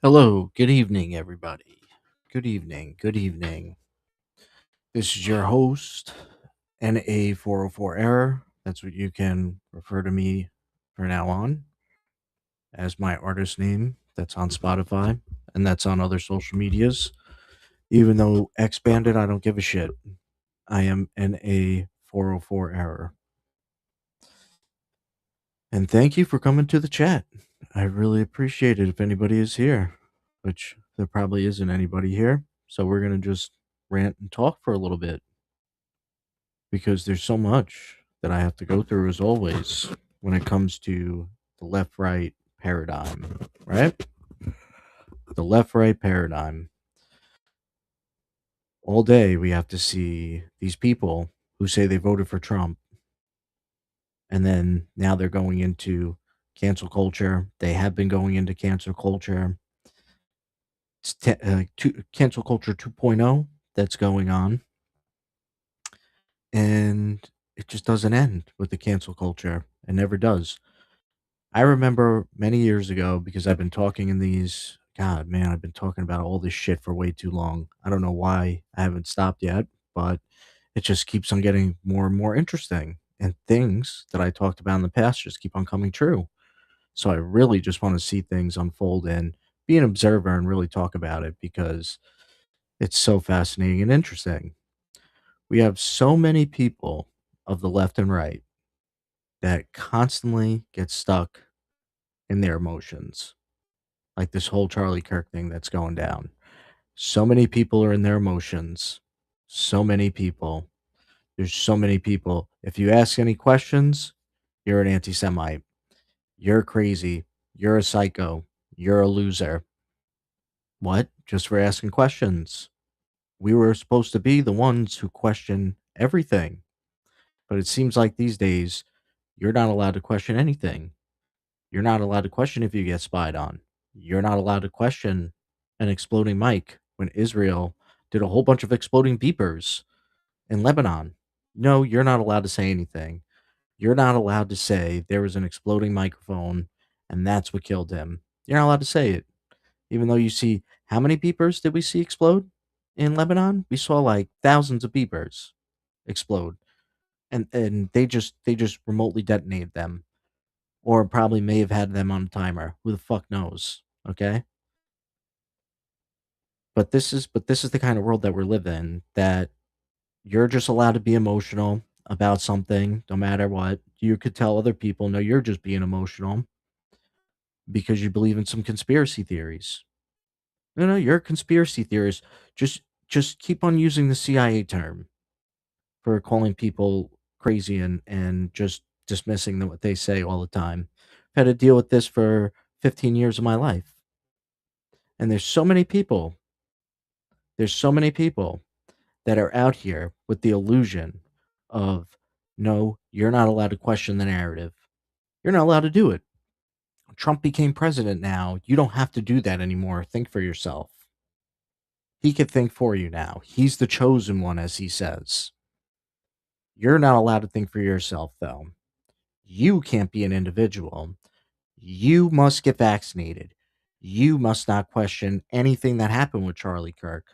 Hello, good evening, everybody. Good evening, good evening. This is your host, NA404 Error. That's what you can refer to me from now on as my artist name. That's on Spotify and that's on other social medias. Even though X Bandit, I don't give a shit. I am NA404 Error. And thank you for coming to the chat. I really appreciate it if anybody is here, which there probably isn't anybody here. So we're going to just rant and talk for a little bit because there's so much that I have to go through as always when it comes to the left right paradigm, right? The left right paradigm. All day we have to see these people who say they voted for Trump and then now they're going into cancel culture. They have been going into cancel culture. Cancel culture 2.0 that's going on, and it just doesn't end with the cancel culture. It never does. I remember many years ago because I've been talking in these. God, man, I've been talking about all this shit for way too long. I don't know why I haven't stopped yet, but it just keeps on getting more and more interesting. And things that I talked about in the past just keep on coming true. So I really just want to see things unfold and be an observer and really talk about it because it's so fascinating and interesting. We have so many people of the left and right that constantly get stuck in their emotions, like this whole Charlie Kirk thing that's going down. So many people are in their emotions. So many people. There's so many people. If you ask any questions, you're an anti Semite. You're crazy. You're a psycho. You're a loser. What? Just for asking questions. We were supposed to be the ones who question everything. But it seems like these days, you're not allowed to question anything. You're not allowed to question if you get spied on. You're not allowed to question an exploding mic when Israel did a whole bunch of exploding beepers in Lebanon. No, you're not allowed to say anything. You're not allowed to say there was an exploding microphone and that's what killed him. You're not allowed to say it. Even though you see how many beepers did we see explode in Lebanon? We saw like thousands of beepers explode. And they just remotely detonated them or probably may have had them on a timer. Who the fuck knows? Okay? But this is the kind of world that we're living in that you're just allowed to be emotional about something no matter what. You could tell other people, "No, you're just being emotional because you believe in some conspiracy theories." No, no, you're a conspiracy theorist. Just keep on using the CIA term for calling people crazy and just dismissing what they say all the time. I've had to deal with this for 15 years of my life. And there's so many people that are out here with the illusion of no, you're not allowed to question the narrative. You're not allowed to do it. Trump became president now. You don't have to do that anymore. Think for yourself. He can think for you now. He's the chosen one, as he says. You're not allowed to think for yourself, though. You can't be an individual. You must get vaccinated. You must not question anything that happened with Charlie Kirk.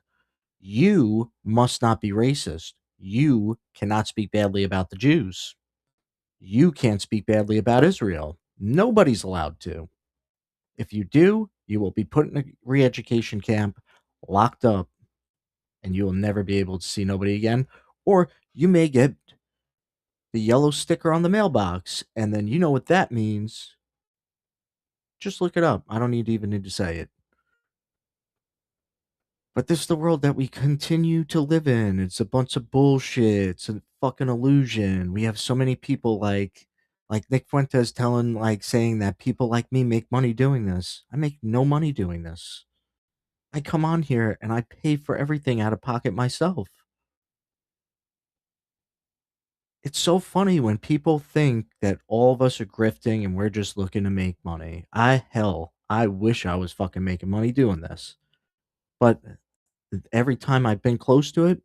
You must not be racist. You cannot speak badly about the Jews. You can't speak badly about Israel. Nobody's allowed to. If you do, you will be put in a re education camp, locked up, and you will never be able to see nobody again. Or you may get the yellow sticker on the mailbox, and then you know what that means. Just look it up. I don't even need to say it. But this is the world that we continue to live in. It's a bunch of bullshit. It's a fucking illusion. We have so many people like Nick Fuentes saying that people like me make money doing this. I make no money doing this. I come on here and I pay for everything out of pocket myself. It's so funny when people think that all of us are grifting and we're just looking to make money. I wish I was fucking making money doing this. But every time I've been close to it,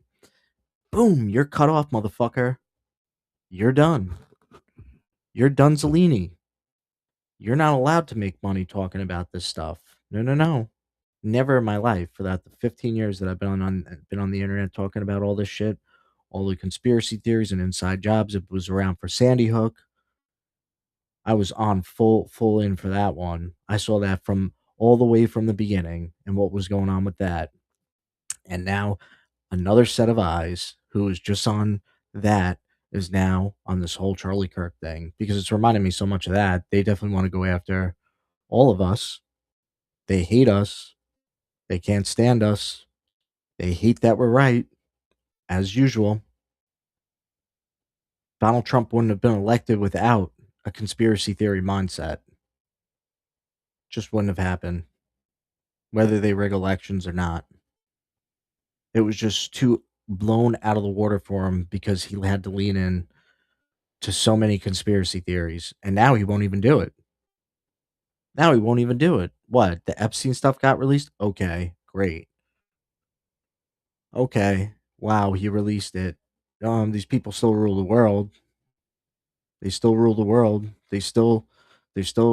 boom, you're cut off, motherfucker. You're done. You're done, Zellini. You're not allowed to make money talking about this stuff. No, no, no. Never in my life for that the 15 years that I've been on the internet talking about all this shit, all the conspiracy theories and inside jobs. It was around for Sandy Hook. I was on full in for that one. I saw that from all the way from the beginning and what was going on with that. And now another set of eyes who was just on that is now on this whole Charlie Kirk thing because it's reminding me so much of that. They definitely want to go after all of us. They hate us. They can't stand us. They hate that we're right, as usual. Donald Trump wouldn't have been elected without a conspiracy theory mindset. Just wouldn't have happened, whether they rig elections or not. It was just too blown out of the water for him because he had to lean in to so many conspiracy theories. And now he won't even do it. Now he won't even do it. What? The Epstein stuff got released? Okay, great. Okay. Wow, he released it. These people still rule the world. They still rule the world. They're still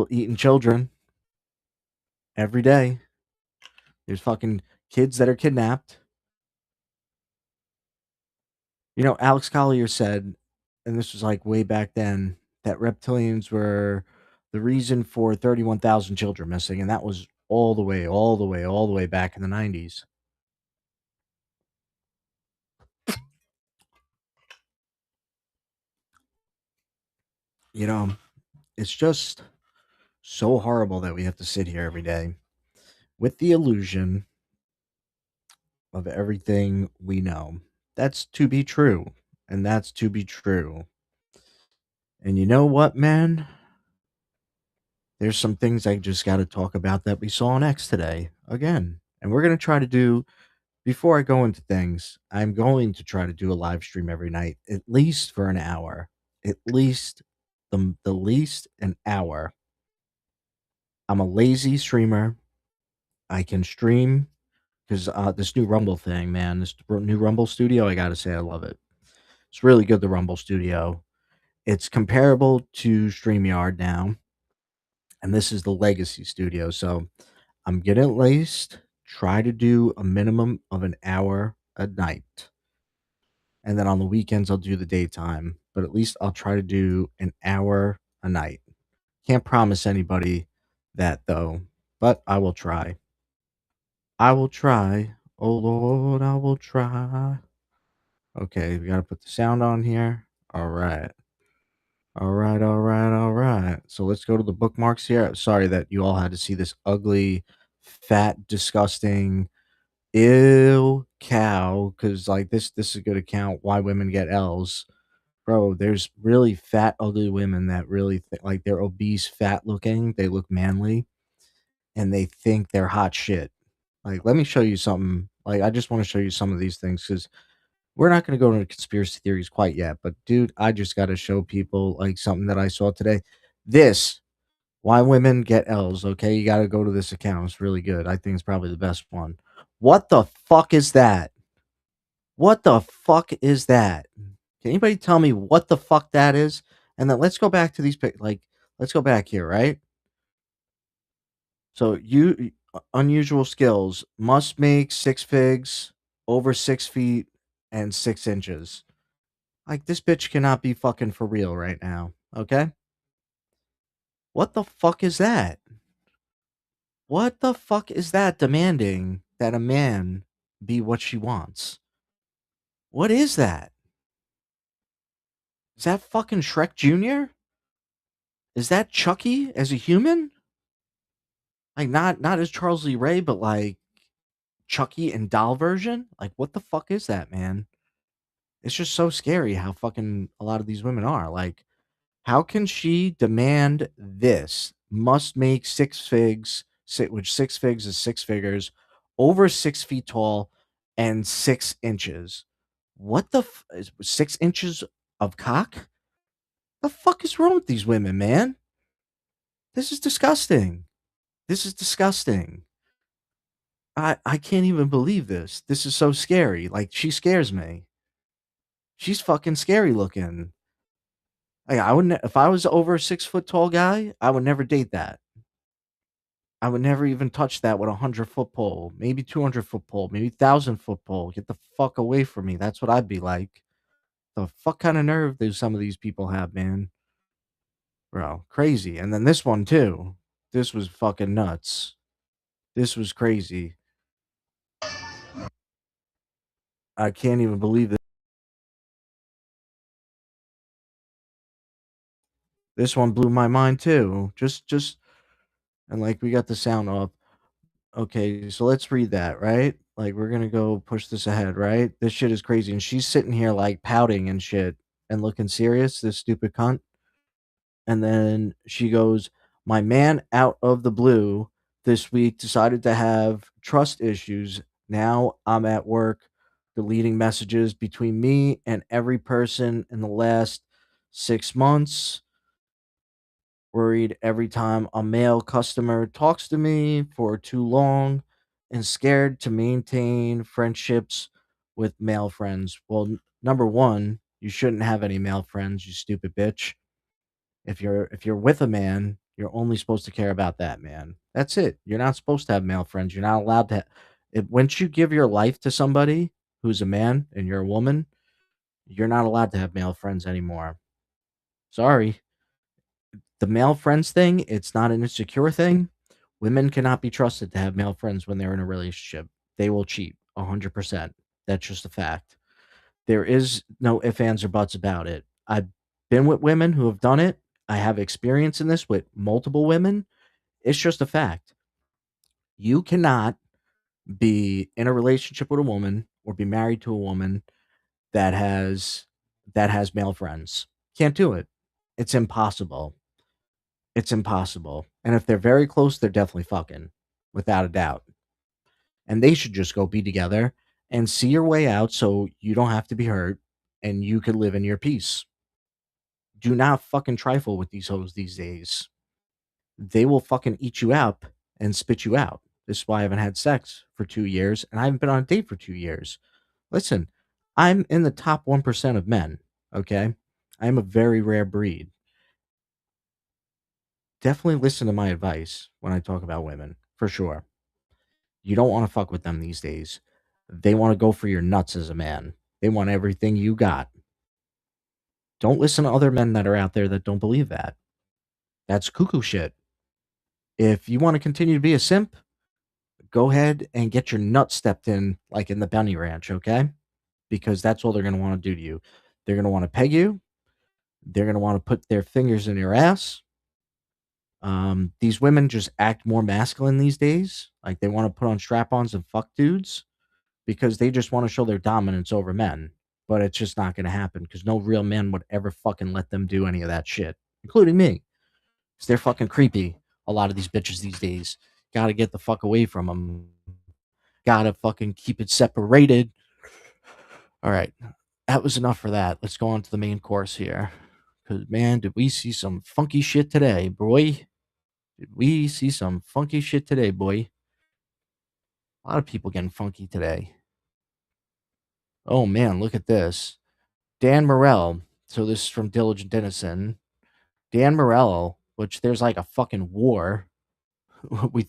eating children every day. There's fucking kids that are kidnapped. You know, Alex Collier said, and this was like way back then, that reptilians were the reason for 31,000 children missing, and that was all the way back in the 90s. You know, it's just so horrible that we have to sit here every day with the illusion of everything we know. That's to be true, and that's to be true. And you know what, man? There's some things I just got to talk about that we saw on X today again. And we're going to try to do, before I go into things, I'm going to try to do a live stream every night, at least for an hour. At least the least an hour. I'm a lazy streamer. I can stream because this new Rumble thing, man, new Rumble studio, I got to say, I love it. It's really good, the Rumble studio. It's comparable to StreamYard now, and this is the Legacy studio. So I'm getting at least try to do a minimum of an hour a night. And then on the weekends, I'll do the daytime, but at least I'll try to do an hour a night. Can't promise anybody that though, but I will try. I will try. Oh Lord, I will try. Okay, we got to put the sound on here. All right. All right, all right, all right. So let's go to the bookmarks here. Sorry that you all had to see this ugly, fat, disgusting, ew cow. Because like this is a good account why women get L's, bro. There's really fat, ugly women that really like they're obese, fat looking. They look manly, and they think they're hot shit. Like, let me show you something. Like, I just want to show you some of these things because we're not going to go into conspiracy theories quite yet, but dude, I just got to show people like something that I saw today. This, why women get L's. Okay, you got to go to this account. It's really good. I think it's probably the best one. What the fuck is that? What the fuck is that? Can anybody tell me what the fuck that is? And then let's go back to these like let's go back here, right? So you unusual skills must make 6 figs over 6 feet and 6 inches. Like, this bitch cannot be fucking for real right now, okay? What the fuck is that? What the fuck is that demanding that a man be what she wants? What is that? Is that fucking Shrek Jr.? Is that Chucky as a human? Like, not as Charles Lee Ray, but like Chucky and doll version? Like, what the fuck is that, man? It's just so scary how fucking a lot of these women are. Like, how can she demand this? Must make 6 figs, which 6 figs is 6 figures, over 6 feet tall and 6 inches. What the 6 inches of cock? The fuck is wrong with these women, man? This is disgusting. This is disgusting. I can't even believe this. This is so scary. Like, she scares me. She's fucking scary looking. Like, I wouldn't if I was over a 6 foot tall guy, I would never date that. I would never even touch that with a 100-foot pole, maybe 200-foot pole, maybe 1,000-foot pole. Get the fuck away from me. That's what I'd be like. The fuck kind of nerve do some of these people have, man? Bro, crazy. And then this one too. This was fucking nuts. This was crazy. I can't even believe it. This one blew my mind too. Just and like we got the sound off. Okay, so let's read that, right? Like we're gonna go push this ahead, right? This shit is crazy. And she's sitting here like pouting and shit and looking serious, this stupid cunt. And then she goes, "My man out of the blue this week decided to have trust issues. Now I'm at work deleting messages between me and every person in the last 6 months. Worried every time a male customer talks to me for too long and scared to maintain friendships with male friends." Well, number one, you shouldn't have any male friends, you stupid bitch. If you're with a man, you're only supposed to care about that man. That's it. You're not supposed to have male friends. You're not allowed to. If once you give your life to somebody who's a man and you're a woman, you're not allowed to have male friends anymore. Sorry. The male friends thing, it's not an insecure thing. Women cannot be trusted to have male friends when they're in a relationship. They will cheat 100%. That's just a fact. There is no ifs, ands, or buts about it. I've been with women who have done it. I have experience in this with multiple women. It's just a fact. You cannot be in a relationship with a woman or be married to a woman that has male friends. Can't do it. It's impossible. It's impossible. And if they're very close, they're definitely fucking, without a doubt. And they should just go be together and see your way out so you don't have to be hurt and you could live in your peace. Do not fucking trifle with these hoes these days. They will fucking eat you up and spit you out. This is why I haven't had sex for 2 years and I haven't been on a date for 2 years. Listen, I'm in the top 1% of men. Okay. I'm a very rare breed. Definitely listen to my advice when I talk about women, for sure. You don't want to fuck with them these days. They want to go for your nuts as a man. They want everything you got. Don't listen to other men that are out there that don't believe that. That's cuckoo shit. If you want to continue to be a simp, go ahead and get your nuts stepped in like in the Bunny Ranch, okay? Because that's all they're going to want to do to you. They're going to want to peg you. They're going to want to put their fingers in your ass. These women just act more masculine these days. Like they want to put on strap-ons and fuck dudes because they just want to show their dominance over men. But it's just not going to happen because no real man would ever fucking let them do any of that shit, including me. Because they're fucking creepy. A lot of these bitches these days. Gotta get the fuck away from them. Gotta fucking keep it separated. All right. That was enough for that. Let's go on to the main course here. Because, man, did we see some funky shit today, boy? Did we see some funky shit today, boy? A lot of people getting funky today. Oh, man, look at this. Dan Morell. So this is from Diligent Innocent. Dan Morell, which there's like a fucking war with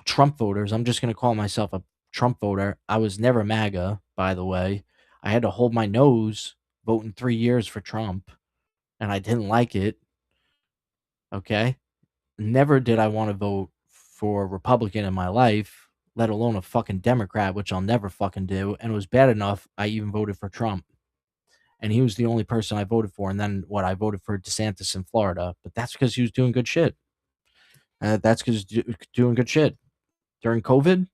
Trump voters. I'm just gonna call myself a Trump voter. I was never MAGA, by the way. I had to hold my nose voting 3 years for Trump, and I didn't like it. Okay, never did I want to vote for a Republican in my life, let alone a fucking Democrat, which I'll never fucking do. And it was bad enough I even voted for Trump, and he was the only person I voted for. And then what? I voted for DeSantis in Florida, but that's because he was doing good shit. That's because doing good shit during COVID.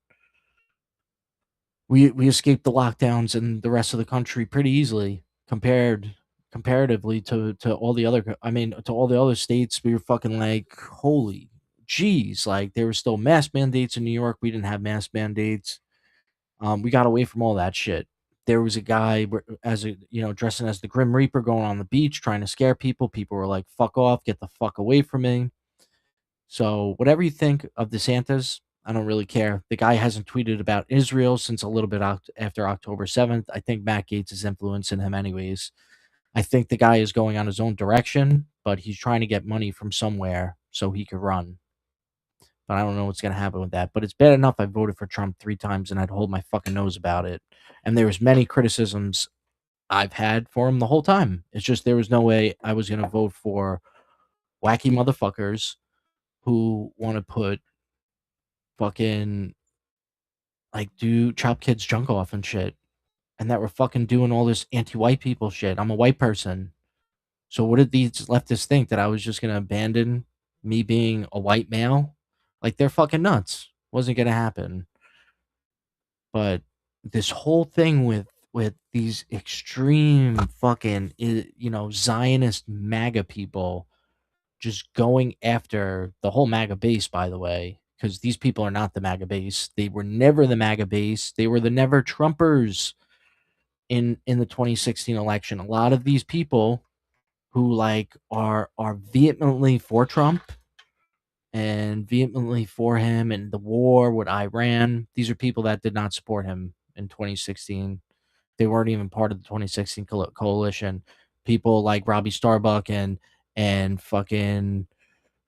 We escaped the lockdowns in the rest of the country pretty easily comparatively to all the other. I mean, to all the other states. We were fucking like, holy geez, like there were still mask mandates in New York. We didn't have mask mandates. We got away from all that shit. There was a guy as a dressing as the Grim Reaper going on the beach trying to scare people. People were like, fuck off, get the fuck away from me. So whatever you think of DeSantis, I don't really care. The guy hasn't tweeted about Israel since a little bit after October 7th. I think Matt Gaetz is influencing him anyways. I think the guy is going on his own direction, but he's trying to get money from somewhere so he could run. but I don't know what's gonna happen with that. But it's bad enough I voted for Trump 3 times and I'd hold my fucking nose about it. And there was many criticisms I've had for him the whole time. It's just there was no way I was gonna vote for wacky motherfuckers who want to put fucking like do chop kids junk off and shit, and that were fucking doing all this anti-white people shit. I'm a white person, so what did these leftists think, that I was just gonna abandon me being a white male? Like, they're fucking nuts. Wasn't gonna happen. But this whole thing with these extreme fucking Zionist MAGA people just going after the whole MAGA base, by the way, because these people are not the MAGA base. They were never the MAGA base. They were the never Trumpers in the 2016 election. A lot of these people who like are vehemently for Trump and vehemently for him and the war with Iran. These are people that did not support him in 2016. They weren't even part of the 2016 coalition. People like Robbie Starbuck and fucking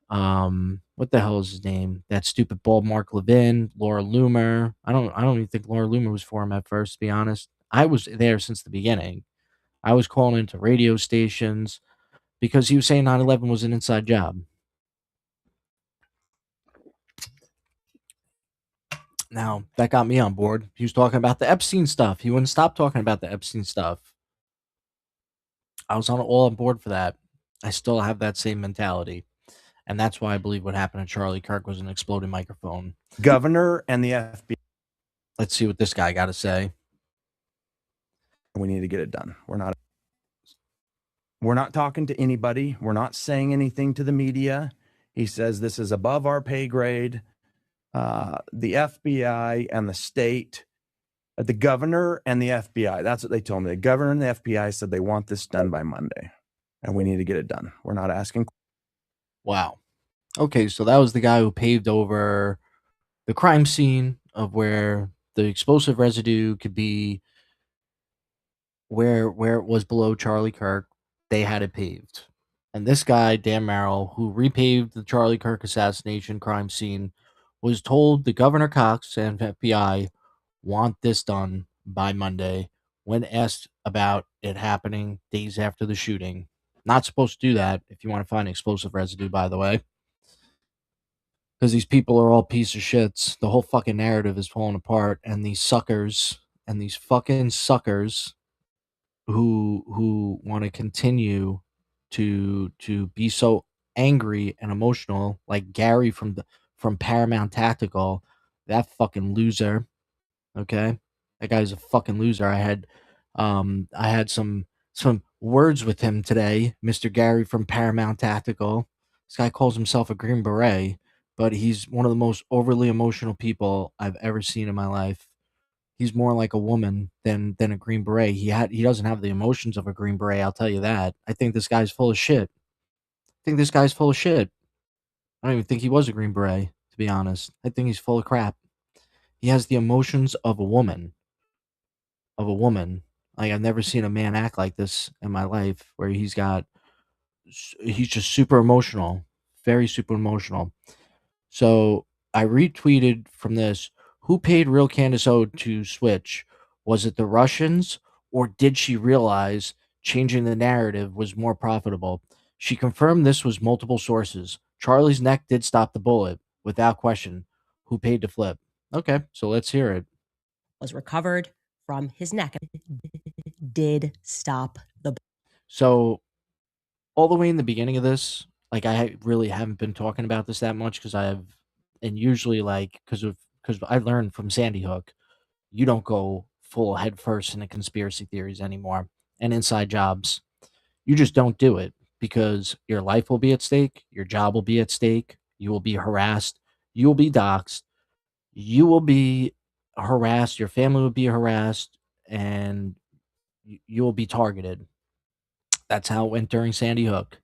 what the hell is his name? That stupid bald Mark Levin, Laura Loomer. I don't even think Laura Loomer was for him at first, to be honest. I was there since the beginning. I was calling into radio stations because he was saying 9/11 was an inside job. Now, that got me on board. He was talking about the Epstein stuff. He wouldn't stop talking about the Epstein stuff. I was all on board for that. I still have that same mentality. And that's why I believe what happened to Charlie Kirk was an exploding microphone. Governor and the FBI. Let's see what this guy got to say. We need to get it done. We're not talking to anybody. We're not saying anything to the media. He says this is above our pay grade. The FBI and the state, the governor and the FBI, that's what they told me. The governor and the FBI said they want this done by Monday, and we need to get it done. We're not asking. Wow. Okay, so that was the guy who paved over the crime scene of where the explosive residue could be, where it was below Charlie Kirk. They had it paved. And this guy, Dan Merrill, who repaved the Charlie Kirk assassination crime scene, was told the Governor Cox and FBI want this done by Monday when asked about it happening days after the shooting. Not supposed to do that if you want to find explosive residue, by the way. Because these people are all piece of shits. The whole fucking narrative is falling apart, and these suckers and these fucking suckers who want to continue to be so angry and emotional, like Gary from Paramount Tactical, that fucking loser. Okay, that guy's a fucking loser. I had some words with him today, Mr. Gary from Paramount Tactical. This guy calls himself a Green Beret, but he's one of the most overly emotional people I've ever seen in my life. He's more like a woman than a Green Beret. He doesn't have the emotions of a Green Beret, I'll tell you that. I think this guy's full of shit. I think this guy's full of shit. I don't even think he was a Green Beret, to be honest. I think he's full of crap. He has the emotions of a woman. Of a woman. Like, I've never seen a man act like this in my life, where he's just super emotional, very super emotional. So I retweeted from this. Who paid real Candace Ode to switch? Was it the Russians, or did she realize changing the narrative was more profitable? She confirmed this was multiple sources. Charlie's neck did stop the bullet, without question. Who paid to flip? Okay, so let's hear it. Was recovered from his neck. Did stop the. So all the way in the beginning of this, like, I really haven't been talking about this that much because and usually, like, because I learned from Sandy Hook, you don't go full head first into conspiracy theories anymore and inside jobs. You just don't do it, because your life will be at stake, your job will be at stake, you will be harassed, you will be doxxed, you will be harassed, your family will be harassed, and you will be targeted. That's how it went during Sandy Hook.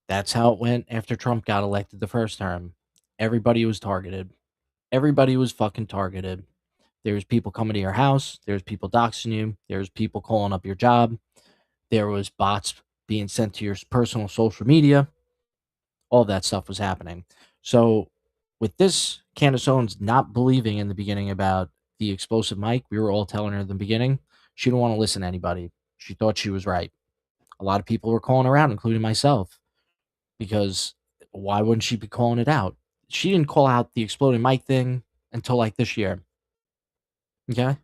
That's how it went after Trump got elected the first term. Everybody was targeted. Everybody was fucking targeted. There was people coming to your house. There was people doxing you. There was people calling up your job. There was bots being sent to your personal social media. All that stuff was happening. So with this, Candace Owens not believing in the beginning about the explosive mic, we were all telling her in the beginning, she didn't want to listen to anybody. She thought she was right. A lot of people were calling her out, including myself, because why wouldn't she be calling it out? She didn't call out the exploding mic thing until like this year. Okay?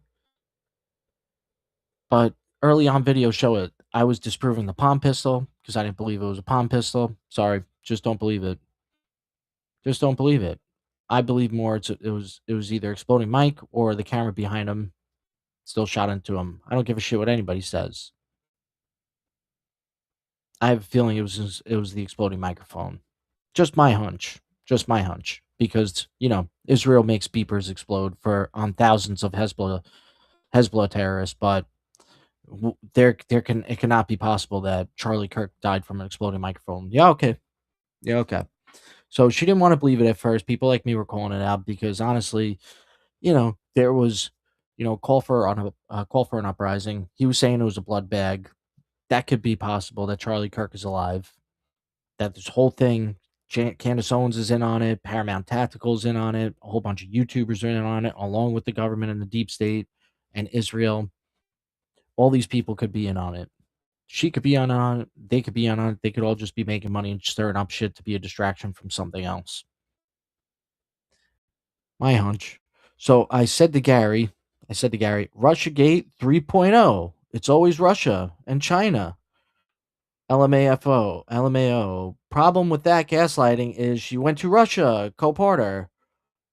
But early on videos show it. I was disproving the palm pistol because I didn't believe it was a palm pistol. Sorry, just don't believe it. Just don't believe it. I believe more it was either exploding mic or the camera behind him still shot into him. I don't give a shit what anybody says. I have a feeling it was the exploding microphone. Just my hunch. Just my hunch. Because, Israel makes beepers explode on thousands of Hezbollah terrorists, but it cannot be possible that Charlie Kirk died from an exploding microphone. Yeah, okay. Yeah, okay. So she didn't want to believe it at first. People like me were calling it out because honestly, there was, call for an uprising. He was saying it was a blood bag. That could be possible that Charlie Kirk is alive. That this whole thing, Candace Owens is in on it, Paramount Tactical's in on it, a whole bunch of YouTubers are in on it, along with the government and the deep state and Israel. All these people could be in on it. She could be on it. They could be on it. They could all just be making money and stirring up shit to be a distraction from something else. My hunch. So I said to Gary, Russiagate 3.0. It's always Russia and China. LMAO. Problem with that gaslighting is she went to Russia, co-parter.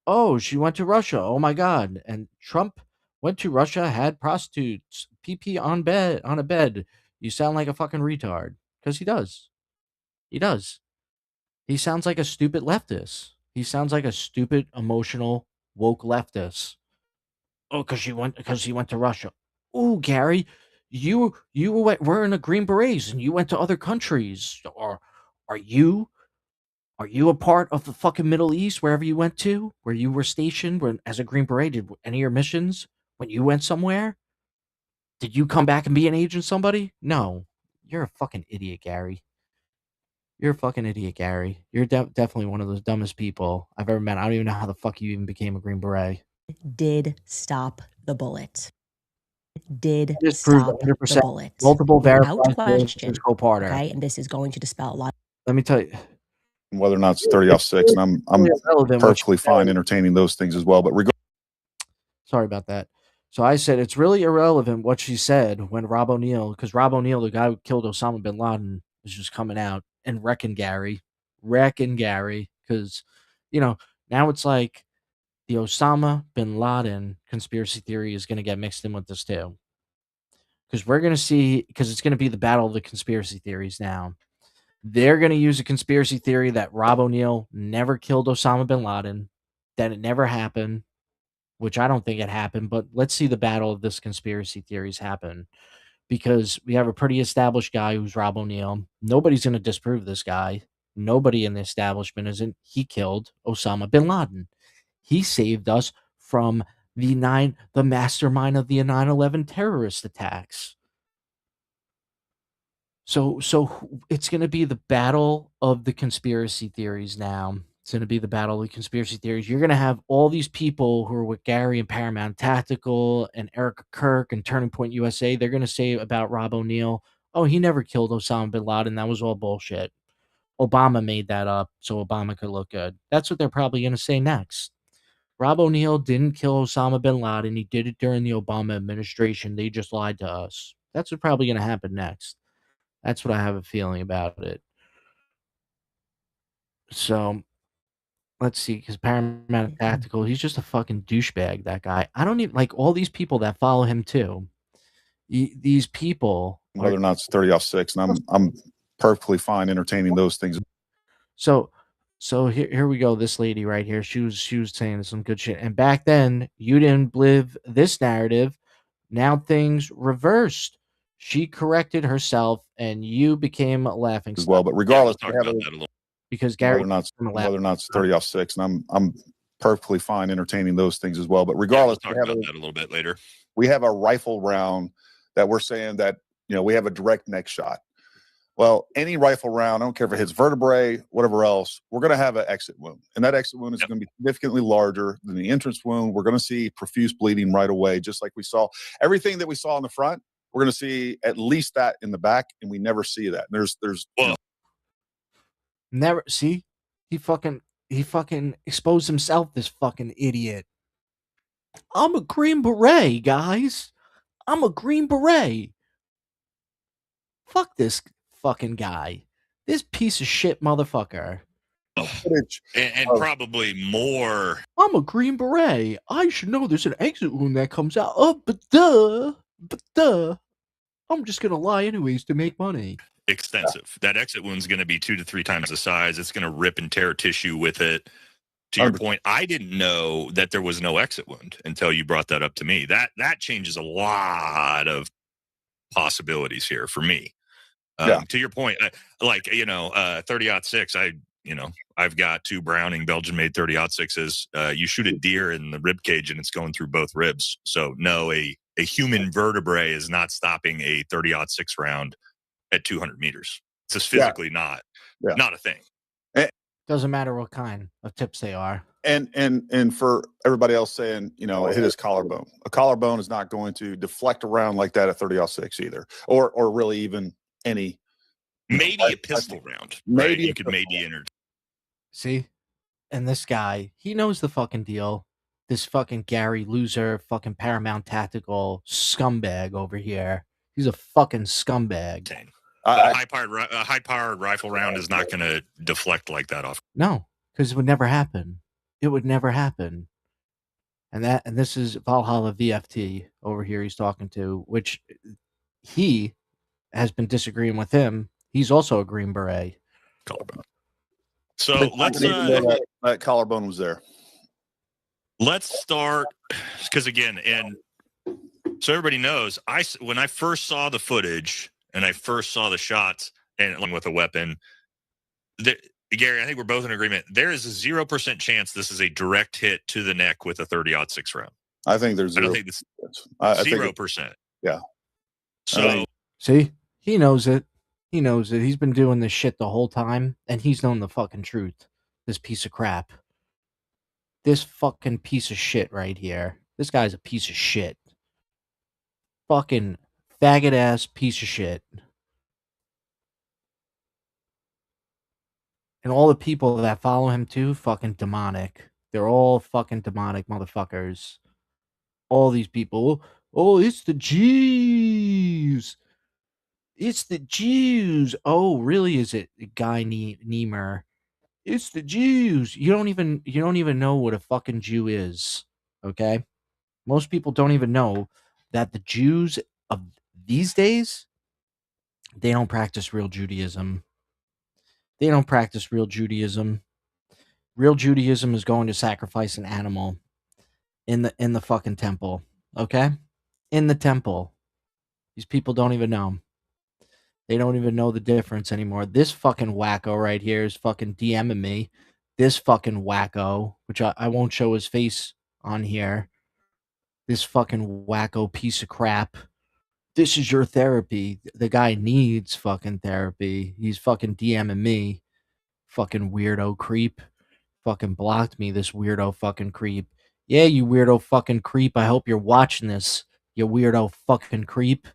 Oh, she went to Russia. Oh my God. And Trump went to Russia, had prostitutes, PP on a bed. You sound like a fucking retard. Because he does. He does. He sounds like a stupid leftist. He sounds like a stupid, emotional, woke leftist. Oh, because he went to Russia. Oh, Gary, were in the Green Berets and you went to other countries. Or are you a part of the fucking Middle East wherever you went to, where you were stationed as a Green Beret? Did any of your missions when you went somewhere? Did you come back and be an agent somebody? No. You're a fucking idiot, Gary. You're a fucking idiot, Gary. You're definitely one of the dumbest people I've ever met. I don't even know how the fuck you even became a Green Beret. Did stop the bullet. Did Just proved stop the 100% bullet. multiple Without verified question. co-parter. Okay, and this is going to dispel a lot. Let me tell you. Whether or not it's 30 off 6, and I'm perfectly fine entertaining those things as well. But sorry about that. So I said it's really irrelevant what she said when Rob O'Neill, because Rob O'Neill, the guy who killed Osama bin Laden, is just coming out and wrecking Gary, because now it's like the Osama bin Laden conspiracy theory is going to get mixed in with this too, because we're going to see, because it's going to be the battle of the conspiracy theories now. They're going to use a conspiracy theory that Rob O'Neill never killed Osama bin Laden, that it never happened, which I don't think it happened, but let's see the battle of this conspiracy theories happen, because we have a pretty established guy who's Rob O'Neill. Nobody's going to disprove this guy. Nobody in the establishment isn't. He killed Osama bin Laden. He saved us from the mastermind of the 9/11 terrorist attacks. So it's going to be the battle of the conspiracy theories now. It's going to be the battle of the conspiracy theories. You're going to have all these people who are with Gary and Paramount Tactical and Erica Kirk and Turning Point USA. They're going to say about Rob O'Neill, oh, he never killed Osama bin Laden. That was all bullshit. Obama made that up so Obama could look good. That's what they're probably going to say next. Rob O'Neill didn't kill Osama bin Laden. He did it during the Obama administration. They just lied to us. That's what's probably going to happen next. That's what I have a feeling about it. So, let's see, because Paramount Tactical, he's just a fucking douchebag, that guy. I don't even like all these people that follow him too. These people, whether or not it's 30 off 6, and I'm perfectly fine entertaining those things. So here we go. This lady right here, she was saying some good shit. And back then, you didn't believe this narrative. Now things reversed. She corrected herself, and you became laughing as well. But regardless, because Gary, whether or not it's 30 off 6, and I'm perfectly fine entertaining those things as well. But regardless, talk about that a little bit later. We have a rifle round that we're saying that we have a direct neck shot. Well, any rifle round, I don't care if it hits vertebrae, whatever else, we're going to have an exit wound. And that exit wound is going to be significantly larger than the entrance wound. We're going to see profuse bleeding right away, just like we saw. Everything that we saw in the front, we're going to see at least that in the back, and we never see that. There's Never see. He fucking exposed himself, this fucking idiot. I'm a Green Beret, guys. I'm a Green Beret. Fuck this fucking guy. This piece of shit motherfucker. And probably more. I'm a Green Beret. I should know there's an exit wound that comes out. Oh, but duh. I'm just gonna lie anyways to make money. Extensive. That exit wound's going to be 2 to 3 times the size. It's going to rip and tear tissue with it. To your point, I didn't know that there was no exit wound until you brought that up to me. That changes a lot of possibilities here for me. To your point, 30-06, I've got 2 Browning Belgian-made 30-06s. You shoot a deer in the rib cage and it's going through both ribs. So no, a human vertebrae is not stopping a 30-06 round at 200 meters. It's just physically not a thing. Doesn't matter what kind of tips they are. And for everybody else saying, it hit his collarbone. A collarbone is not going to deflect around like that at 30-06 either, or really even any. Maybe a pistol round. Maybe you could enter. See, and this guy, he knows the fucking deal. This fucking Gary loser, fucking Paramount Tactical scumbag over here. He's a fucking scumbag. A high-powered rifle round is not going to deflect like that off. No, because it would never happen. It would never happen. And this is Valhalla VFT over here he's talking to, which he has been disagreeing with him. He's also a Green Beret. Collarbone. So let's that collarbone was there. Let's start, because again, and so everybody knows, when I first saw the footage and I first saw the shots and along with a weapon, Gary, I think we're both in agreement. There is a 0% chance this is a direct hit to the neck with a 30-06 round. I think there's 0%. I don't think it's 0%. Yeah. So see, he knows it. He knows it. He's been doing this shit the whole time, and he's known the fucking truth. This piece of crap. This fucking piece of shit right here. This guy's a piece of shit. Fucking faggot ass piece of shit. And all the people that follow him too, fucking demonic. They're all fucking demonic motherfuckers. All these people. Oh, it's the Jews. It's the Jews. Oh, really? Is it Guy Niemer? It's the Jews. You don't even know what a fucking Jew is. Okay? Most people don't even know that the Jews of these days, they don't practice real Judaism. They don't practice real Judaism. Real Judaism is going to sacrifice an animal in the fucking temple. Okay? In the temple. These people don't even know. They don't even know the difference anymore. This fucking wacko right here is fucking DMing me. This fucking wacko, which I won't show his face on here. This fucking wacko piece of crap. This is your therapy. The guy needs fucking therapy. He's fucking DMing me. Fucking weirdo creep. Fucking blocked me, this weirdo fucking creep. Yeah, you weirdo fucking creep. I hope you're watching this, you weirdo fucking creep.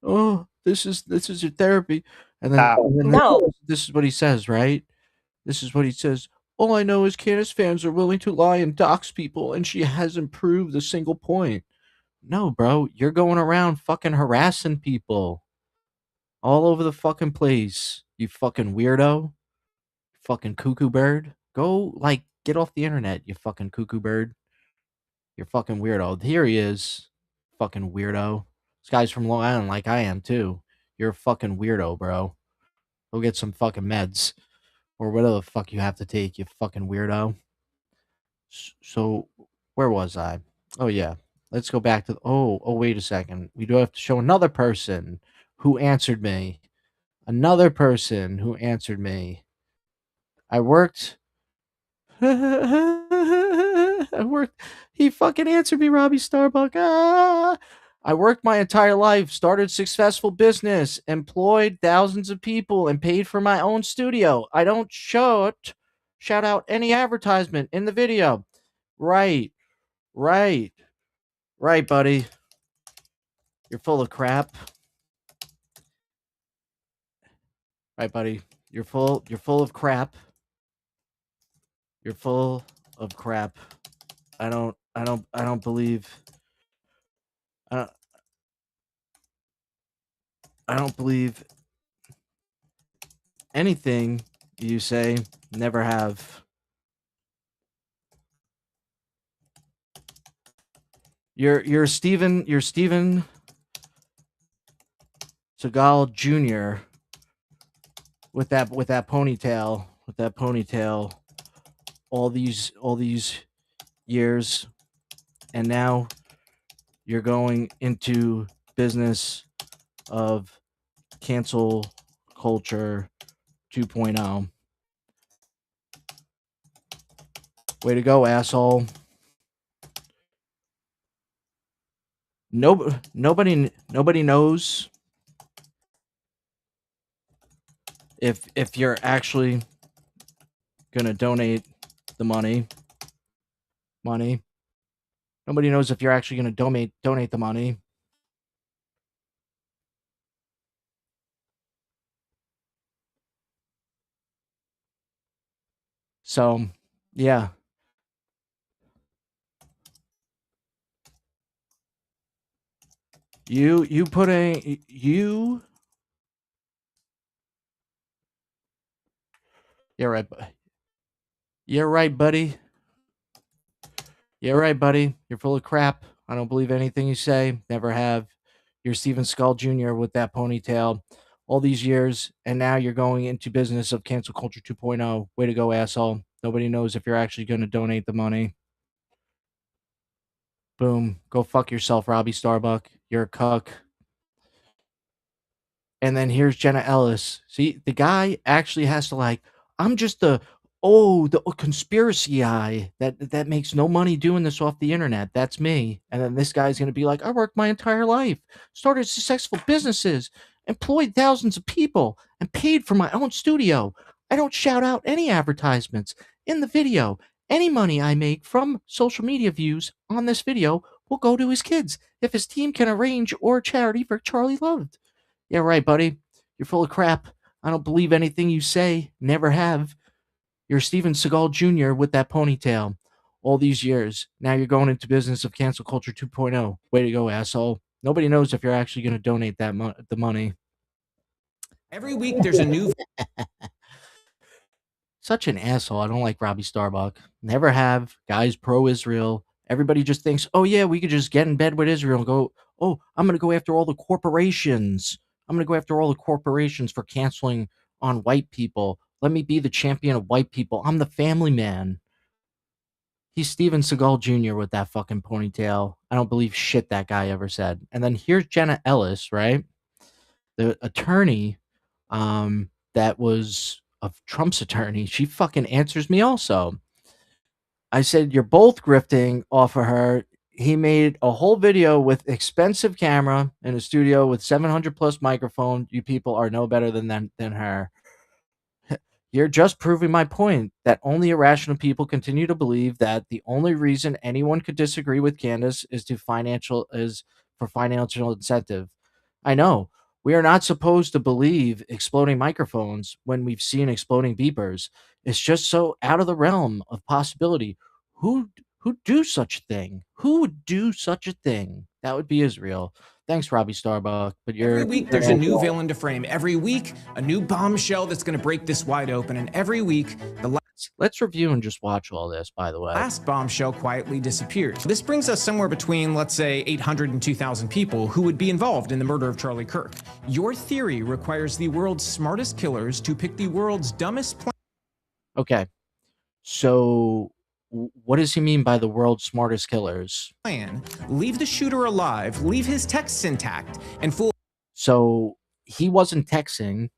Oh, this is your therapy. And then No. this is what he says, right? This is what he says. All I know is Candace fans are willing to lie and dox people, and she hasn't proved a single point. No, bro, you're going around fucking harassing people all over the fucking place. You fucking weirdo. Fucking cuckoo bird. Go, get off the internet, you fucking cuckoo bird. You're fucking weirdo. Here he is. Fucking weirdo. This guy's from Long Island like I am, too. You're a fucking weirdo, bro. Go get some fucking meds. Or whatever the fuck you have to take, you fucking weirdo. So, where was I? Oh, yeah. Let's go back to... Oh, wait a second. We do have to show another person who answered me. Another person who answered me. I worked... He fucking answered me, Robbie Starbuck. I worked my entire life, started successful business, employed thousands of people, and paid for my own studio. I don't shout out any advertisement in the video. Right, right, right, buddy. You're full of crap. Right, buddy. You're full of crap. You're full of crap. I don't believe I don't believe anything you say. Never have. You're Steven Seagal Jr. with that ponytail all these years, and now you're going into business of cancel culture 2.0. Way to go, asshole. Nobody knows if you're actually gonna donate the money. Nobody knows if you're actually gonna donate the money. So, yeah. You putting you. You're right. You're right, buddy. You're right, buddy. You're full of crap. I don't believe anything you say. Never have. You're Steven Skull Jr. with that ponytail all these years, and now you're going into business of cancel culture 2.0. Way to go, asshole. Nobody knows if you're actually going to donate the money. Boom. Go fuck yourself, Robbie Starbuck. You're a cuck. And then here's Jenna Ellis. See, the guy actually has to I'm just the conspiracy guy that makes no money doing this off the internet. That's me. And then this guy's gonna be like, I worked my entire life, started successful businesses, employed thousands of people, and paid for my own studio. I don't shout out any advertisements in the video. Any money I make from social media views on this video will go to his kids if his team can arrange or charity for Charlie Loved. Yeah, right, buddy. You're full of crap. I don't believe anything you say. Never have. You're Steven Seagal Jr. with that ponytail all these years. Now you're going into business of cancel culture 2.0. Way to go, asshole. Nobody knows if you're actually going to donate the money. Every week there's a new Such an asshole. I don't like Robbie Starbuck. Never have. Guys pro-Israel. Everybody just thinks, oh yeah, we could just get in bed with Israel and go, oh, I'm going to go after all the corporations. I'm going to go after all the corporations for canceling on white people. Let me be the champion of white people. I'm the family man. He's Steven Seagal Jr. with that fucking ponytail. I don't believe shit that guy ever said. And then here's Jenna Ellis, right? The attorney that was of Trump's attorney. She fucking answers me also. I said, you're both grifting off of her. He made a whole video with expensive camera in a studio with 700 plus microphone. You people are no better than her. You're just proving my point that only irrational people continue to believe that the only reason anyone could disagree with Candace is for financial incentive. I know we are not supposed to believe exploding microphones when we've seen exploding beepers. It's just so out of the realm of possibility. Who do such a thing? Who would do such a thing? That would be Israel. Thanks, Robbie Starbuck. But every week there's a new villain to frame. Every week a new bombshell that's going to break this wide open. And every week let's review and just watch all this. By the way, last bombshell quietly disappears. This brings us somewhere between, let's say, 800 and 2,000 people who would be involved in the murder of Charlie Kirk. Your theory requires the world's smartest killers to pick the world's dumbest plan. Okay, so what does he mean by the world's smartest killers? Leave the shooter alive, leave his texts intact, and fool. So he wasn't texting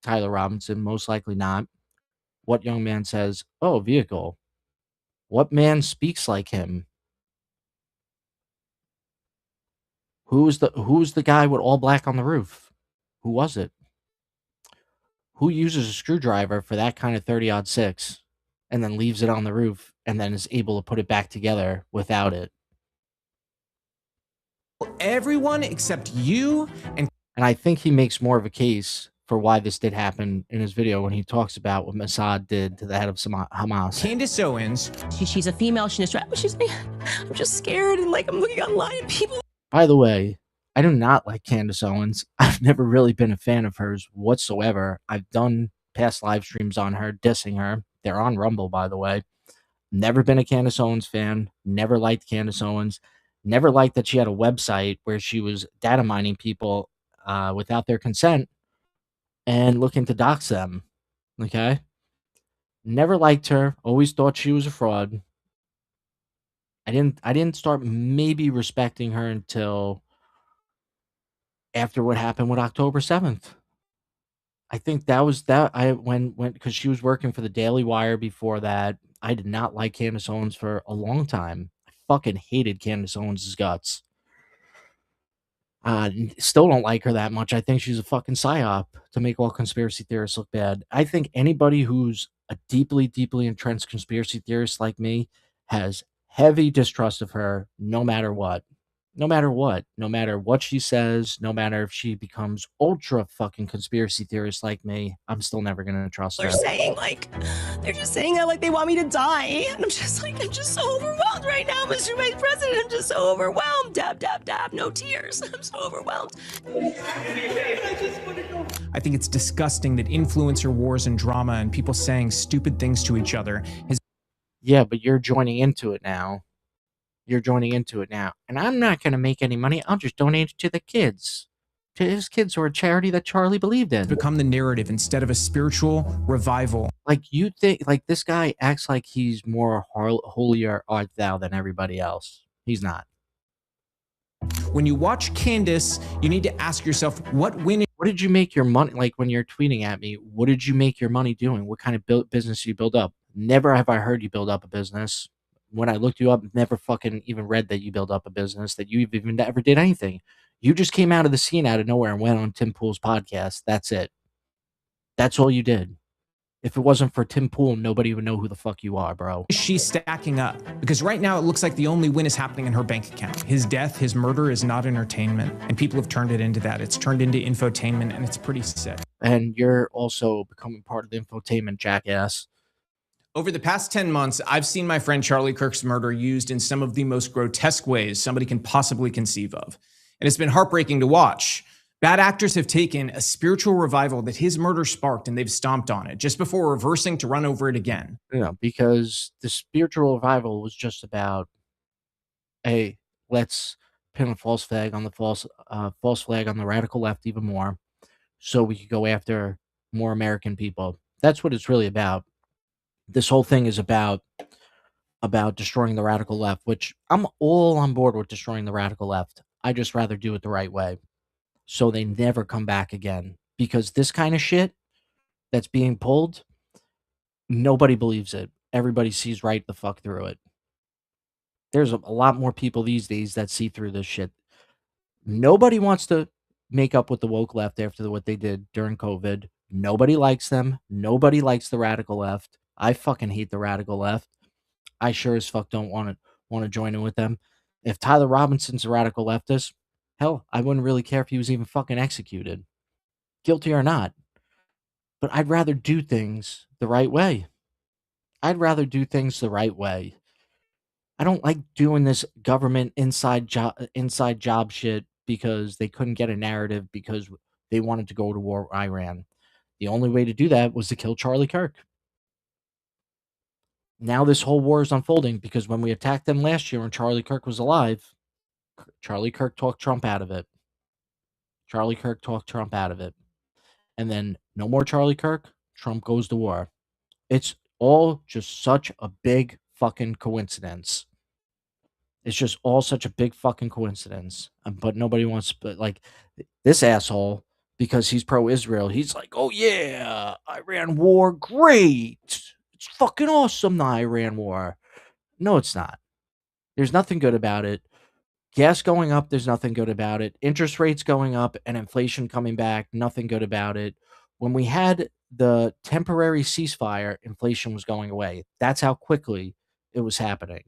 Tyler Robinson, most likely not. What young man says, oh, vehicle? What man speaks like him? Who's the guy with all black on the roof? Who was it? Who uses a screwdriver for that kind of 30-06 and then leaves it on the roof and then is able to put it back together without it? Everyone except you and I think he makes more of a case for why this did happen in his video when he talks about what Mossad did to the head of Hamas. Candace Owens. She's a female. She's like, I'm just scared, and like I'm looking online and people. By the way, I do not like Candace Owens. I've never really been a fan of hers whatsoever. I've done past live streams on her, dissing her. They're on Rumble, by the way. Never been a Candace Owens fan. Never liked Candace Owens. Never liked that she had a website where she was data mining people without their consent and looking to dox them. Okay? Never liked her. Always thought she was a fraud. I didn't start maybe respecting her until after what happened with October 7th. I think that was that I when because she was working for the Daily Wire before that. I did not like Candace Owens for a long time. I fucking hated Candace Owens' guts. Still don't like her that much. I think she's a fucking psyop to make all conspiracy theorists look bad. I think anybody who's a deeply, deeply entrenched conspiracy theorist like me has heavy distrust of her no matter what. No matter what. No matter what she says, no matter if she becomes ultra fucking conspiracy theorist like me, I'm still never going to trust her. They're just saying that like they want me to die. And I'm just so overwhelmed right now, Mr. Vice President. I'm just so overwhelmed. Dab, dab, dab, no tears. I'm so overwhelmed. I think it's disgusting that influencer wars and drama and people saying stupid things to each other has. Yeah, but you're joining into it now. You're joining into it now. And I'm not going to make any money. I'll just donate it to the kids. To his kids or a charity that Charlie believed in. Become the narrative instead of a spiritual revival. Like you think, like this guy acts like he's more holier art thou than everybody else. He's not. When you watch Candace, you need to ask yourself, what did you make your money? Like when you're tweeting at me, what did you make your money doing? What kind of business you build up? Never have I heard you build up a business. When I looked you up, never fucking even read that you built up a business, that you even ever did anything. You just came out of the scene out of nowhere and went on Tim Pool's podcast. That's it. That's all you did. If it wasn't for Tim Pool, nobody would know who the fuck you are, bro. She's stacking up? Because right now it looks like the only win is happening in her bank account. His death, his murder is not entertainment. And people have turned it into that. It's turned into infotainment, and it's pretty sick. And you're also becoming part of the infotainment, jackass. Over the past 10 months, I've seen my friend Charlie Kirk's murder used in some of the most grotesque ways somebody can possibly conceive of. And it's been heartbreaking to watch. Bad actors have taken a spiritual revival that his murder sparked and they've stomped on it just before reversing to run over it again. Yeah, because the spiritual revival was just about, hey, let's pin a false flag on the false flag on the radical left even more, so we could go after more American people. That's what it's really about. This whole thing is about destroying the radical left, which I'm all on board with destroying the radical left. I just rather do it the right way, so they never come back again. Because this kind of shit that's being pulled, nobody believes it. Everybody sees right the fuck through it. There's a lot more people these days that see through this shit. Nobody wants to make up with the woke left after what they did during COVID. Nobody likes them. Nobody likes the radical left. I fucking hate the radical left. I sure as fuck don't want to join in with them. If Tyler Robinson's a radical leftist, hell, I wouldn't really care if he was even fucking executed, guilty or not. But I'd rather do things the right way. I'd rather do things the right way. I don't like doing this government inside job shit because they couldn't get a narrative because they wanted to go to war with Iran. The only way to do that was to kill Charlie Kirk. Now this whole war is unfolding because when we attacked them last year and Charlie Kirk was alive, Charlie Kirk talked Trump out of it. Charlie Kirk talked Trump out of it. And then no more Charlie Kirk, Trump goes to war. It's all just such a big fucking coincidence. It's just all such a big fucking coincidence. But nobody wants, but like this asshole, because he's pro-Israel, he's like, oh yeah, Iran war, great. It's fucking awesome, the Iran war. No, it's not. There's nothing good about it. Gas going up, there's nothing good about it. Interest rates going up and inflation coming back, nothing good about it. When we had the temporary ceasefire, inflation was going away. That's how quickly it was happening.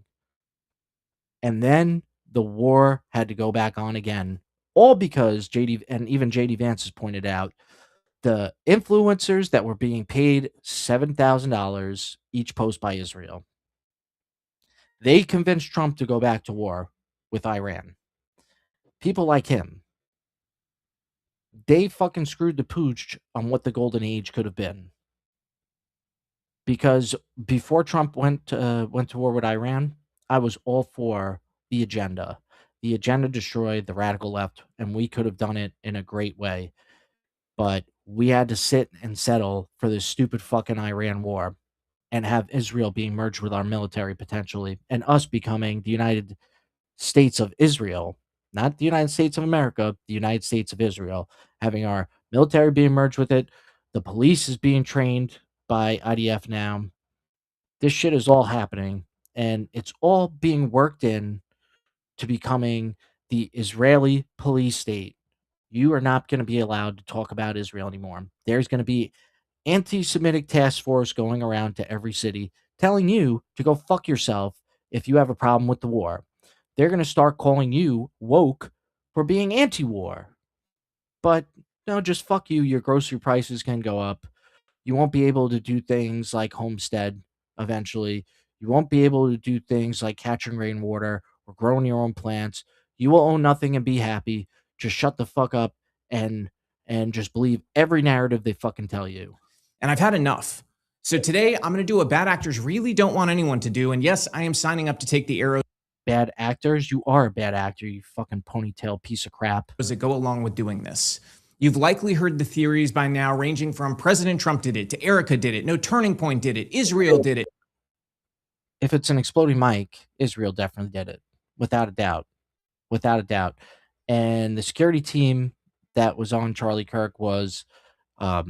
And then the war had to go back on again, all because JD and even JD Vance has pointed out the influencers that were being paid $7,000 each post by Israel. They convinced Trump to go back to war with Iran. People like him, they fucking screwed the pooch on what the golden age could have been. Because before Trump went to war with Iran, I was all for the agenda. The agenda destroyed the radical left, and we could have done it in a great way. But we had to sit and settle for this stupid fucking Iran war and have Israel being merged with our military potentially, and us becoming the United States of Israel, not the United States of America, the United States of Israel, having our military being merged with it. The police is being trained by IDF now. This shit is all happening, and it's all being worked in to becoming the Israeli police state. You are not going to be allowed to talk about Israel anymore. There's going to be anti-Semitic task force going around to every city telling you to go fuck yourself if you have a problem with the war. They're going to start calling you woke for being anti-war. But no, just fuck you. Your grocery prices can go up. You won't be able to do things like homestead eventually. You won't be able to do things like catching rainwater or growing your own plants. You will own nothing and be happy. Just shut the fuck up and just believe every narrative they fucking tell you. And I've had enough. So today I'm going to do what bad actors really don't want anyone to do. And yes, I am signing up to take the arrows Bad actors? You are a bad actor, you fucking ponytail piece of crap. that go along with doing this. You've likely heard the theories by now, ranging from President Trump did it, to Erica did it, No Turning Point did it, Israel did it. If it's an exploding mic, Israel definitely did it. Without a doubt. Without a doubt. And the security team that was on Charlie Kirk was a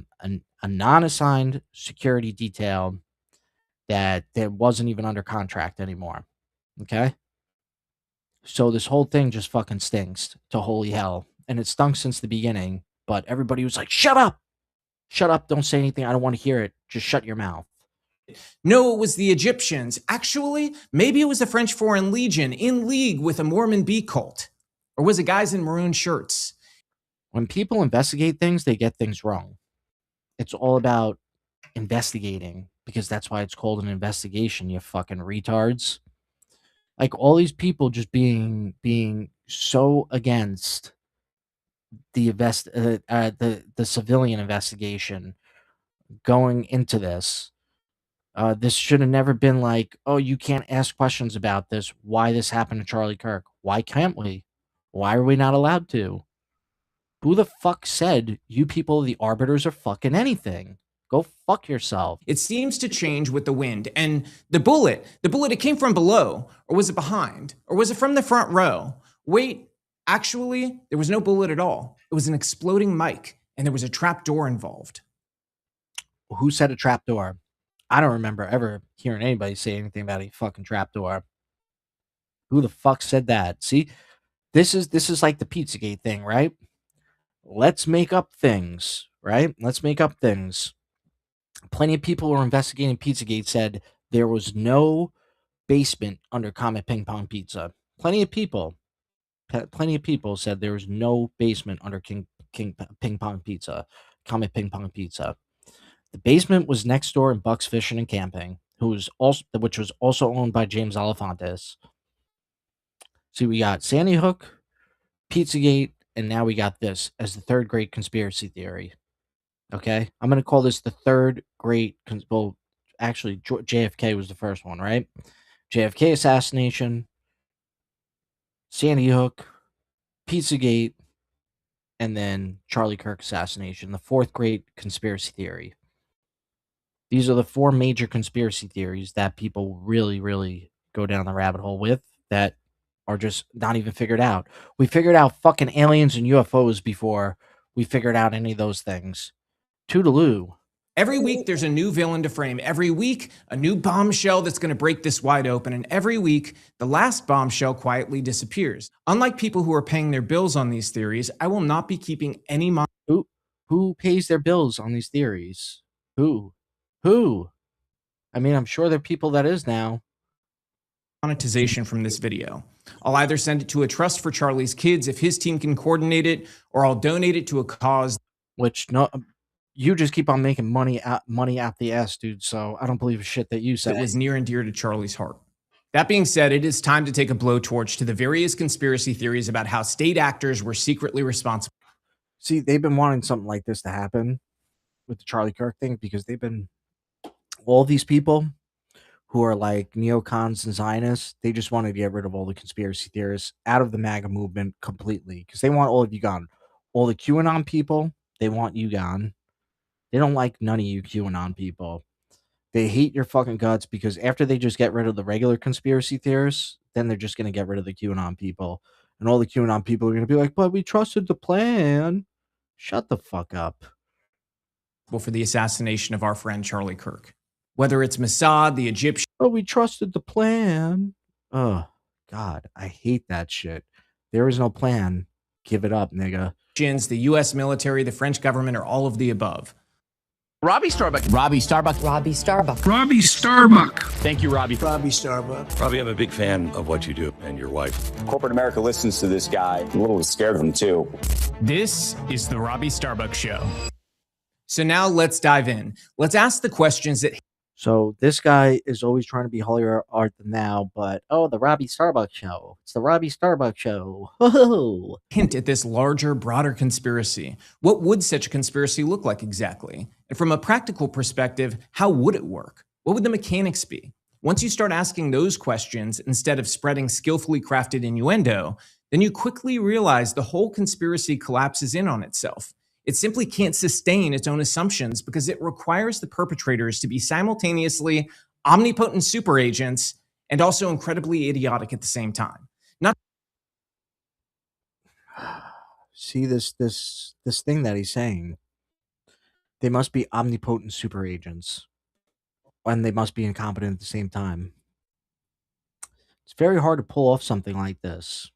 non-assigned security detail that wasn't even under contract anymore. Okay? So this whole thing just fucking stinks to holy hell. And it stunk since the beginning, but everybody was like, shut up! Shut up, don't say anything, I don't want to hear it. Just shut your mouth. No, it was the Egyptians. Actually, maybe it was the French Foreign Legion in league with a Mormon bee cult. Or was it guys in maroon shirts? When people investigate things, they get things wrong. It's all about investigating, because that's why it's called an investigation, you fucking retards. Like all these people just being so against the civilian investigation going into this. This should have never been like, oh, you can't ask questions about this. Why this happened to Charlie Kirk? Why can't we? Why are we not allowed to? Who the fuck said you people are the arbiters of fucking anything? Go fuck yourself. It seems to change with the wind. And the bullet, it came from below, or was it behind? Or was it from the front row? Wait, actually, there was no bullet at all. It was an exploding mic, and there was a trap door involved. Who said a trap door? I don't remember ever hearing anybody say anything about a fucking trap door. Who the fuck said that? See, this is like the Pizzagate thing, right? Let's make up things, right? Let's make up things. Plenty of people who were investigating Pizzagate said there was no basement under Comet Ping Pong Pizza. Plenty of people said there was no basement under King Ping Pong Pizza, Comet Ping Pong Pizza. The basement was next door in Buck's Fishing and Camping, which was also owned by James Alefantis. See, we got Sandy Hook, Pizzagate, and now we got this as the third great conspiracy theory. Okay? I'm going to call this the third great, well, actually, JFK was the first one, right? JFK assassination, Sandy Hook, Pizzagate, and then Charlie Kirk assassination, the fourth great conspiracy theory. These are the four major conspiracy theories that people really, really go down the rabbit hole with that are just not even figured out. We figured out fucking aliens and UFOs before we figured out any of those things. Toodaloo. Every week, there's a new villain to frame. Every week, a new bombshell that's going to break this wide open. And every week, the last bombshell quietly disappears. Unlike people who are paying their bills on these theories, I will not be keeping any money. Who pays their bills on these theories? Who? I mean, I'm sure there are people that is now. Monetization from this video. I'll either send it to a trust for Charlie's kids if his team can coordinate it, or I'll donate it to a cause. Which, no, you just keep on making money out the ass, dude. So I don't believe a shit that you said. That was near and dear to Charlie's heart. That being said, it is time to take a blowtorch to the various conspiracy theories about how state actors were secretly responsible. See, they've been wanting something like this to happen with the Charlie Kirk thing because they've been, all these people who are like neocons and Zionists, they just wanted to get rid of all the conspiracy theorists out of the MAGA movement completely because they want all of you gone. All the QAnon people, they want you gone. They don't like none of you QAnon people. They hate your fucking guts because after they just get rid of the regular conspiracy theorists, then they're just going to get rid of the QAnon people. And all the QAnon people are going to be like, but we trusted the plan. Shut the fuck up. For the assassination of our friend Charlie Kirk. Whether it's Mossad, the Egyptians. But we trusted the plan. Oh, God, I hate that shit. There is no plan. Give it up, nigga. The U.S. military, the French government, or all of the above. Robbie Starbuck. Robbie Starbuck. Robbie Starbuck. Robbie Starbuck. Thank you, Robbie. Robbie Starbuck. Robbie, I'm a big fan of what you do and your wife. Corporate America listens to this guy. I'm a little scared of him, too. This is the Robbie Starbuck Show. So now let's dive in. Let's ask the questions that... So this guy is always trying to be holier art than thou, but oh, the Robbie Starbuck Show. It's the Robbie Starbuck Show. Whoa. Hint at this larger, broader conspiracy. What would such a conspiracy look like exactly? And from a practical perspective, how would it work? What would the mechanics be? Once you start asking those questions instead of spreading skillfully crafted innuendo, then you quickly realize the whole conspiracy collapses in on itself. It simply can't sustain its own assumptions because it requires the perpetrators to be simultaneously omnipotent super agents and also incredibly idiotic at the same time. Not See this thing that he's saying. They must be omnipotent super agents, and they must be incompetent at the same time. It's very hard to pull off something like this.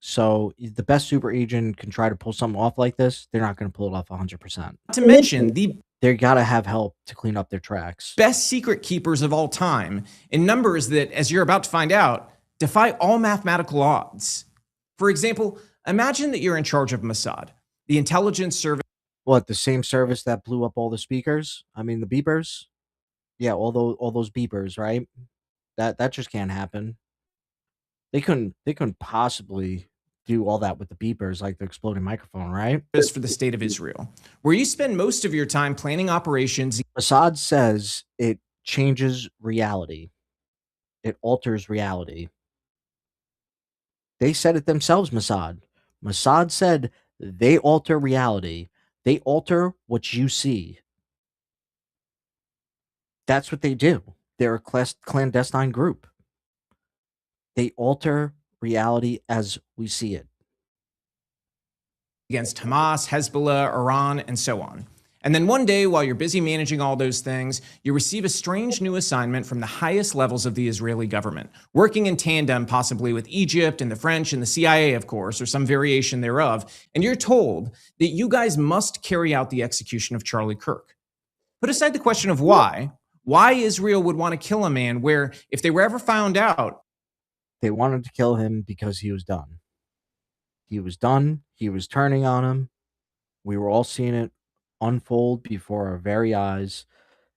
So the best super agent can try to pull something off like this. They're not going to pull it off 100%. to mention They got to have help to clean up their tracks. best secret keepers of all time in numbers that, as you're about to find out, defy all mathematical odds. For example, imagine that you're in charge of Mossad, the intelligence service. What, the same service that blew up all the speakers? I mean, the beepers? Yeah, all those beepers, right? That just can't happen. They couldn't possibly do all that with the beepers, like the exploding microphone, right? For the state of Israel, where you spend most of your time planning operations. Mossad says it changes reality. It alters reality. They said it themselves, Mossad. Mossad said they alter reality. They alter what you see. That's what they do. They're a clandestine group. They alter reality as we see it. Against Hamas, Hezbollah, Iran, and so on. And then one day, while you're busy managing all those things, you receive a strange new assignment from the highest levels of the Israeli government, working in tandem possibly with Egypt and the French and the CIA, of course, or some variation thereof. And you're told that you guys must carry out the execution of Charlie Kirk. Put aside the question of why Israel would want to kill a man where, if they were ever found out, they wanted to kill him because he was done. He was done. He was turning on him. We were all seeing it unfold before our very eyes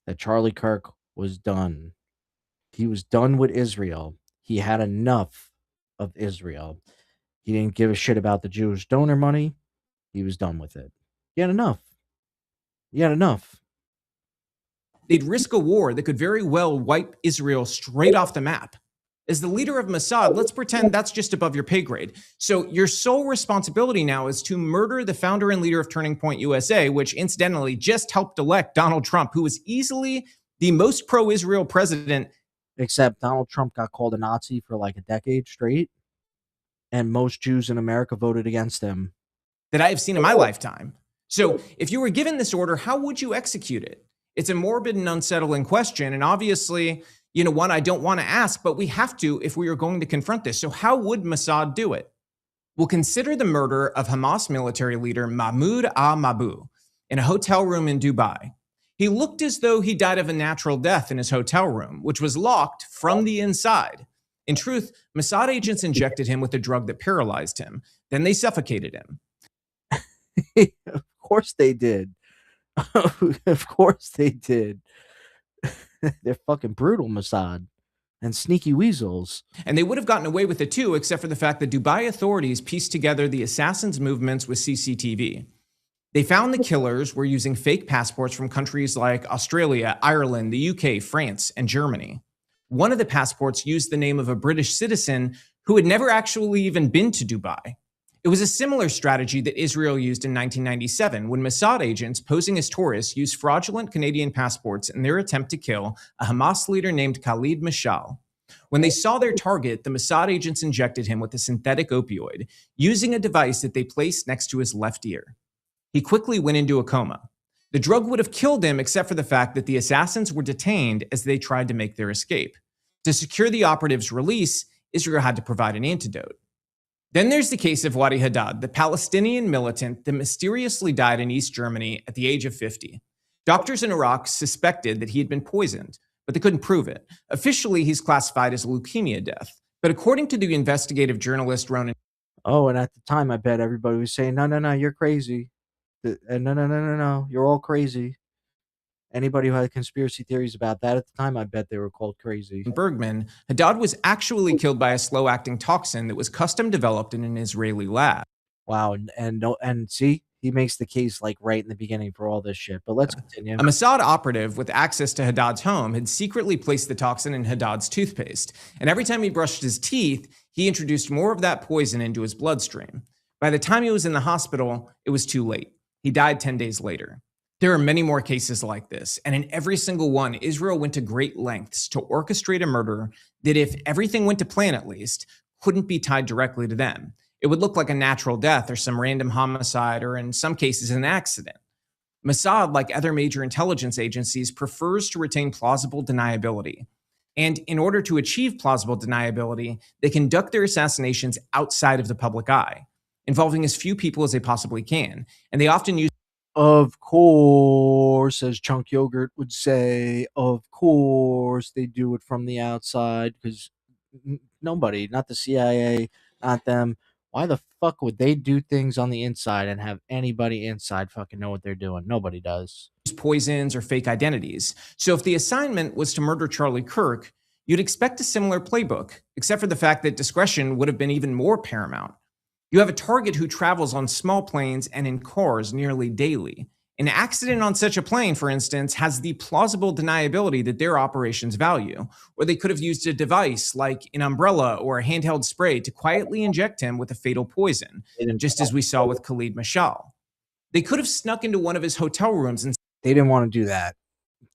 that Charlie Kirk was done. He was done with Israel. He had enough of Israel. He didn't give a shit about the Jewish donor money. He was done with it. He had enough. He had enough. They'd risk a war that could very well wipe Israel straight off the map. As the leader of Mossad, let's pretend that's just above your pay grade. So your sole responsibility now is to murder the founder and leader of Turning Point USA, which incidentally just helped elect Donald Trump, who was easily the most pro-Israel president. Except Donald Trump got called a Nazi for like a decade straight, and most Jews in America voted against him. That I have seen in my lifetime. So, if you were given this order, how would you execute it? It's a morbid and unsettling question, and obviously, one I don't want to ask, but we have to if we are going to confront this. So, how would Mossad do it? Well, consider the murder of Hamas military leader Mahmoud al-Mabhouh in a hotel room in Dubai. He looked as though he died of a natural death in his hotel room, which was locked from the inside. In truth, Mossad agents injected him with a drug that paralyzed him. Then they suffocated him. Of course they did. Of course they did. They're fucking brutal, Mossad. And sneaky weasels. And they would have gotten away with it too, except for the fact that Dubai authorities pieced together the assassins' movements with CCTV. They found the killers were using fake passports from countries like Australia, Ireland, the UK, France, and Germany. One of the passports used the name of a British citizen who had never actually even been to Dubai. It was a similar strategy that Israel used in 1997 when Mossad agents posing as tourists used fraudulent Canadian passports in their attempt to kill a Hamas leader named Khalid Mashal. When they saw their target, the Mossad agents injected him with a synthetic opioid, using a device that they placed next to his left ear. He quickly went into a coma. The drug would have killed him except for the fact that the assassins were detained as they tried to make their escape. To secure the operative's release, Israel had to provide an antidote. Then there's the case of Wadi Haddad, the Palestinian militant that mysteriously died in East Germany at the age of 50. Doctors in Iraq suspected that he had been poisoned, but they couldn't prove it. Officially, he's classified as a leukemia death. But according to the investigative journalist Ronan... Oh, and at the time, I bet everybody was saying, no, you're crazy. No, you're all crazy. Anybody who had conspiracy theories about that at the time, I bet they were called crazy. Bergman, Haddad was actually killed by a slow-acting toxin that was custom developed in an Israeli lab. Wow, and see, he makes the case like right in the beginning for all this shit. But let's continue. A Mossad operative with access to Haddad's home had secretly placed the toxin in Haddad's toothpaste, and every time he brushed his teeth, he introduced more of that poison into his bloodstream. By the time he was in the hospital, it was too late. He died 10 days later. There are many more cases like this, and in every single one, Israel went to great lengths to orchestrate a murder that, if everything went to plan at least, couldn't be tied directly to them. It would look like a natural death or some random homicide or, in some cases, an accident. Mossad, like other major intelligence agencies, prefers to retain plausible deniability. And in order to achieve plausible deniability, they conduct their assassinations outside of the public eye, involving as few people as they possibly can. And they often use... Of course, as Chunk Yogurt would say, of course they do it from the outside because nobody, not the CIA, not them. Why the fuck would they do things on the inside and have anybody inside fucking know what they're doing? Nobody does. Poisons or fake identities. So if the assignment was to murder Charlie Kirk, you'd expect a similar playbook, except for the fact that discretion would have been even more paramount. You have a target who travels on small planes and in cars nearly daily. An accident on such a plane, for instance, has the plausible deniability that their operations value, or they could have used a device like an umbrella or a handheld spray to quietly inject him with a fatal poison, just as we saw with Khalid Mashal. They could have snuck into one of his hotel rooms and... They didn't want to do that.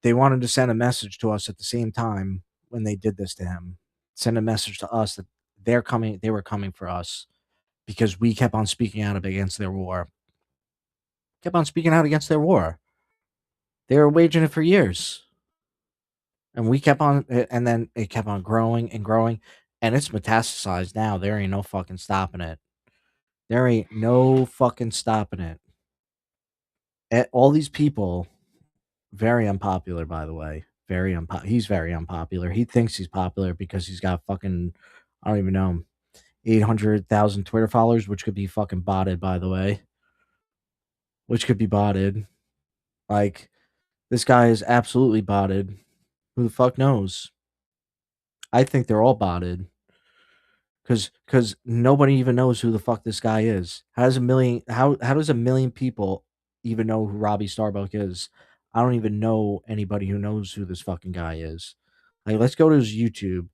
They wanted to send a message to us at the same time when they did this to him. Send a message to us that they were coming for us. Because we kept on speaking out against their war. Kept on speaking out against their war. They were waging it for years. And we kept on, and then it kept on growing and growing. And it's metastasized now. There ain't no fucking stopping it. There ain't no fucking stopping it. All these people, very unpopular, by the way. He's very unpopular. He thinks he's popular because he's got fucking, I don't even know, 800,000 Twitter followers, which could be fucking botted, by the way. Which could be botted. Like, this guy is absolutely botted. Who the fuck knows? I think they're all botted. Because nobody even knows who the fuck this guy is. How does a million people even know who Robbie Starbuck is? I don't even know anybody who knows who this fucking guy is. Like, let's go to his YouTube.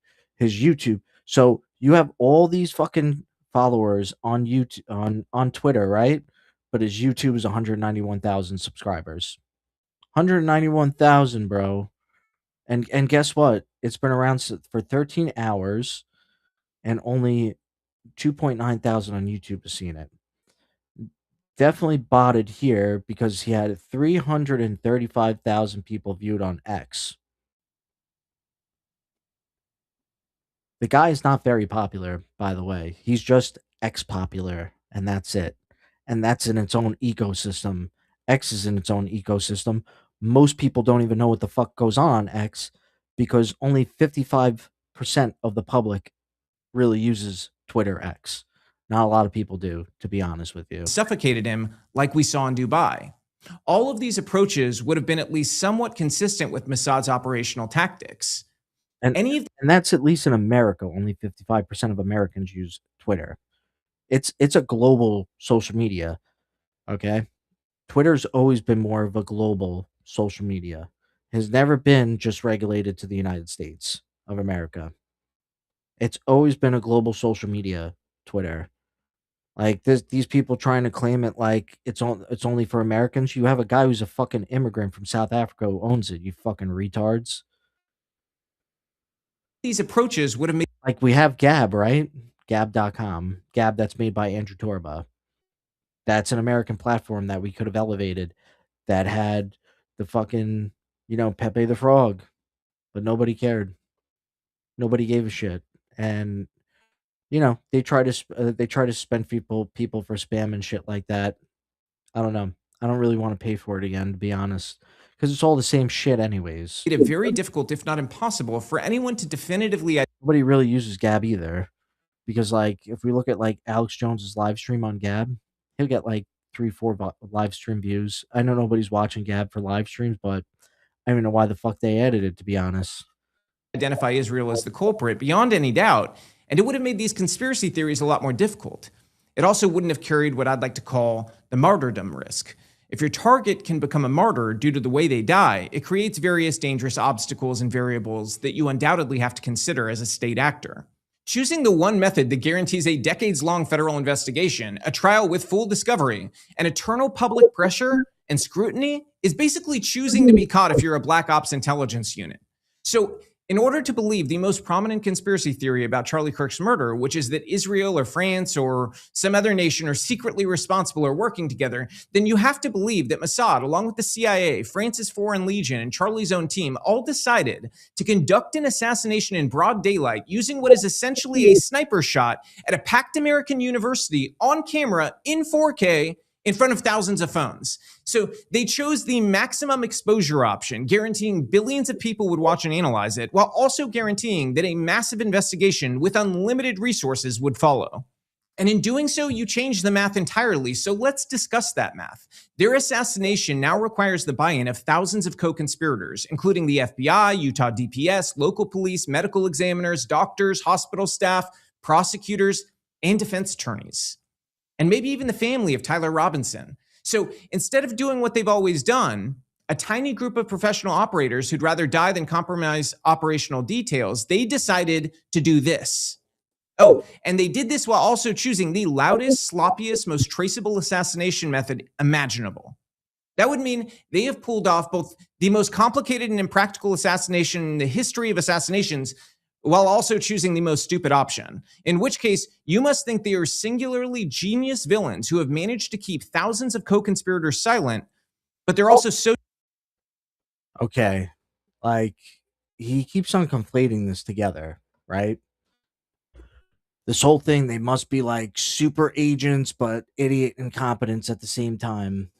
So you have all these fucking followers on YouTube, on Twitter, right? But his YouTube is 191,000 subscribers. 191,000, bro. And guess what? It's been around for 13 hours, and only 2.9 thousand on YouTube has seen it. definitely botted here because he had 335,000 people viewed on X. The guy is not very popular, by the way. He's just X popular, and that's it. And that's in its own ecosystem. X is in its own ecosystem. Most people don't even know what the fuck goes on X because only 55% of the public really uses Twitter X. Not a lot of people do, to be honest with you. Suffocated him like we saw in Dubai. All of these approaches would have been at least somewhat consistent with Mossad's operational tactics. And that's at least in America. Only 55% of Americans use Twitter. It's a global social media, okay? Twitter's always been more of a global social media. Has never been just regulated to the United States of America. It's always been a global social media, Twitter. Like these people trying to claim it like it's only for Americans. You have a guy who's a fucking immigrant from South Africa who owns it. You fucking retards. These approaches would have made, like, we have Gab, right? Gab.com. Gab, that's made by Andrew Torba. That's an American platform that we could have elevated that had the fucking, Pepe the Frog, but nobody cared. Nobody gave a shit. And they try to spend people for spam and shit like that. I don't know. I don't really want to pay for it again, to be honest, because it's all the same shit anyways. it very difficult, if not impossible, for anyone to definitively. Nobody really uses Gab either, because like if we look at like Alex Jones's live stream on Gab, he'll get like 3-4 live stream views. I know nobody's watching Gab for live streams, but I don't even know why the fuck they added it, to be honest. Identify Israel as the culprit beyond any doubt, and it would have made these conspiracy theories a lot more difficult. It also wouldn't have carried what I'd like to call the martyrdom risk. If your target can become a martyr due to the way they die, it creates various dangerous obstacles and variables that you undoubtedly have to consider as a state actor. Choosing the one method that guarantees a decades-long federal investigation, a trial with full discovery, and eternal public pressure and scrutiny is basically choosing to be caught if you're a black ops intelligence unit. So, in order to believe the most prominent conspiracy theory about Charlie Kirk's murder, which is that Israel or France or some other nation are secretly responsible or working together, then you have to believe that Mossad, along with the CIA, France's Foreign Legion, and Charlie's own team, all decided to conduct an assassination in broad daylight using what is essentially a sniper shot at a packed American university on camera in 4K in front of thousands of phones. So they chose the maximum exposure option, guaranteeing billions of people would watch and analyze it, while also guaranteeing that a massive investigation with unlimited resources would follow. And in doing so, you change the math entirely, so let's discuss that math. Their assassination now requires the buy-in of thousands of co-conspirators, including the FBI, Utah DPS, local police, medical examiners, doctors, hospital staff, prosecutors, and defense attorneys. And maybe even the family of Tyler Robinson. So instead of doing what they've always done, a tiny group of professional operators who'd rather die than compromise operational details, they decided to do this. Oh, and they did this while also choosing the loudest, sloppiest, most traceable assassination method imaginable. That would mean they have pulled off both the most complicated and impractical assassination in the history of assassinations, while also choosing the most stupid option, in which case you must think they are singularly genius villains who have managed to keep thousands of co-conspirators silent, but they're also so... Okay, like, he keeps on conflating this together, right? This whole thing, they must be like super agents, but idiot incompetence at the same time.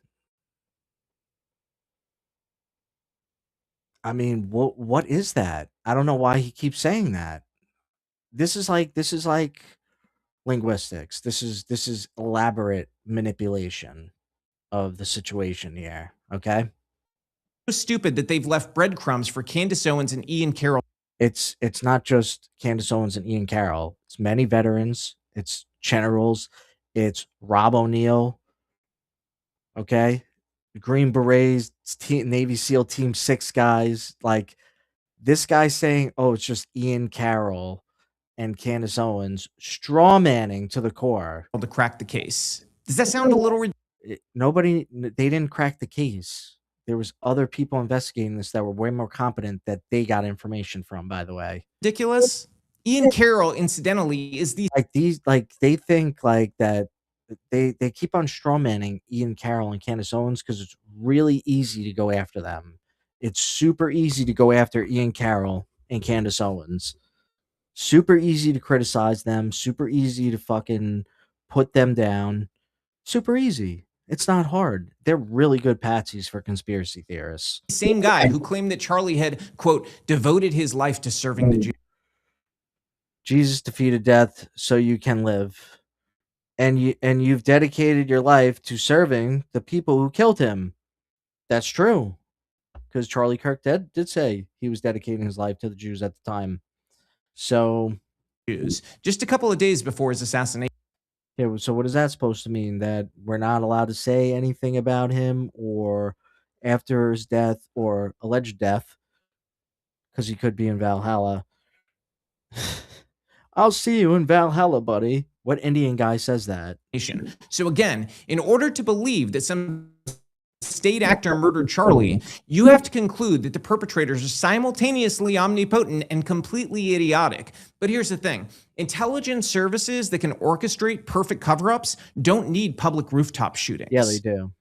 I mean, what is that? I don't know why he keeps saying that. This is like linguistics. This is elaborate manipulation of the situation here. Okay, stupid that they've left breadcrumbs for Candace Owens and Ian Carroll. It's not just Candace Owens and Ian Carroll. It's many veterans. It's generals. It's Rob O'Neill. Okay, Green Berets, Navy SEAL Team 6 guys. Like, this guy saying, "Oh, it's just Ian Carroll and Candace Owens," straw manning to the core to crack the case. Does that sound a little they didn't crack the case. There was other people investigating this that were way more competent that they got information from, by the way. Ridiculous? Ian Carroll, incidentally, is they think like that they keep on strawmanning Ian Carroll and Candace Owens because it's really easy to go after them. It's super easy to go after Ian Carroll and Candace Owens. Super easy to criticize them. Super easy to fucking put them down. Super easy. It's not hard. They're really good patsies for conspiracy theorists. Same guy who claimed that Charlie had, quote, devoted his life to serving the Jews. Jesus defeated death so you can live. And you've dedicated your life to serving the people who killed him. That's true. Because Charlie Kirk did say he was dedicating his life to the Jews at the time. So, just a couple of days before his assassination. Yeah, so what is that supposed to mean? That we're not allowed to say anything about him or after his death or alleged death because he could be in Valhalla. I'll see you in Valhalla, buddy. What Indian guy says that? So again, in order to believe that some state actor murdered Charlie, you have to conclude that the perpetrators are simultaneously omnipotent and completely idiotic. But here's the thing. Intelligence services that can orchestrate perfect cover-ups don't need public rooftop shootings. Yeah, they do.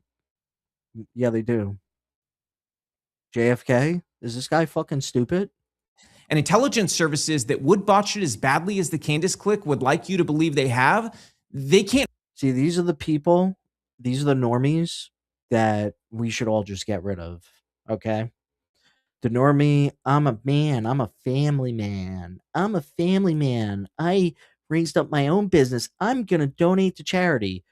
Yeah, they do. JFK? Is this guy fucking stupid? And intelligence services that would botch it as badly as the Candace clique would like you to believe they have, they can't. See, these are the people, these are the normies that we should all just get rid of, okay? The normie, I'm a man, I'm a family man. I'm a family man. I raised up my own business. I'm going to donate to charity.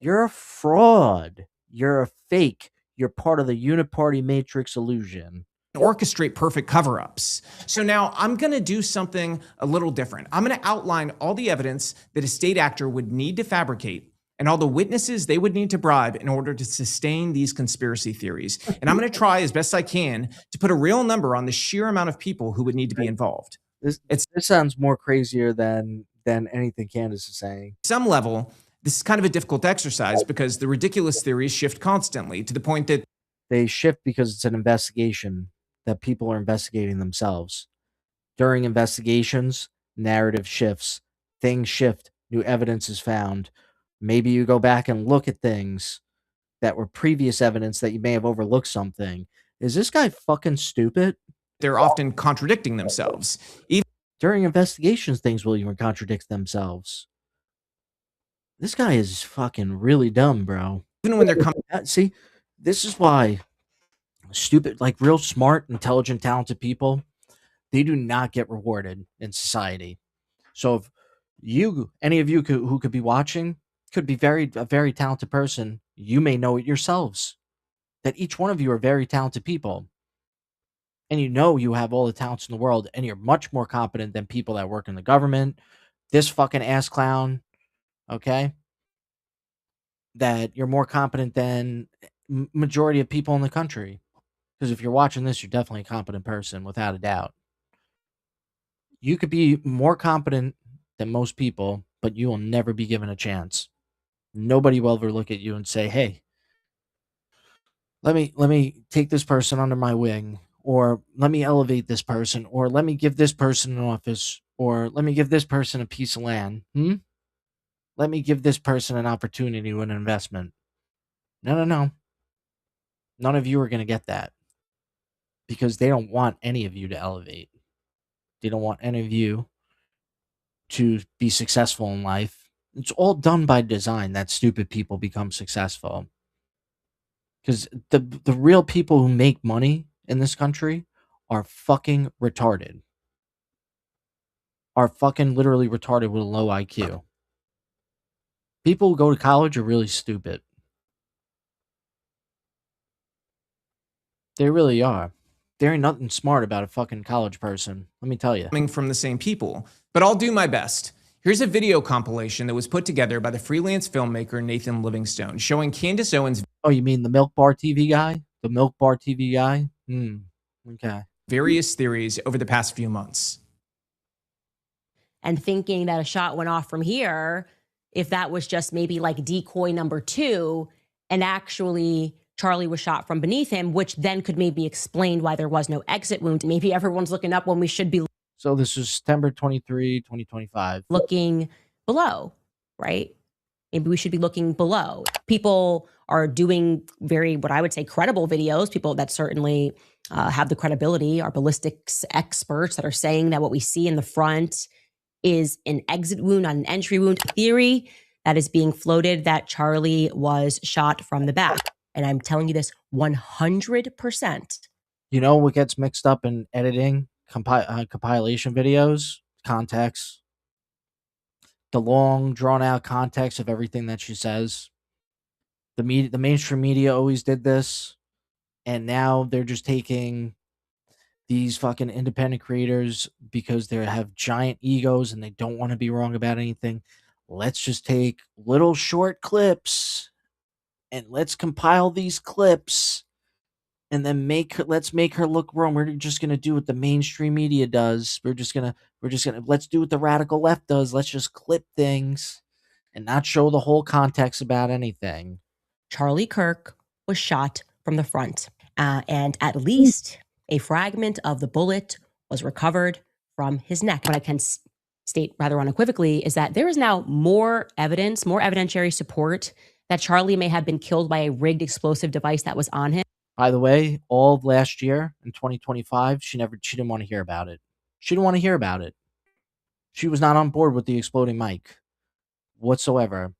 You're a fraud. You're a fake. You're part of the UniParty Matrix illusion. Orchestrate perfect cover-ups. So now I'm going to do something a little different. I'm going to outline all the evidence that a state actor would need to fabricate and all the witnesses they would need to bribe in order to sustain these conspiracy theories. And I'm going to try as best I can to put a real number on the sheer amount of people who would need to be involved. This sounds more crazier than anything Candace is saying. Some level, this is kind of a difficult exercise because the ridiculous theories shift constantly to the point that they shift because it's an investigation that people are investigating themselves. During investigations, narrative shifts, things shift, new evidence is found. Maybe you go back and look at things that were previous evidence that you may have overlooked something. Is this guy fucking stupid? They're often contradicting themselves. Even during investigations, things will even contradict themselves. This guy is fucking really dumb, bro. Even when they're coming. See, this is why stupid, like real smart, intelligent, talented people, they do not get rewarded in society. So if any of you who could be watching, could be a very talented person, you may know it yourselves. That each one of you are very talented people. And you know you have all the talents in the world, and you're much more competent than people that work in the government. This fucking ass clown, okay? That you're more competent than majority of people in the country. Because if you're watching this, you're definitely a competent person, without a doubt. You could be more competent than most people, but you will never be given a chance. Nobody will ever look at you and say, hey, let me take this person under my wing, or let me elevate this person, or let me give this person an office, or let me give this person a piece of land. Let me give this person an opportunity with an investment. No. None of you are going to get that. Because they don't want any of you to elevate. They don't want any of you to be successful in life. It's all done by design that stupid people become successful. Because the real people who make money in this country are fucking retarded. Are fucking literally retarded with a low IQ. People who go to college are really stupid. They really are. There ain't nothing smart about a fucking college person. Let me tell you. Coming from the same people, but I'll do my best. Here's a video compilation that was put together by the freelance filmmaker Nathan Livingstone showing Candace Owens. Oh, you mean the Milk Bar TV guy? The Milk Bar TV guy? Okay. Various theories over the past few months. And thinking that a shot went off from here, if that was just maybe like decoy number 2, and actually Charlie was shot from beneath him, which then could maybe explain why there was no exit wound. Maybe everyone's looking up when we should be. So this is September 23, 2025. Looking below, right? maybe we should be looking below. People are doing very, what I would say, credible videos, people that certainly have the credibility, are ballistics experts that are saying that what we see in the front is an exit wound, not an entry wound. Theory that is being floated that Charlie was shot from the back. And I'm telling you this 100%. You know what gets mixed up in editing compilation videos? Context. The long, drawn-out context of everything that she says. The mainstream media always did this, and now they're just taking these fucking independent creators because they have giant egos and they don't want to be wrong about anything. Let's just take little short clips and let's compile these clips and then let's make her look wrong. We're just gonna do what the mainstream media does. We're just gonna let's do what the radical left does. Let's just clip things and not show the whole context about anything. Charlie Kirk was shot from the front, and at least a fragment of the bullet was recovered from his neck. What I can state rather unequivocally is that there is now more evidence, more evidentiary support that Charlie may have been killed by a rigged explosive device that was on him. By the way, all of last year in 2025, she didn't want to hear about it. She didn't want to hear about it. She was not on board with the exploding mic whatsoever.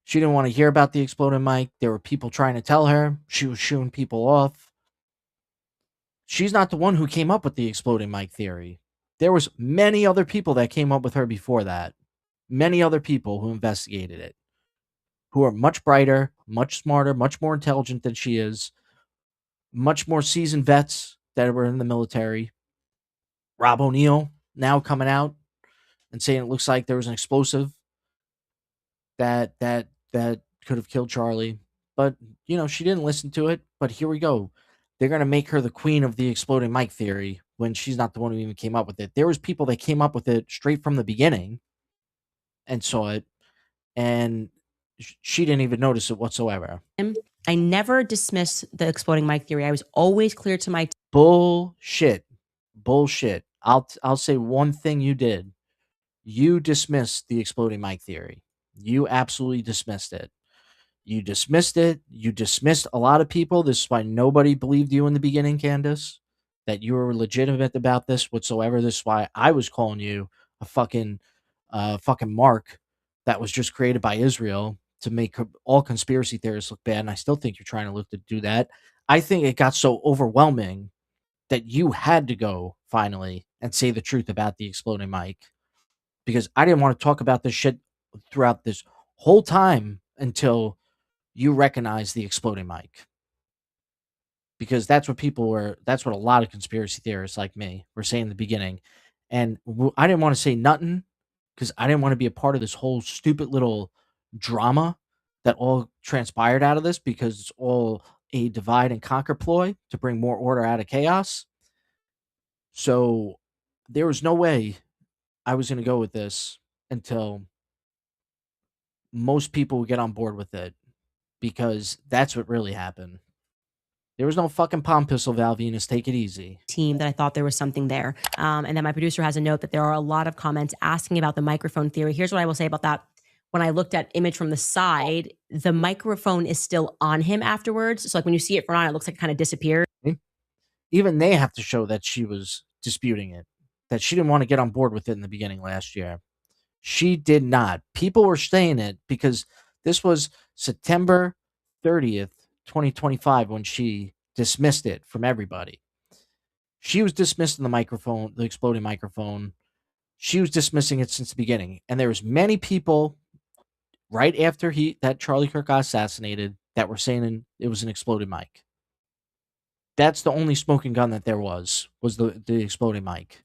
She didn't want to hear about the exploding mic. There were people trying to tell her. She was shooing people off. She's not the one who came up with the exploding mic theory. There was many other people that came up with her before that. Many other people who investigated it, who are much brighter, much smarter, much more intelligent than she is, much more seasoned vets that were in the military. Rob O'Neill now coming out and saying it looks like there was an explosive that could have killed Charlie. But, you know, she didn't listen to it. But here we go. They're going to make her the queen of the exploding mic theory when she's not the one who even came up with it. There was people that came up with it straight from the beginning and saw it, and she didn't even notice it whatsoever. I never dismissed the exploding mic theory. I was always clear to my bullshit. I'll say one thing you did. You dismissed the exploding mic theory. You absolutely dismissed it. You dismissed it. You dismissed a lot of people. This is why nobody believed you in the beginning, Candace, that you were legitimate about this whatsoever. This is why I was calling you a fucking mark that was just created by Israel to make all conspiracy theorists look bad. And I still think you're trying to look to do that. I think it got so overwhelming that you had to go finally and say the truth about the exploding mic, because I didn't want to talk about this shit throughout this whole time until you recognize the exploding mic, because that's what that's what a lot of conspiracy theorists like me were saying in the beginning. And I didn't want to say nothing because I didn't want to be a part of this whole stupid little drama that all transpired out of this, because it's all a divide and conquer ploy to bring more order out of chaos. So there was no way I was going to go with this until most people would get on board with it, because that's what really happened. There was no fucking palm pistol, Val Venus. Take it easy. Team that I thought there was something there. And then my producer has a note that there are a lot of comments asking about the microphone theory. Here's what I will say about that. When I looked at image from the side, the microphone is still on him afterwards. So like when you see it from on, it looks like it kind of disappeared. Even they have to show that she was disputing it, that she didn't want to get on board with it in the beginning last year. She did not. People were saying it because this was September 30th, 2025, when she dismissed it from everybody. She was dismissing the microphone, the exploding microphone. She was dismissing it since the beginning. And there was many people right after that Charlie Kirk got assassinated that were saying it was an exploded mic. That's the only smoking gun that there was the exploding mic.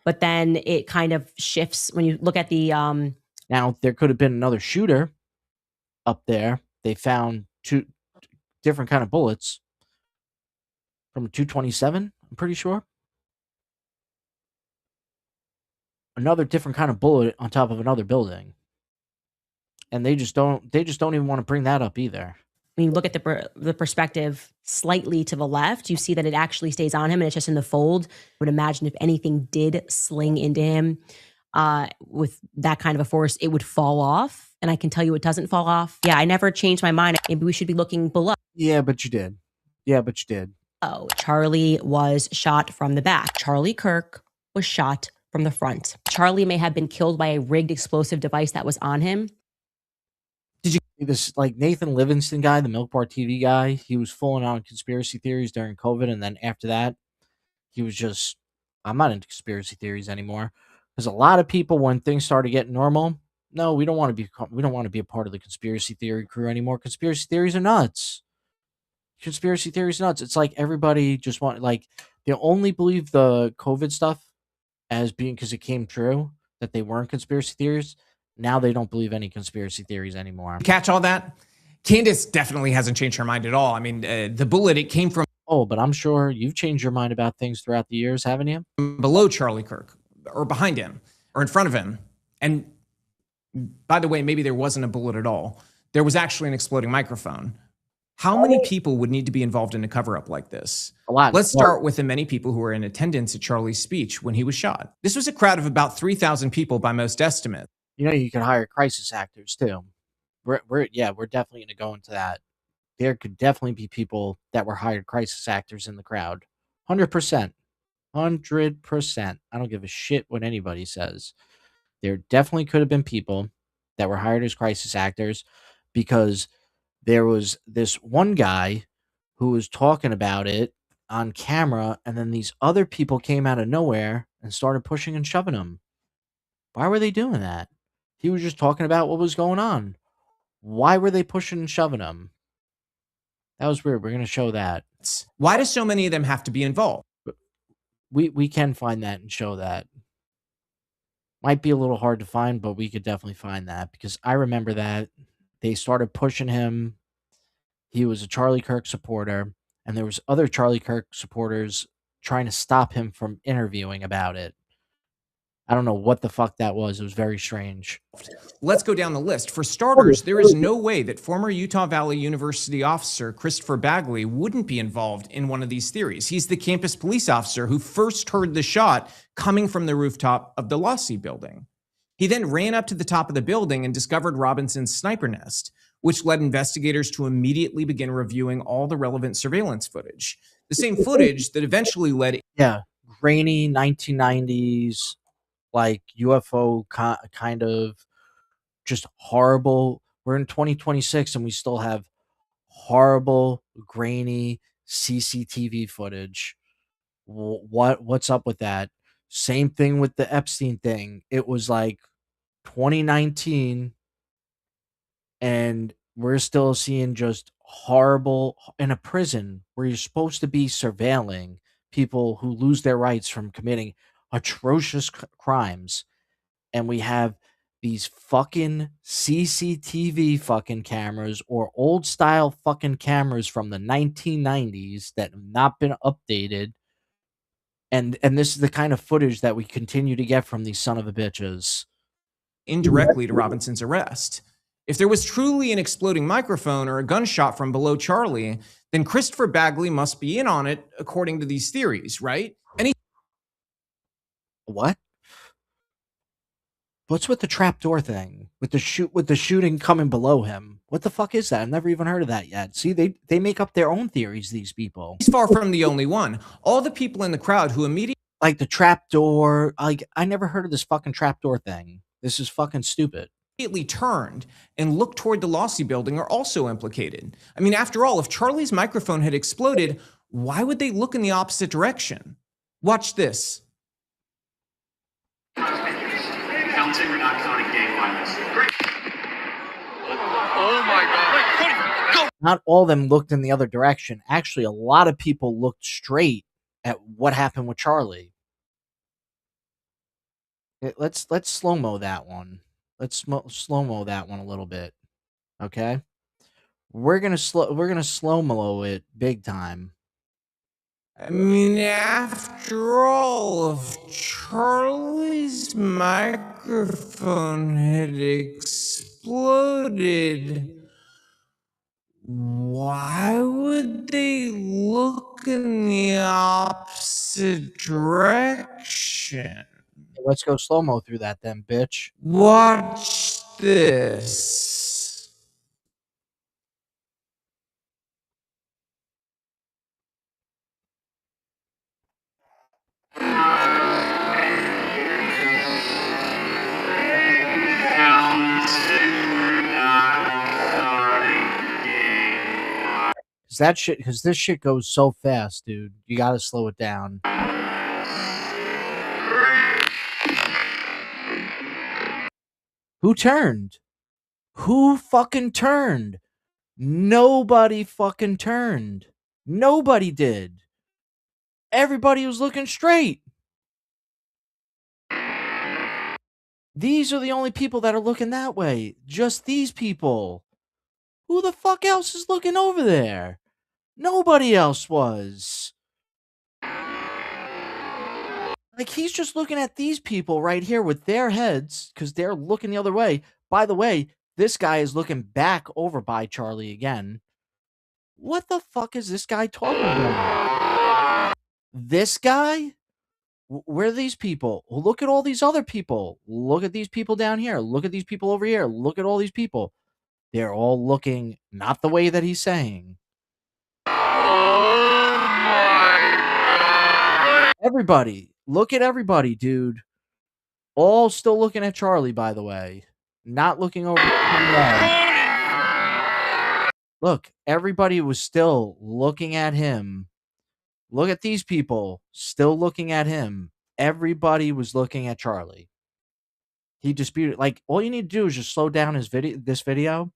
But then it kind of shifts when you look at the Now there could have been another shooter up there. They found two different kind of bullets from a 227, I'm pretty sure. Another different kind of bullet on top of another building. And they just don't even want to bring that up either. When you look at the perspective slightly to the left, you see that it actually stays on him and it's just in the fold. I would imagine if anything did sling into him with that kind of a force, it would fall off and I can tell you it doesn't fall off. Yeah, I never changed my mind. Maybe we should be looking below. Yeah, but you did. Yeah, but you did. Oh, Charlie was shot from the back. Charlie Kirk was shot from the front. Charlie may have been killed by a rigged explosive device that was on him. Did you see this, like, Nathan Livingston guy, the Milk Bar TV guy? He was full on conspiracy theories during COVID, and then after that, he was just, I'm not into conspiracy theories anymore. Because a lot of people, when things started getting normal, no, we don't want to be a part of the conspiracy theory crew anymore. Conspiracy theories are nuts. Conspiracy theories are nuts. It's like everybody just like, they only believe the COVID stuff as being because it came true, that they weren't conspiracy theories. Now they don't believe any conspiracy theories anymore. Catch all that? Candace definitely hasn't changed her mind at all. I mean, the bullet, it came from Oh, but I'm sure you've changed your mind about things throughout the years, haven't you? below Charlie Kirk, or behind him, or in front of him. And by the way, maybe there wasn't a bullet at all. There was actually an exploding microphone. How many people would need to be involved in a cover-up like this? A lot. Let's start with the many people who were in attendance at Charlie's speech when he was shot. This was a crowd of about 3,000 people by most estimates. You know, you can hire crisis actors too. We're definitely going to go into that. There could definitely be people that were hired crisis actors in the crowd. 100%. 100%. I don't give a shit what anybody says. There definitely could have been people that were hired as crisis actors, because there was this one guy who was talking about it on camera, and then these other people came out of nowhere and started pushing and shoving him. Why were they doing that? He was just talking about what was going on. Why were they pushing and shoving him? That was weird. We're going to show that. Why do so many of them have to be involved? We can find that and show that. Might be a little hard to find, but we could definitely find that, because I remember that they started pushing him. He was a Charlie Kirk supporter, and there was other Charlie Kirk supporters trying to stop him from interviewing about it. I don't know what the fuck that was. It was very strange. Let's go down the list. For starters, there is no way that former Utah Valley University officer Christopher Bagley wouldn't be involved in one of these theories. He's the campus police officer who first heard the shot coming from the rooftop of the Lossie building. He then ran up to the top of the building and discovered Robinson's sniper nest, which led investigators to immediately begin reviewing all the relevant surveillance footage. The same footage that eventually led... Yeah, grainy 1990s, like UFO kind of just horrible. We're in 2026 and we still have horrible, grainy CCTV footage. What's up with that? Same thing with the Epstein thing. It was like 2019 and we're still seeing just horrible in a prison where you're supposed to be surveilling people who lose their rights from committing atrocious crimes, and we have these fucking CCTV fucking cameras or old style fucking cameras from the 1990s that have not been updated, and this is the kind of footage that we continue to get from these son of a bitches. Indirectly to Robinson's arrest. If there was truly an exploding microphone or a gunshot from below Charlie, then Christopher Bagley must be in on it according to these theories, right? What? What's with the trapdoor thing? With the shooting coming below him? What the fuck is that? I've never even heard of that yet. See, they make up their own theories, these people. He's far from the only one. All the people in the crowd who immediately... Like the trapdoor, like, I never heard of this fucking trapdoor thing. This is fucking stupid. Immediately turned and looked toward the Lossie building are also implicated. I mean, after all, if Charlie's microphone had exploded, why would they look in the opposite direction? Watch this. Counting, we're not counting gang violence. Oh my God. Not all of them looked in the other direction. Actually, a lot of people looked straight at what happened with Charlie. Let's slow-mo that one. Let's slow-mo that one a little bit. Okay? We're gonna slow-mo it big time. I mean, after all, if Charlie's microphone had exploded, why would they look in the opposite direction? Let's go slow-mo through that then, bitch. Watch this. Because this shit goes so fast, dude. You gotta slow it down. Who turned? Who fucking turned? Nobody fucking turned. Nobody did. Everybody was looking straight. These are the only people that are looking that way. Just these people. Who the fuck else is looking over there? Nobody else was. Like, he's just looking at these people right here with their heads because they're looking the other way. By the way, this guy is looking back over by Charlie again. What the fuck is this guy talking about? This guy? Where are these people? Look at all these other people. Look at these people down here. Look at these people over here. Look at all these people. They're all looking not the way that he's saying. Everybody. Look at everybody, dude. All still looking at Charlie, by the way. Not looking over. Look, everybody was still looking at him. Look at these people still looking at him. Everybody was looking at Charlie. He disputed. Like, all you need to do is just slow down this video,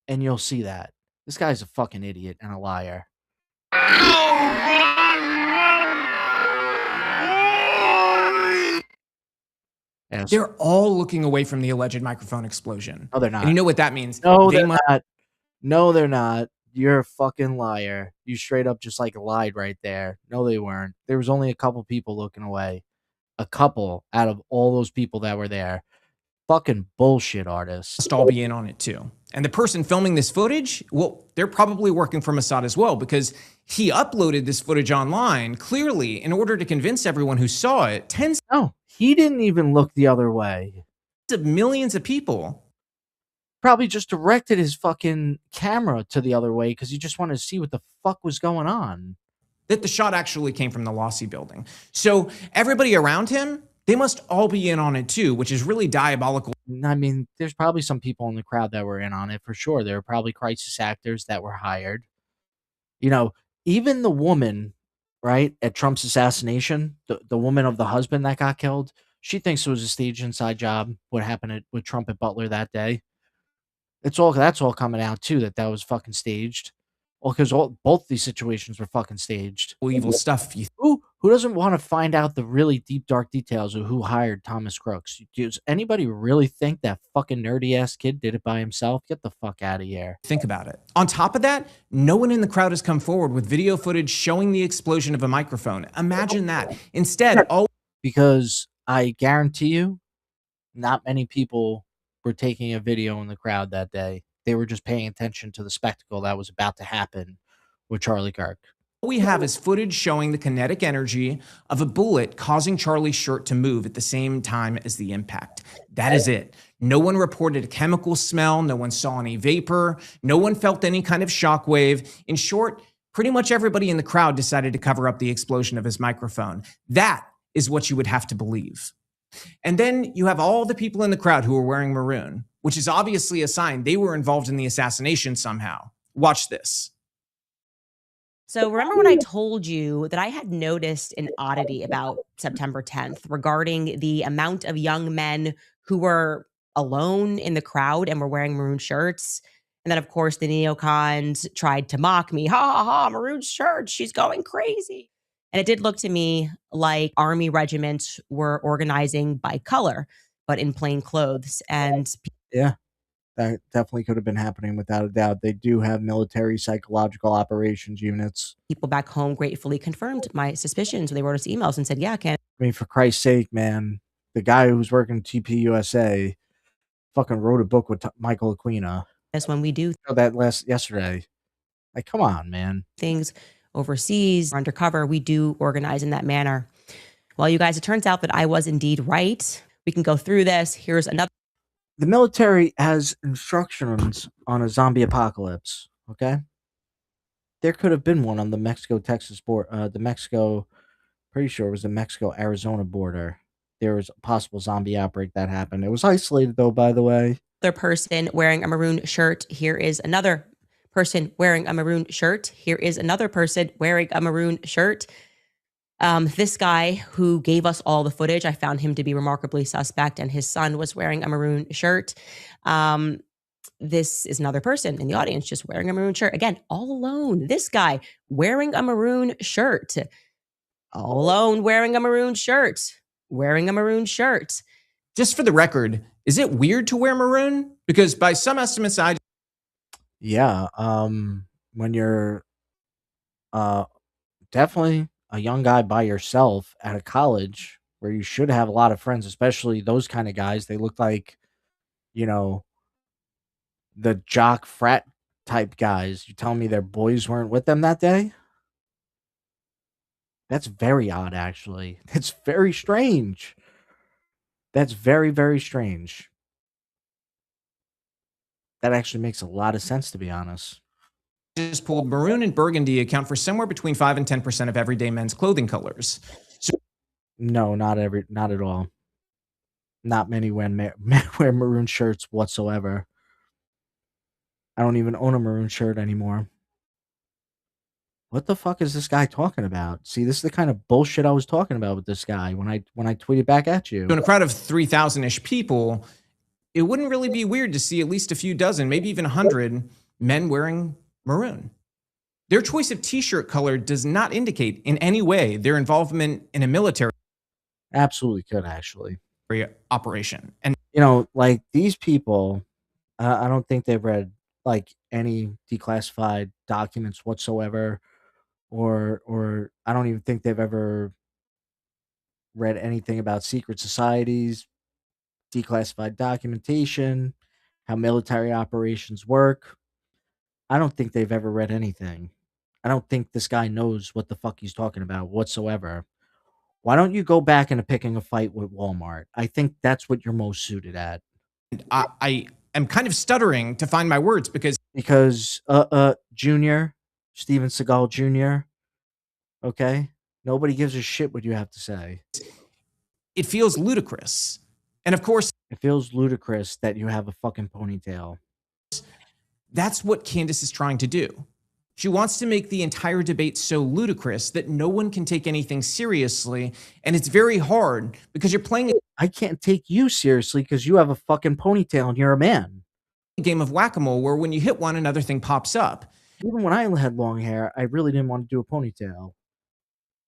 and you'll see that. This guy's a fucking idiot and a liar. Yes. They're all looking away from the alleged microphone explosion. No, they're not. And you know what that means? No, they're not. No, they're not. You're a fucking liar. You straight up just like lied right there. No, they weren't. There was only a couple people looking away. A couple out of all those people that were there. Fucking bullshit artists. Must all be in on it too. And the person filming this footage, well, they're probably working for Mossad as well, because he uploaded this footage online clearly in order to convince everyone who saw it. No, he didn't even look the other way. Of millions of people. Probably just directed his fucking camera to the other way because he just wanted to see what the fuck was going on. That the shot actually came from the Lossy building. So everybody around him, they must all be in on it too, which is really diabolical. I mean, there's probably some people in the crowd that were in on it for sure. There were probably crisis actors that were hired. You know, even the woman, right, at Trump's assassination, the woman of the husband that got killed, she thinks it was a staged inside job, what happened with Trump at Butler that day. That's all coming out too, that was fucking staged. Well, because both these situations were fucking staged. Evil stuff. Who doesn't want to find out the really deep, dark details of who hired Thomas Crooks? Does anybody really think that fucking nerdy ass kid did it by himself? Get the fuck out of here. Think about it. On top of that, no one in the crowd has come forward with video footage showing the explosion of a microphone. Imagine that. Instead, because I guarantee you, not many people were taking a video in the crowd that day. They were just paying attention to the spectacle that was about to happen with Charlie Kirk. All we have is footage showing the kinetic energy of a bullet causing Charlie's shirt to move at the same time as the impact. That is it. No one reported a chemical smell. No one saw any vapor. No one felt any kind of shockwave. In short, pretty much everybody in the crowd decided to cover up the explosion of his microphone. That is what you would have to believe. And then you have all the people in the crowd who are wearing maroon, which is obviously a sign they were involved in the assassination somehow. Watch this. So remember when I told you that I had noticed an oddity about September 10th regarding the amount of young men who were alone in the crowd and were wearing maroon shirts? And then, of course, the neocons tried to mock me. Ha, ha, ha, maroon shirt. She's going crazy. And it did look to me like army regiments were organizing by color, but in plain clothes. And yeah, that definitely could have been happening without a doubt. They do have military psychological operations units. People back home gratefully confirmed my suspicions. They wrote us emails and said, yeah, I mean, for Christ's sake, man, the guy who's working TPUSA fucking wrote a book with Michael Aquina. That's when we do that yesterday. Like, come on, man. Things overseas, undercover, we do organize in that manner. Well, you guys, it turns out that I was indeed right. We can go through this. Here's another. The military has instructions on a zombie apocalypse. Okay, there could have been one on the Mexico-Texas border. Pretty sure it was the Mexico-Arizona border. There was a possible zombie outbreak that happened. It was isolated, though, by the way. Other person wearing a maroon shirt. Here is another person wearing a maroon shirt. Here is another person wearing a maroon shirt. This guy who gave us all the footage, I found him to be remarkably suspect, and his son was wearing a maroon shirt. This is another person in the audience just wearing a maroon shirt. Again, all alone. This guy wearing a maroon shirt. All alone wearing a maroon shirt. Wearing a maroon shirt. Just for the record, is it weird to wear maroon? Because by some estimates, Yeah, when you're definitely a young guy by yourself at a college where you should have a lot of friends, especially those kind of guys. They look like, you know, the jock frat type guys. You telling me their boys weren't with them that day? That's very odd, actually. It's very strange. That's very, very strange. That actually makes a lot of sense, to be honest. just pulled maroon and burgundy account for somewhere between 5 and 10% of everyday men's clothing colors. So No, not at all. Not many men wear maroon shirts whatsoever. I don't even own a maroon shirt anymore. What the fuck is this guy talking about? See, this is the kind of bullshit I was talking about with this guy when I tweeted back at you. in a crowd of 3,000-ish people, it wouldn't really be weird to see at least a few dozen, maybe even 100 men wearing maroon. Their choice of t-shirt color does not indicate in any way their involvement in a military Absolutely could, actually. operation. And You know, like these people, I don't think they've read like any declassified documents whatsoever, or I don't even think they've ever read anything about secret societies, declassified documentation, how military operations work. I don't think they've ever read anything. I don't think this guy knows what the fuck he's talking about whatsoever. Why don't you go back into picking a fight with Walmart? I think that's what you're most suited at. I am kind of stuttering to find my words because Junior, Steven Seagal Jr., okay? Nobody gives a shit what you have to say. it feels ludicrous. And of course, it feels ludicrous that you have a fucking ponytail. That's what Candace is trying to do. She wants to make the entire debate so ludicrous that no one can take anything seriously. And it's very hard because you're playing I can't take you seriously because you have a fucking ponytail and you're a man. A game of whack-a-mole where when you hit one, another thing pops up. Even when I had long hair, I really didn't want to do a ponytail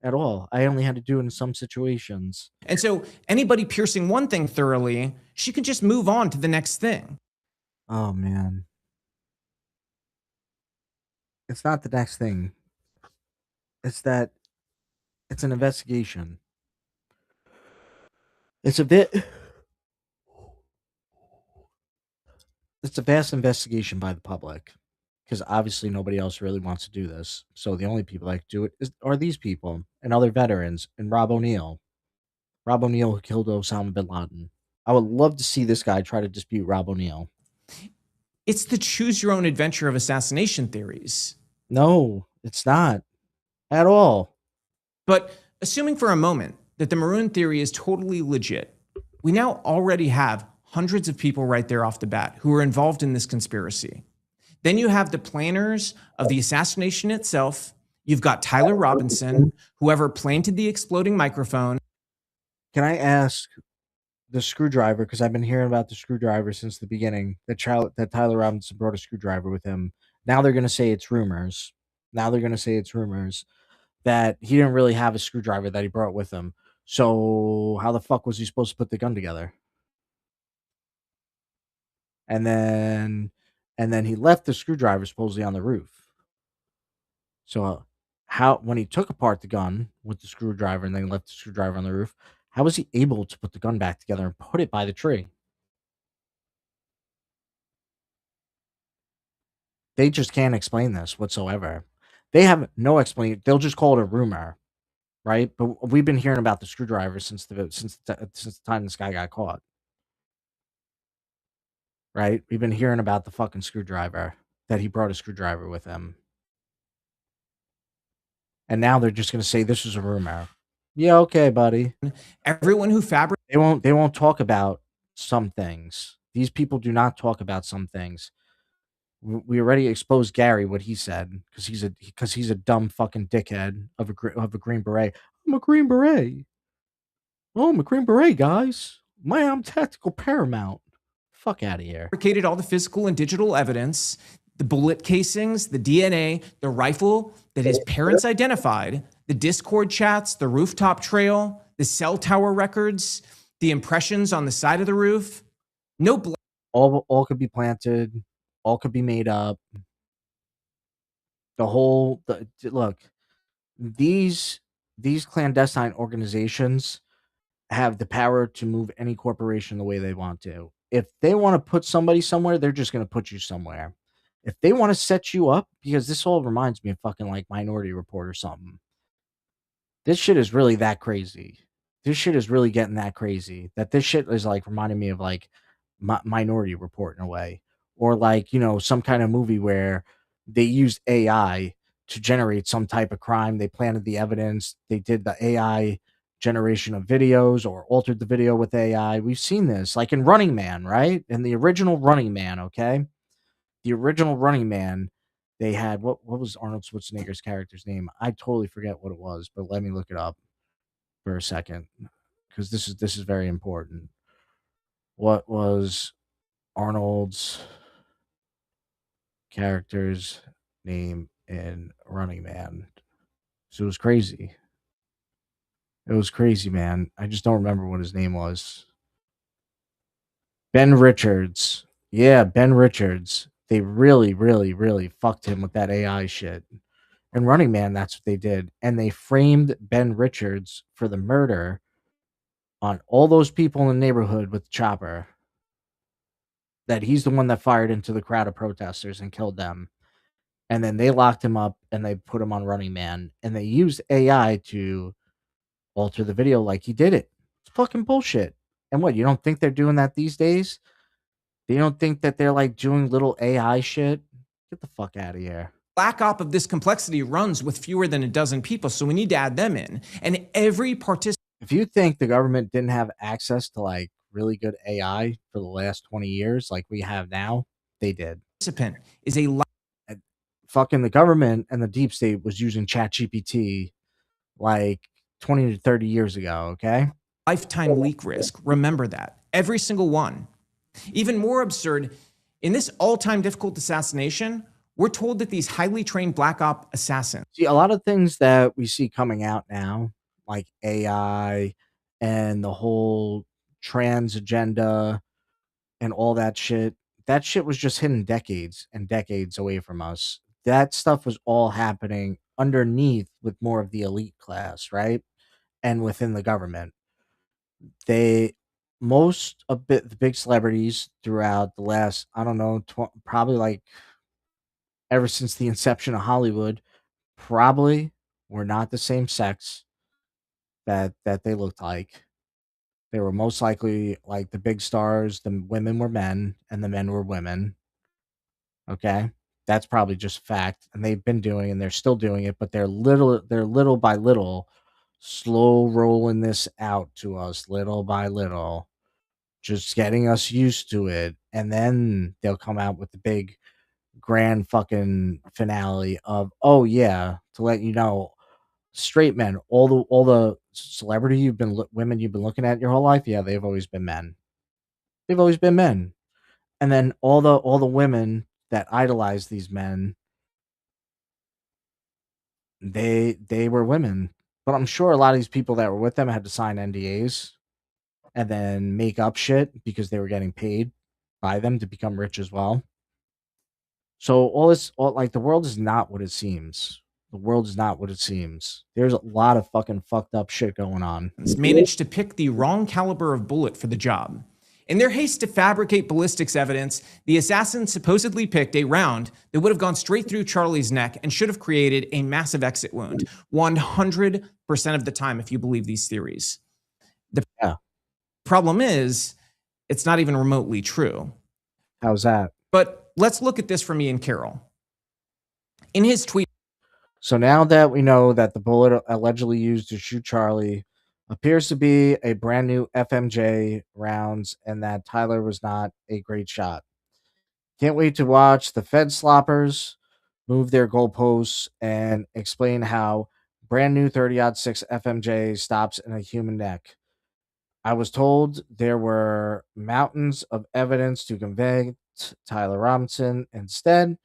at all. I only had to do it in some situations. And so anybody piercing one thing thoroughly, she could just move on to the next thing. Oh, man. It's not the next thing. It's that it's an investigation. It's a vast investigation by the public because obviously nobody else really wants to do this. So the only people that can do it are these people and other veterans and Rob O'Neill. Rob O'Neill who killed Osama bin Laden. I would love to see this guy try to dispute Rob O'Neill. It's the choose your own adventure of assassination theories. No, it's not at all. But assuming for a moment that the maroon theory is totally legit, we now already have hundreds of people right there off the bat who are involved in this conspiracy. Then you have the planners of the assassination itself. You've got Tyler Robinson, whoever planted the exploding microphone. Can I ask the screwdriver, because I've been hearing about the screwdriver since the beginning, that Tyler Robinson brought a screwdriver with him. Now they're going to say it's rumors. That he didn't really have a screwdriver that he brought with him. So how the fuck was he supposed to put the gun together? And then he left the screwdriver supposedly on the roof. So when he took apart the gun with the screwdriver and then left the screwdriver on the roof, how was he able to put the gun back together and put it by the tree? They just can't explain this whatsoever. They have no explanation. They'll just call it a rumor, right? But we've been hearing about the screwdriver since the time this guy got caught. right? We've been hearing about the fucking screwdriver, that he brought a screwdriver with him. And now they're just going to say this was a rumor. Yeah, okay, buddy. Everyone who fabricates. They won't talk about some things. These people do not talk about some things. We already exposed Gary, what he said, because he's a dumb fucking dickhead of a Green Beret. I'm a Green Beret. Oh, I'm a Green Beret, guys. I'm tactical paramount. Fuck out of here. Fabricated all the physical and digital evidence, the bullet casings, the DNA, the rifle that his parents identified, the Discord chats, the rooftop trail, the cell tower records, the impressions on the side of the roof. No all could be planted, all could be made up. Look, these clandestine organizations have the power to move any corporation the way they want to. If they want to put somebody somewhere, they're just going to put you somewhere. If they want to set you up, because this all reminds me of fucking like Minority Report or something. This shit is really that crazy. This shit is really getting that crazy. That this shit is like reminding me of like Minority Report in a way. Or like, you know, some kind of movie where they used AI to generate some type of crime. They planted the evidence. They did the AI generation of videos or altered the video with AI. We've seen this like in Running Man, right? In the original Running Man, okay? The original Running Man, they had what was Arnold Schwarzenegger's character's name? I totally forget what it was, but let me look it up for a second because this is very important. What was Arnold's character's name in Running Man? So it was crazy. It was crazy, man. I just don't remember what his name was. Ben Richards. Yeah, Ben Richards. They really, really, really fucked him with that AI shit. And Running Man, that's what they did. And they framed Ben Richards for the murder on all those people in the neighborhood with the chopper. That he's the one that fired into the crowd of protesters and killed them. And then they locked him up and they put him on Running Man. And they used AI to alter the video like he did it. It's fucking bullshit. And what, you don't think they're doing that these days? You don't think that they're like doing little AI shit? Get the fuck out of here. Black op of this complexity runs with fewer than a dozen people, so we need to add them in. And every participant. If you think the government didn't have access to like really good AI for the last 20 years, like we have now, they did. Participant is a fucking the government and the deep state was using ChatGPT like 20 to 30 years ago. Okay. Lifetime leak risk. Remember that. Every single one. Even more absurd, in this all-time difficult assassination, we're told that these highly trained black op assassins. See, a lot of things that we see coming out now, like AI and the whole trans agenda and all that shit was just hidden decades and decades away from us. That stuff was all happening underneath with more of the elite class, right? And within the government. The big celebrities throughout the last, I don't know, probably like ever since the inception of Hollywood, probably were not the same sex that they looked like. They were most likely like the big stars, the women were men and the men were women. Okay? That's probably just fact. And they've been doing and they're still doing it, but they're little by little slow rolling this out to us little by little, just getting us used to it. And then they'll come out with the big grand fucking finale of, oh yeah, to let you know, straight men, all the celebrity women you've been looking at your whole life, yeah, they've always been men. They've always been men. And then all the women that idolize these men, they were women. But I'm sure a lot of these people that were with them had to sign NDAs and then make up shit because they were getting paid by them to become rich as well. So like the world is not what it seems. The world is not what it seems. There's a lot of fucking fucked up shit going on. Managed to pick the wrong caliber of bullet for the job. In their haste to fabricate ballistics evidence, the assassins supposedly picked a round that would have gone straight through Charlie's neck and should have created a massive exit wound 100% of the time, if you believe these theories. The problem is, it's not even remotely true. How's that? But let's look at this from Ian Carroll. In his tweet, So now that we know that the bullet allegedly used to shoot Charlie appears to be a brand new FMJ rounds and that Tyler was not a great shot. Can't wait to watch the Fed sloppers move their goalposts and explain how brand new 30-06 FMJ stops in a human neck. I was told there were mountains of evidence to convict Tyler Robinson. Instead,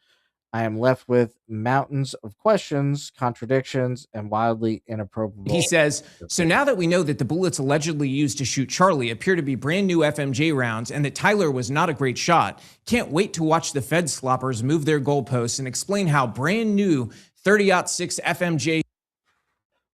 I am left with mountains of questions, contradictions, and wildly inappropriate. he says, so now that we know that the bullets allegedly used to shoot Charlie appear to be brand new FMJ rounds and that Tyler was not a great shot, can't wait to watch the Fed sloppers move their goalposts and explain how brand new 30-06 FMJ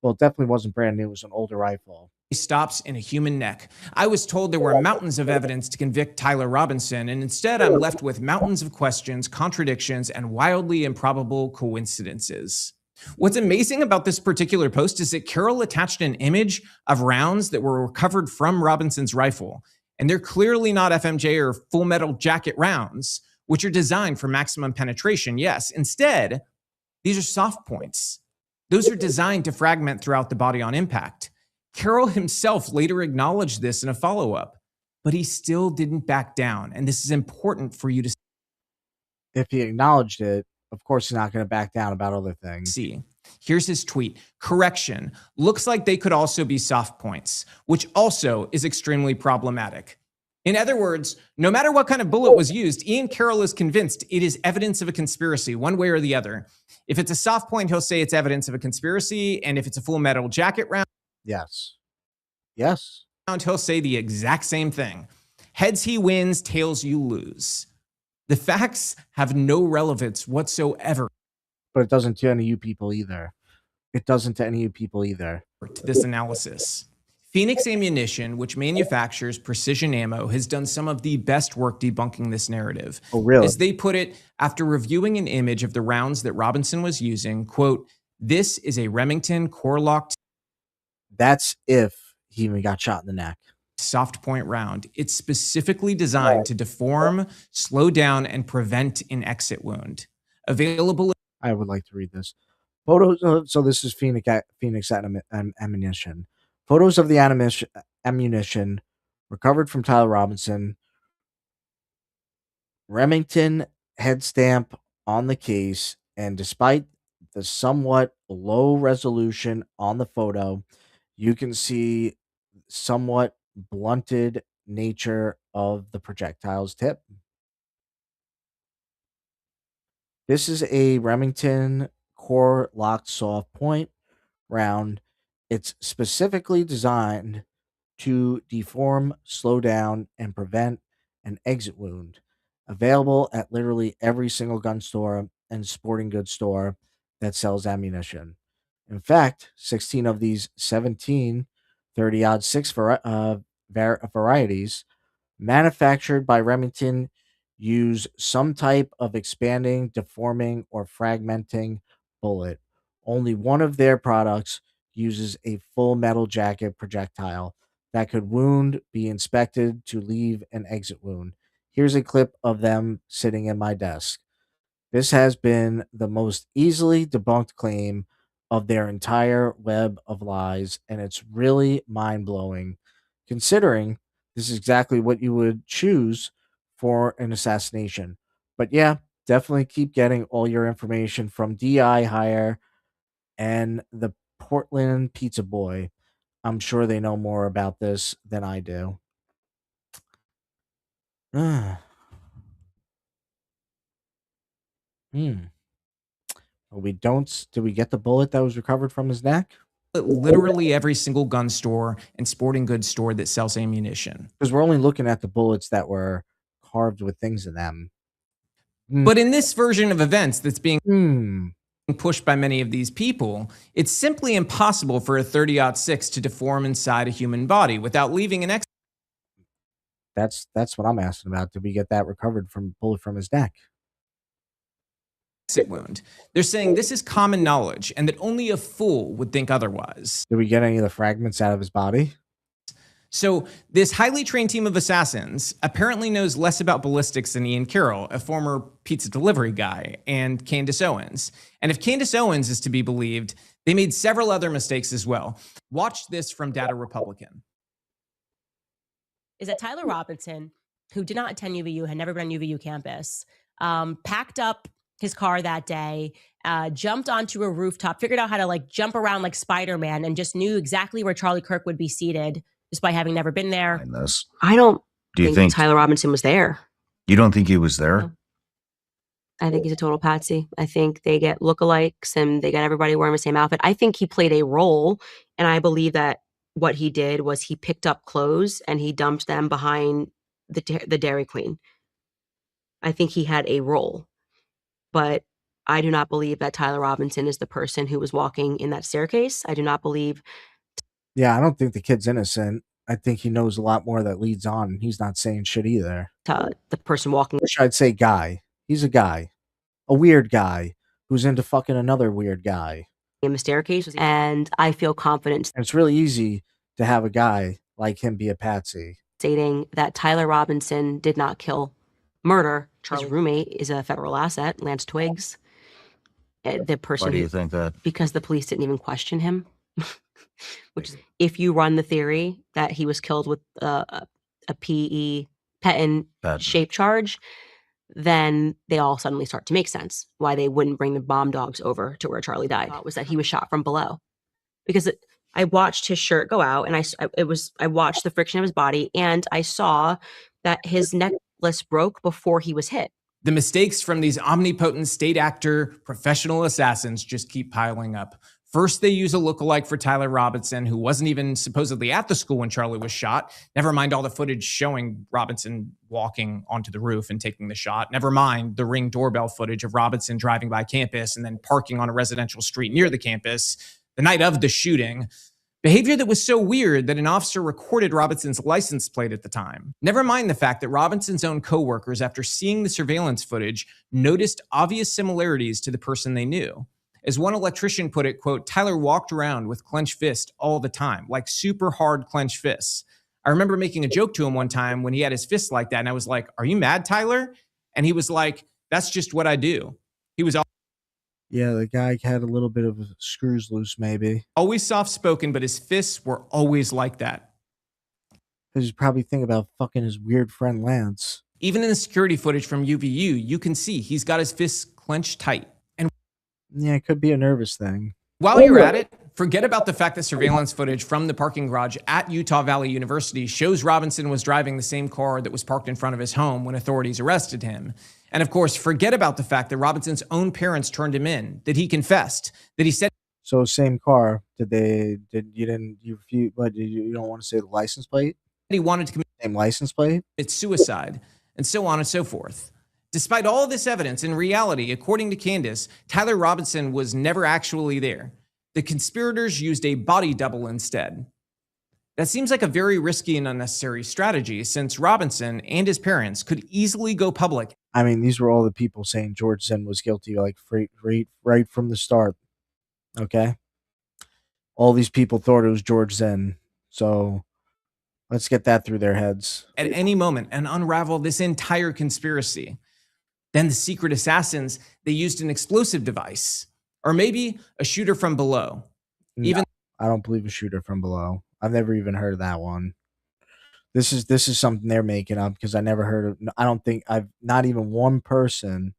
Well, it definitely wasn't brand new. It was an older rifle. stops in a human neck. I was told there were mountains of evidence to convict Tyler Robinson, and instead I'm left with mountains of questions, contradictions, and wildly improbable coincidences. What's amazing about this particular post is that Carroll attached an image of rounds that were recovered from Robinson's rifle, and they're clearly not FMJ or full metal jacket rounds, which are designed for maximum penetration. Yes, instead, these are soft points. Those are designed to fragment throughout the body on impact. Carroll himself later acknowledged this in a follow-up, but he still didn't back down, and this is important for you to If he acknowledged it, of course he's not going to back down about other things. see. Here's his tweet. Correction. Looks like they could also be soft points, which also is extremely problematic. In other words, no matter what kind of bullet was used, Ian Carroll is convinced it is evidence of a conspiracy, one way or the other. If it's a soft point, he'll say it's evidence of a conspiracy, and if it's a full metal jacket round, Yes. Yes. he'll say the exact same thing. Heads he wins, tails you lose. The facts have no relevance whatsoever But it doesn't to any of you people either. It doesn't to any of you people either. to this analysis. Phoenix Ammunition, which manufactures precision ammo, has done some of the best work debunking this narrative. Oh, really? As they put it, after reviewing an image of the rounds that Robinson was using, quote, this is a Remington core-locked That's if he even got shot in the neck. soft point round. It's specifically designed to deform, slow down, and prevent an exit wound. Available. I would like to read this. Photos. So this is Phoenix ammunition. Photos of the ammunition recovered from Tyler Robinson. Remington head stamp on the case, and despite the somewhat low resolution on the photo, you can see somewhat blunted nature of the projectile's tip. This is a Remington core locked soft point round. It's specifically designed to deform, slow down, and prevent an exit wound. Available at literally every single gun store and sporting goods store that sells ammunition. In fact, 16 of these 17 30-06 varieties manufactured by Remington use some type of expanding, deforming, or fragmenting bullet. Only one of their products uses a full metal jacket projectile that could be inspected to leave an exit wound. Here's a clip of them sitting in my desk. This has been the most easily debunked claim of their entire web of lies, and it's really mind blowing considering this is exactly what you would choose for an assassination. But yeah, definitely keep getting all your information from DI Hire and the Portland Pizza Boy. I'm sure they know more about this than I do. We don't. Did we get the bullet that was recovered from his neck? Literally every single gun store and sporting goods store that sells ammunition. Because we're only looking at the bullets that were carved with things in them. But in this version of events that's being pushed by many of these people, it's simply impossible for a 30-06 to deform inside a human body without leaving an exit. That's what I'm asking about. Did we get that recovered from bullet from his neck? Wound. They're saying this is common knowledge and that only a fool would think otherwise. Did we get any of the fragments out of his body? So this highly trained team of assassins apparently knows less about ballistics than Ian Carroll, a former pizza delivery guy, and Candace Owens. And if Candace Owens is to be believed, they made several other mistakes as well. Watch this from Data Republican. Is that Tyler Robinson, who did not attend UVU, had never been on UVU campus, packed up his car that day, jumped onto a rooftop, figured out how to like jump around like Spider-Man, and just knew exactly where Charlie Kirk would be seated, despite having never been there. I don't Do you think Tyler Robinson was there. You don't think he was there? No. I think he's a total patsy. I think they get lookalikes and they got everybody wearing the same outfit. I think he played a role, and I believe that what he did was he picked up clothes and he dumped them behind the Dairy Queen. I think he had a role, but I do not believe that Tyler Robinson is the person who was walking in that staircase. I do not believe. Yeah, I don't think the kid's innocent. I think he knows a lot more that leads on, and he's not saying shit either. The person walking. Wish I'd say guy. He's a guy. A weird guy who's into fucking another weird guy. In the staircase, and I feel confident. And it's really easy to have a guy like him be a patsy. Stating that Tyler Robinson did not murder. His roommate is a federal asset, Lance Twiggs. The person. Why do you think that? Because the police didn't even question him. Which is, if you run the theory that he was killed with a patent shape charge, then they all suddenly start to make sense. Why they wouldn't bring the bomb dogs over to where Charlie died was that he was shot from below. Because I watched his shirt go out, and I watched the friction of his body, and I saw that his necklace broke before he was hit. The mistakes from these omnipotent state actor professional assassins just keep piling up. First, they use a lookalike for Tyler Robinson, who wasn't even supposedly at the school when Charlie was shot. Never mind all the footage showing Robinson walking onto the roof and taking the shot. Never mind the Ring doorbell footage of Robinson driving by campus and then parking on a residential street near the campus the night of the shooting. Behavior that was so weird that an officer recorded Robinson's license plate at the time. Never mind the fact that Robinson's own coworkers, after seeing the surveillance footage, noticed obvious similarities to the person they knew. As one electrician put it, quote, Tyler walked around with clenched fists all the time, like super hard clenched fists. I remember making a joke to him one time when he had his fists like that, and I was like, are you mad, Tyler? And he was like, that's just what I do. He was Yeah, the guy had a little bit of screws loose, maybe. always soft-spoken, but his fists were always like that. Because he's probably thinking about fucking his weird friend Lance. Even in the security footage from UVU, you can see he's got his fists clenched tight. And yeah, it could be a nervous thing. While you're at it, forget about the fact that surveillance footage from the parking garage at Utah Valley University shows Robinson was driving the same car that was parked in front of his home when authorities arrested him. And of course, forget about the fact that Robinson's own parents turned him in, that he confessed, that he said. So same car. You don't want to say the license plate? He wanted to commit same license plate? It's suicide, and so on and so forth. Despite all this evidence, in reality, according to Candace, Tyler Robinson was never actually there. The conspirators used a body double instead. That seems like a very risky and unnecessary strategy, since Robinson and his parents could easily go public. I mean, these were all the people saying George Zinn was guilty, like right from the start. Okay? All these people thought it was George Zinn. So let's get that through their heads. At any moment and unravel this entire conspiracy. Then the secret assassins, they used an explosive device, or maybe a shooter from below. No, I don't believe a shooter from below. I've never even heard of that one. This is something they're making up because I never heard of. I don't think not even one person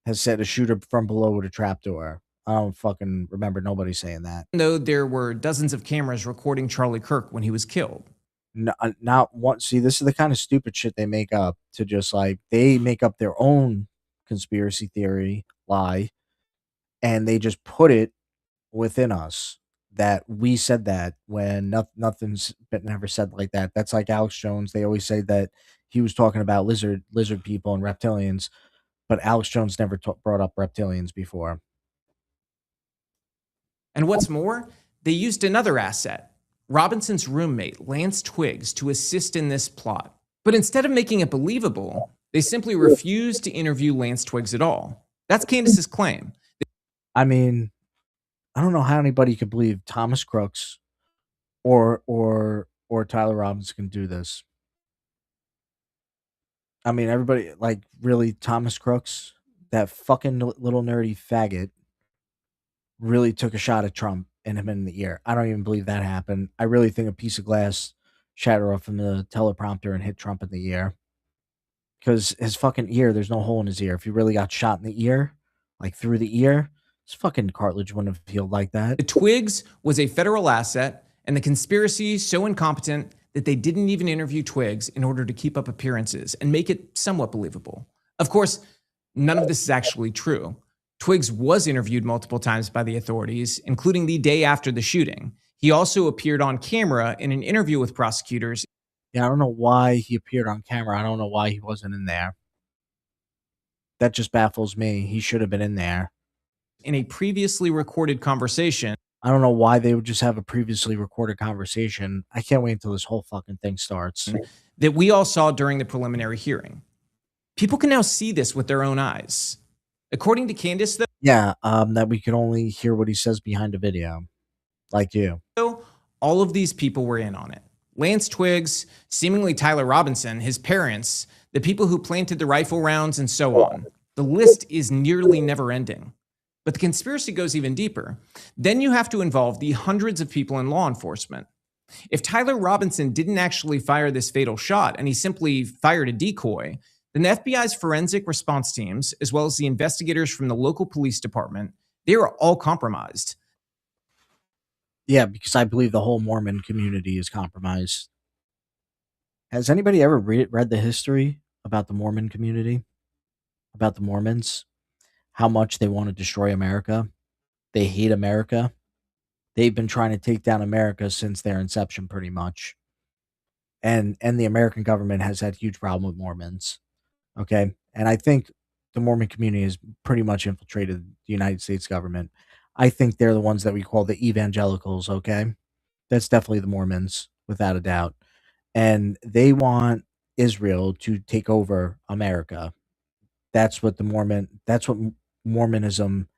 has said a shooter from below with a trapdoor. I don't fucking remember nobody saying that. Though there were dozens of cameras recording Charlie Kirk when he was killed. No, not one. See, this is the kind of stupid shit they make up to just like they make up their own conspiracy theory lie, and they just put it within us that we said that when nothing's been never said like that. That's like Alex Jones. They always say that he was talking about lizard people and reptilians, but Alex Jones never brought up reptilians before. And what's more, they used another asset, Robinson's roommate, Lance Twiggs, to assist in this plot. But instead of making it believable, they simply refused to interview Lance Twiggs at all. That's Candace's claim. I mean, I don't know how anybody could believe Thomas Crooks or or Tyler Robinson can do this. I mean, everybody, like, really, Thomas Crooks, that fucking little nerdy faggot, really took a shot at Trump and him in the ear. I don't even believe that happened. I really think a piece of glass shattered off from the teleprompter and hit Trump in the ear. Because his fucking ear, there's no hole in his ear. If he really got shot in the ear, like through the ear, his fucking cartilage wouldn't have healed like that. The Twigs was a federal asset, and the conspiracy so incompetent that they didn't even interview Twigs in order to keep up appearances and make it somewhat believable. Of course, none of this is actually true. Twigs was interviewed multiple times by the authorities, including the day after the shooting. He also appeared on camera in an interview with prosecutors. Yeah, I don't know why he appeared on camera. I don't know why he wasn't in there. That just baffles me. He should have been in there. In a previously recorded conversation. I don't know why they would just have a previously recorded conversation. I can't wait until this whole fucking thing starts. That we all saw during the preliminary hearing. People can now see this with their own eyes. According to Candace, though. Yeah, that we could only hear what he says behind a video. Like you. All of these people were in on it. Lance Twigs, seemingly Tyler Robinson, his parents, the people who planted the rifle rounds, and so on. The list is nearly never ending. But the conspiracy goes even deeper. Then you have to involve the hundreds of people in law enforcement. If Tyler Robinson didn't actually fire this fatal shot and he simply fired a decoy, then the FBI's forensic response teams, as well as the investigators from the local police department, they were all compromised. Yeah, because I believe the whole Mormon community is compromised. Has anybody ever read the history about the Mormon community? About the Mormons? How much they want to destroy America? They hate America. They've been trying to take down America since their inception, pretty much. And the American government has had huge problem with Mormons. Okay? And I think the Mormon community has pretty much infiltrated the United States government. I think they're the ones that we call the evangelicals, okay? That's definitely the Mormons, without a doubt. And they want Israel to take over America. That's what Mormonism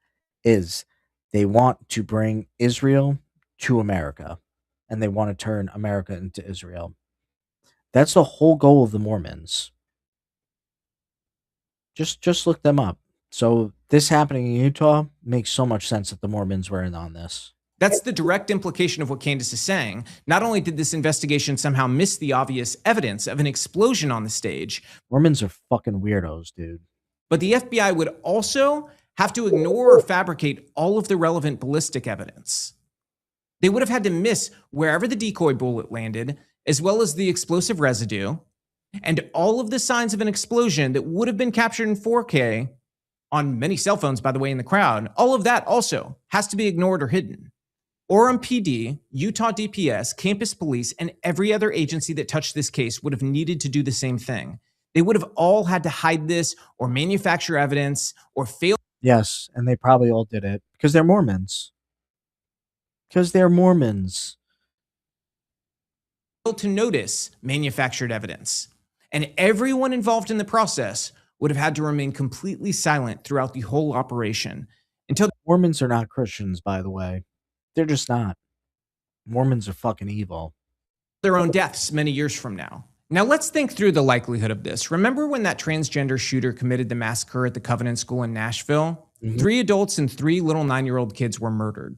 is. They want to bring Israel to America, and they want to turn America into Israel. That's the whole goal of the Mormons. Just look them up. So this happening in Utah makes so much sense that the Mormons were in on this. That's the direct implication of what Candace is saying. Not only did this investigation somehow miss the obvious evidence of an explosion on the stage. Mormons are fucking weirdos, dude. But the FBI would also have to ignore or fabricate all of the relevant ballistic evidence. They would have had to miss wherever the decoy bullet landed, as well as the explosive residue, and all of the signs of an explosion that would have been captured in 4K on many cell phones, by the way, in the crowd. All of that also has to be ignored or hidden. Orem PD, Utah DPS, campus police, and every other agency that touched this case would have needed to do the same thing. They would have all had to hide this or manufacture evidence or fail. Yes, and they probably all did it because they're Mormons. Because they're Mormons. To notice manufactured evidence. And everyone involved in the process would have had to remain completely silent throughout the whole operation until. Mormons are not Christians, by the way. They're just not. Mormons are fucking evil. Their own deaths many years from now. Now let's think through the likelihood of this. Remember when that transgender shooter committed the massacre at the Covenant School in Nashville? 3 adults and 3 little 9-year-old kids were murdered.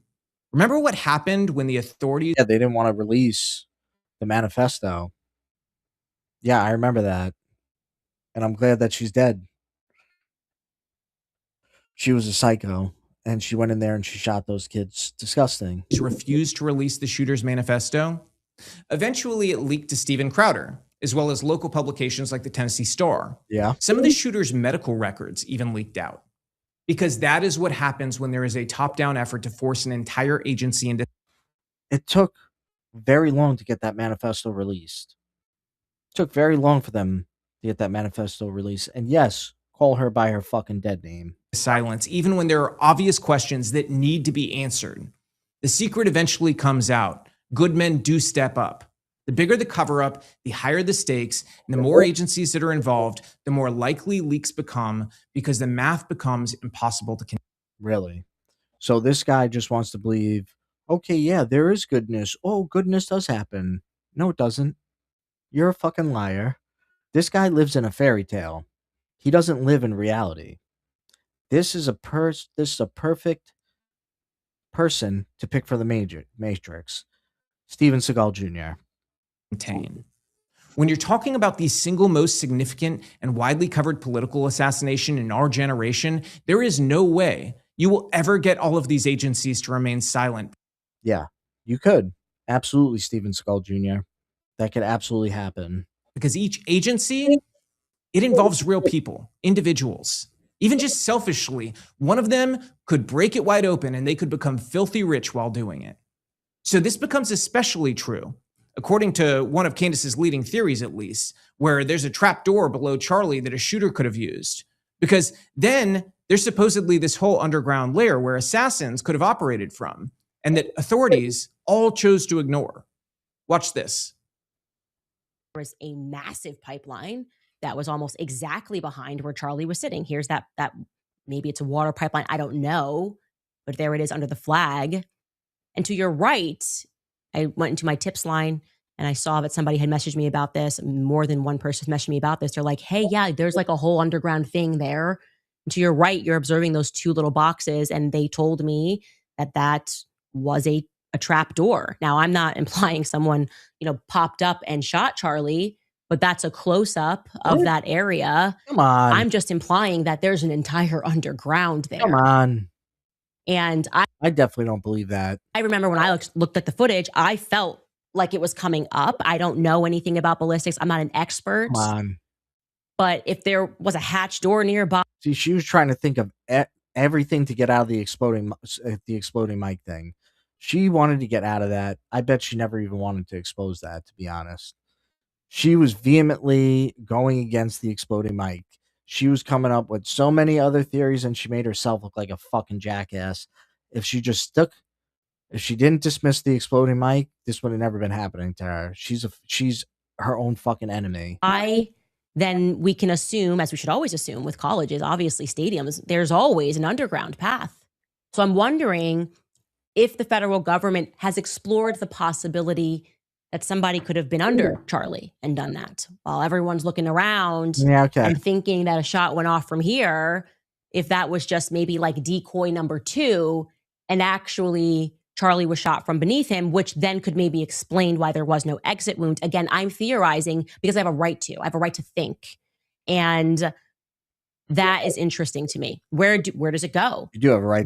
Remember what happened when the authorities... Yeah, they didn't want to release the manifesto. Yeah, I remember that. And I'm glad that she's dead. She was a psycho, and she went in there and she shot those kids. Disgusting. Refused to release the shooter's manifesto. Eventually, it leaked to Steven Crowder, as well as local publications like the Tennessee Star. Yeah. Some of the shooter's medical records even leaked out. Because that is what happens when there is a top-down effort to force an entire agency into... It took very long to get that manifesto released. It took very long for them to get that manifesto released. And yes, call her by her fucking dead name. Silence, even when there are obvious questions that need to be answered. The secret eventually comes out. Good men do step up. The bigger the cover-up, the higher the stakes, and the more agencies that are involved, the more likely leaks become because the math becomes impossible to... Really? So this guy just wants to believe, okay, yeah, there is goodness. Oh, goodness does happen. No, it doesn't. You're a fucking liar. This guy lives in a fairy tale. He doesn't live in reality. This is a perfect person to pick for the Matrix. Steven Seagal Jr. Contain. When you're talking about the single most significant and widely covered political assassination in our generation, there is no way you will ever get all of these agencies to remain silent. Yeah, you could. Absolutely, Steven Seagal Jr. That could absolutely happen. Because each agency, it involves real people, individuals. Even just selfishly, one of them could break it wide open and they could become filthy rich while doing it. So this becomes especially true, according to one of Candace's leading theories at least, where there's a trap door below Charlie that a shooter could have used. Because then there's supposedly this whole underground layer where assassins could have operated from, and that authorities all chose to ignore. Watch this. There was a massive pipeline that was almost exactly behind where Charlie was sitting. Here's that maybe it's a water pipeline. I don't know, but there it is under the flag. And to your right, I went into my tips line and I saw that somebody had messaged me about this. More than one person messaged me about this. They're like, hey, yeah, there's like a whole underground thing there. And to your right, you're observing those two little boxes. And they told me that that was a trap door. Now, I'm not implying someone, popped up and shot Charlie, but that's a close up of that area. Come on. I'm just implying that there's an entire underground there. Come on. And I definitely don't believe that. I remember when I looked at the footage, I felt like it was coming up. I don't know anything about ballistics. I'm not an expert. Come on. But if there was a hatch door nearby. See, she was trying to think of everything to get out of the exploding mic thing. She wanted to get out of that. I bet she never even wanted to expose that, to be honest. She was vehemently going against the exploding mic. She was coming up with so many other theories, and she made herself look like a fucking jackass. If she didn't dismiss the exploding mic, this would have never been happening to her. She's her own fucking enemy. Then we can assume, as we should always assume with colleges, obviously stadiums, there's always an underground path. So I'm wondering if the federal government has explored the possibility that somebody could have been under Charlie and done that while everyone's looking around and thinking that a shot went off from here. If that was just maybe like decoy number 2 and actually Charlie was shot from beneath him, which then could maybe explain why there was no exit wound. Again, I'm theorizing because I have a right to. I have a right to think. And that is interesting to me. Where does it go? You do have a right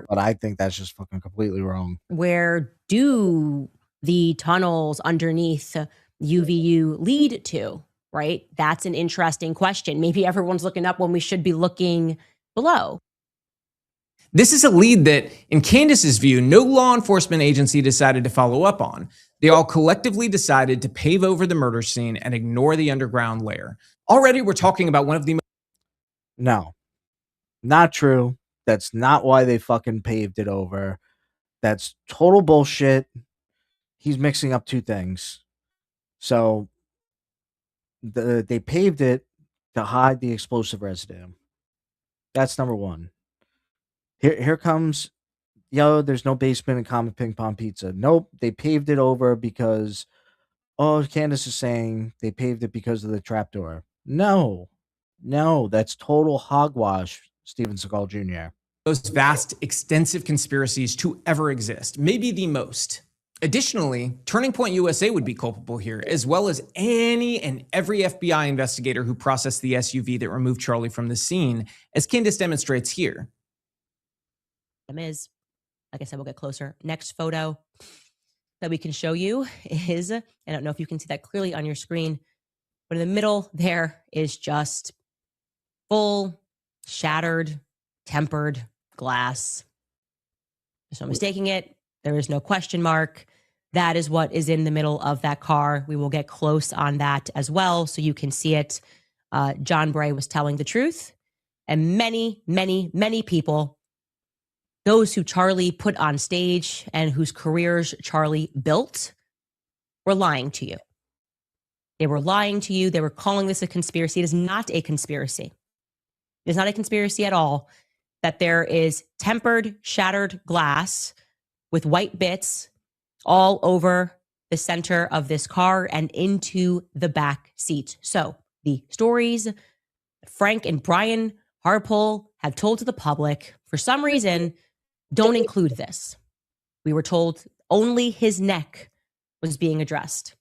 but I think that's just fucking completely wrong. Where do the tunnels underneath UVU lead to, right? That's an interesting question. Maybe everyone's looking up when we should be looking below. This is a lead that, in Candace's view, no law enforcement agency decided to follow up on. They all collectively decided to pave over the murder scene and ignore the underground layer. Already, we're talking about one of the... No, not true. That's not why they fucking paved it over. That's total bullshit. He's mixing up two things. So they paved it to hide the explosive residue. That's number one. Here comes, there's no basement in Comet Ping Pong Pizza. Nope, they paved it over because, Candace is saying they paved it because of the trapdoor. No, that's total hogwash, Steven Seagal Jr. Most vast, extensive conspiracies to ever exist, maybe the most. Additionally, Turning Point USA would be culpable here, as well as any and every FBI investigator who processed the SUV that removed Charlie from the scene, as Candace demonstrates here. Is, like I said, we'll get closer. Next photo that we can show you is, I don't know if you can see that clearly on your screen, but in the middle there is just full, shattered, tempered glass. There's no mistaking it. There is no question mark. That is what is in the middle of that car. We will get close on that as well so you can see it. John Bray was telling the truth. And many, many, many people, those who Charlie put on stage and whose careers Charlie built, were lying to you. They were lying to you. They were calling this a conspiracy. It is not a conspiracy. It is not a conspiracy at all that there is tempered, shattered glass with white bits all over the center of this car and into the back seat. So the stories Frank and Brian Harpole have told to the public, for some reason, don't include this. We were told only his neck was being addressed.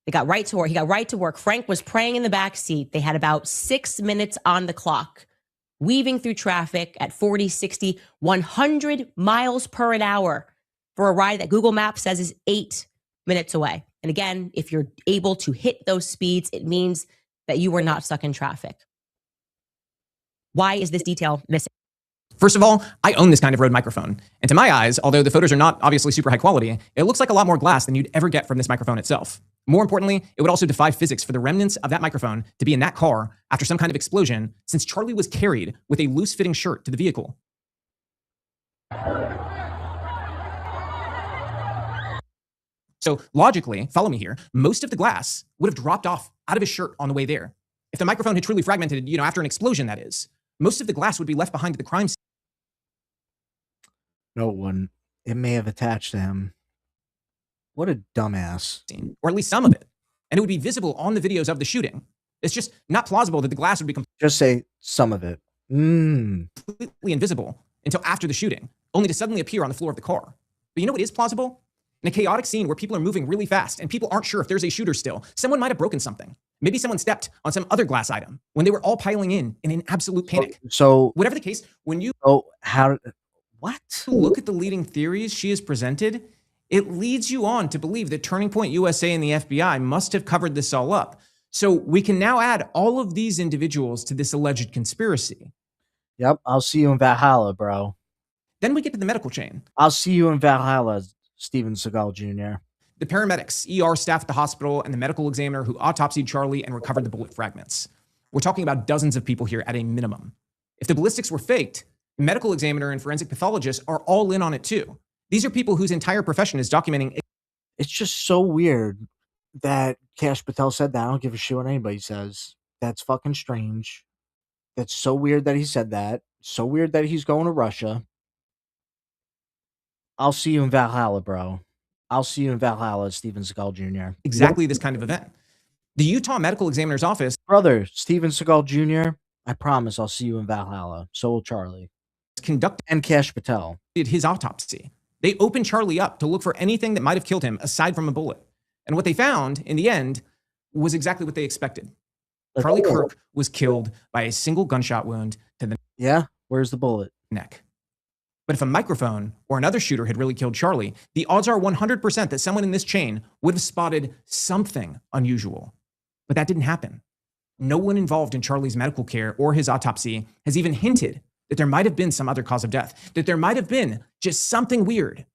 They got right to work. He got right to work. Frank was praying in the back seat. They had about 6 minutes on the clock, weaving through traffic at 40, 60, 100 miles per hour for a ride that Google Maps says is 8 minutes away. And again, if you're able to hit those speeds, it means that you were not stuck in traffic. Why is this detail missing? First of all, I own this kind of Rode microphone. And to my eyes, although the photos are not obviously super high quality, it looks like a lot more glass than you'd ever get from this microphone itself. More importantly, it would also defy physics for the remnants of that microphone to be in that car after some kind of explosion, since Charlie was carried with a loose-fitting shirt to the vehicle. So logically, follow me here, most of the glass would have dropped off out of his shirt on the way there. If the microphone had truly fragmented, after an explosion, that is, most of the glass would be left behind at the crime scene. No one. It may have attached to him. What a dumbass. Or at least some of it. And it would be visible on the videos of the shooting. It's just not plausible that the glass would be Just say some of it. completely invisible until after the shooting, only to suddenly appear on the floor of the car. But you know what is plausible? In a chaotic scene where people are moving really fast and people aren't sure if there's a shooter still, someone might have broken something. Maybe someone stepped on some other glass item when they were all piling in an absolute panic. So whatever the case, when you what? look at the leading theories she has presented, it leads you on to believe that Turning Point USA and the FBI must have covered this all up. So we can now add all of these individuals to this alleged conspiracy. Yep, I'll see you in Valhalla, bro. Then we get to the medical chain. I'll see you in Valhalla, Steven Seagal Jr. The paramedics, ER staff at the hospital, and the medical examiner who autopsied Charlie and recovered the bullet fragments. We're talking about dozens of people here at a minimum. If the ballistics were faked, the medical examiner and forensic pathologists are all in on it too. These are people whose entire profession is documenting. It's just so weird that Kash Patel said that. I don't give a shit what anybody says. That's fucking strange. That's so weird that he said that. So weird that he's going to Russia. I'll see you in Valhalla, bro. I'll see you in Valhalla, Steven Seagal Jr. Exactly this kind of event. The Utah Medical Examiner's Office. Brother, Steven Seagal Jr., I promise I'll see you in Valhalla. So will Charlie. Conducted and Kash Patel. Did his autopsy. They opened Charlie up to look for anything that might have killed him aside from a bullet. And what they found in the end was exactly what they expected. Charlie Kirk was killed by a single gunshot wound to the where's the bullet? Neck. But if a microphone or another shooter had really killed Charlie, the odds are 100% that someone in this chain would have spotted something unusual. But that didn't happen. No one involved in Charlie's medical care or his autopsy has even hinted that there might have been some other cause of death, that there might have been just something weird.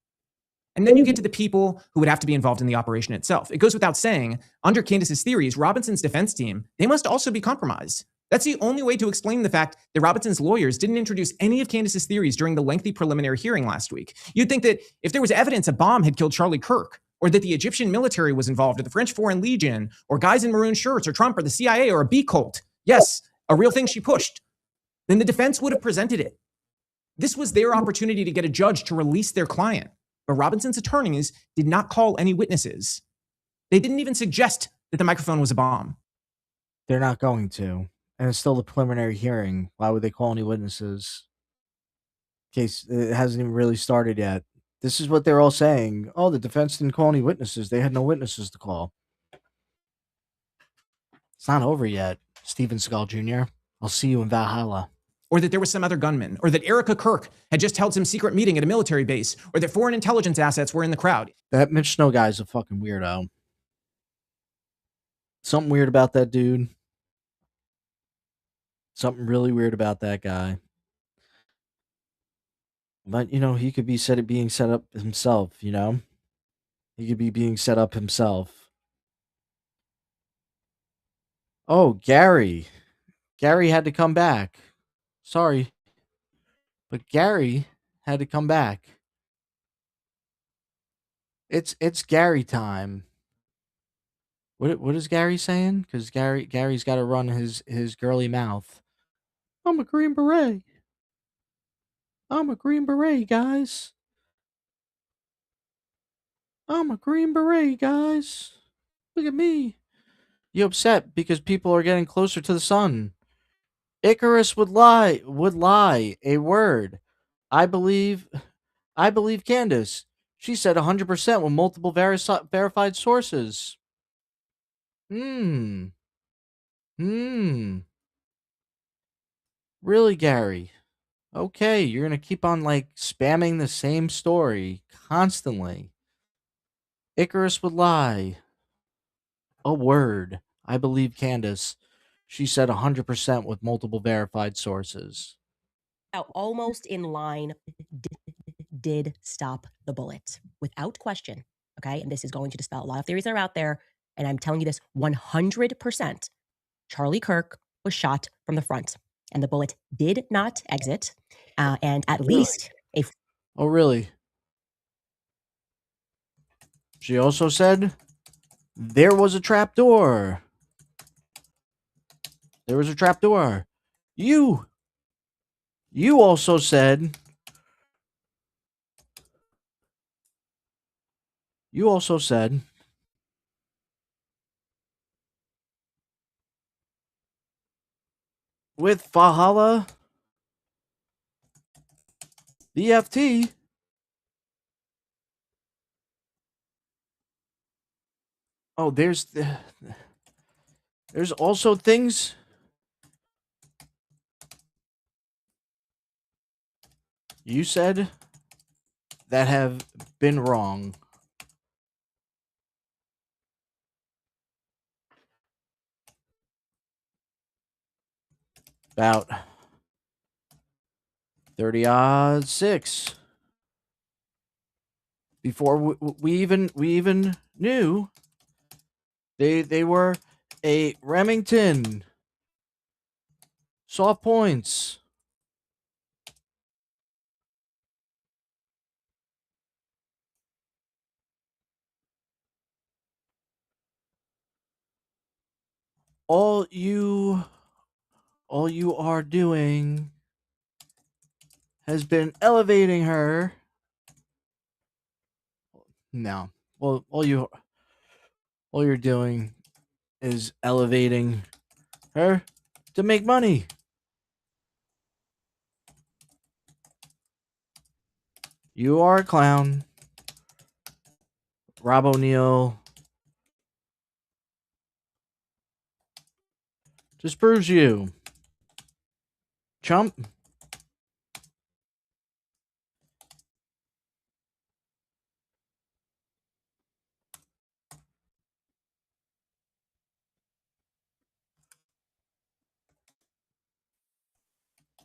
And then you get to the people who would have to be involved in the operation itself. It goes without saying, under Candace's theories, Robinson's defense team, they must also be compromised. That's the only way to explain the fact that Robinson's lawyers didn't introduce any of Candace's theories during the lengthy preliminary hearing last week. You'd think that if there was evidence a bomb had killed Charlie Kirk, or that the Egyptian military was involved, or the French Foreign Legion, or guys in maroon shirts, or Trump, or the CIA, or a B cult, yes, a real thing she pushed, then the defense would have presented it. This was their opportunity to get a judge to release their client. But Robinson's attorneys did not call any witnesses. They didn't even suggest that the microphone was a bomb. They're not going to. And it's still the preliminary hearing. Why would they call any witnesses? In case it hasn't even really started yet. This is what they're all saying. Oh, the defense didn't call any witnesses. They had no witnesses to call. It's not over yet, Steven Seagal Jr. I'll see you in Valhalla. Or that there was some other gunman, or that Erica Kirk had just held some secret meeting at a military base, or that foreign intelligence assets were in the crowd. That Mitch Snow guy is a fucking weirdo. Something weird about that dude. Something really weird about that guy. But, he could be being set up himself, He could be being set up himself. Oh, Gary. Gary had to come back. Sorry. But Gary had to come back. It's Gary time. What is Gary saying? Because Gary's got to run his girly mouth. I'm a Green Beret. I'm a Green Beret, guys. I'm a Green Beret, guys. Look at me. You upset because people are getting closer to the sun. Icarus would lie. A word. I believe Candace. She said 100% with multiple verified sources. Hmm. Really, Gary? Okay, you're gonna keep on like spamming the same story constantly. Icarus would lie. A word. I believe Candace. She said 100% with multiple verified sources. Almost in line, did stop the bullet without question. Okay. And this is going to dispel a lot of theories that are out there. And I'm telling you this 100%. Charlie Kirk was shot from the front, and the bullet did not exit. And at least a. Oh, really? She also said there was a trap door. There was a trap door. You also said. You also said. With Valhalla, the FT. Oh, there's also things you said that have been wrong. About 30-6. Before we even knew they were a Remington. Soft points. All you are doing has been elevating her. No. Well, all you're doing is elevating her to make money. You are a clown. Rob O'Neill just proves you. Chump.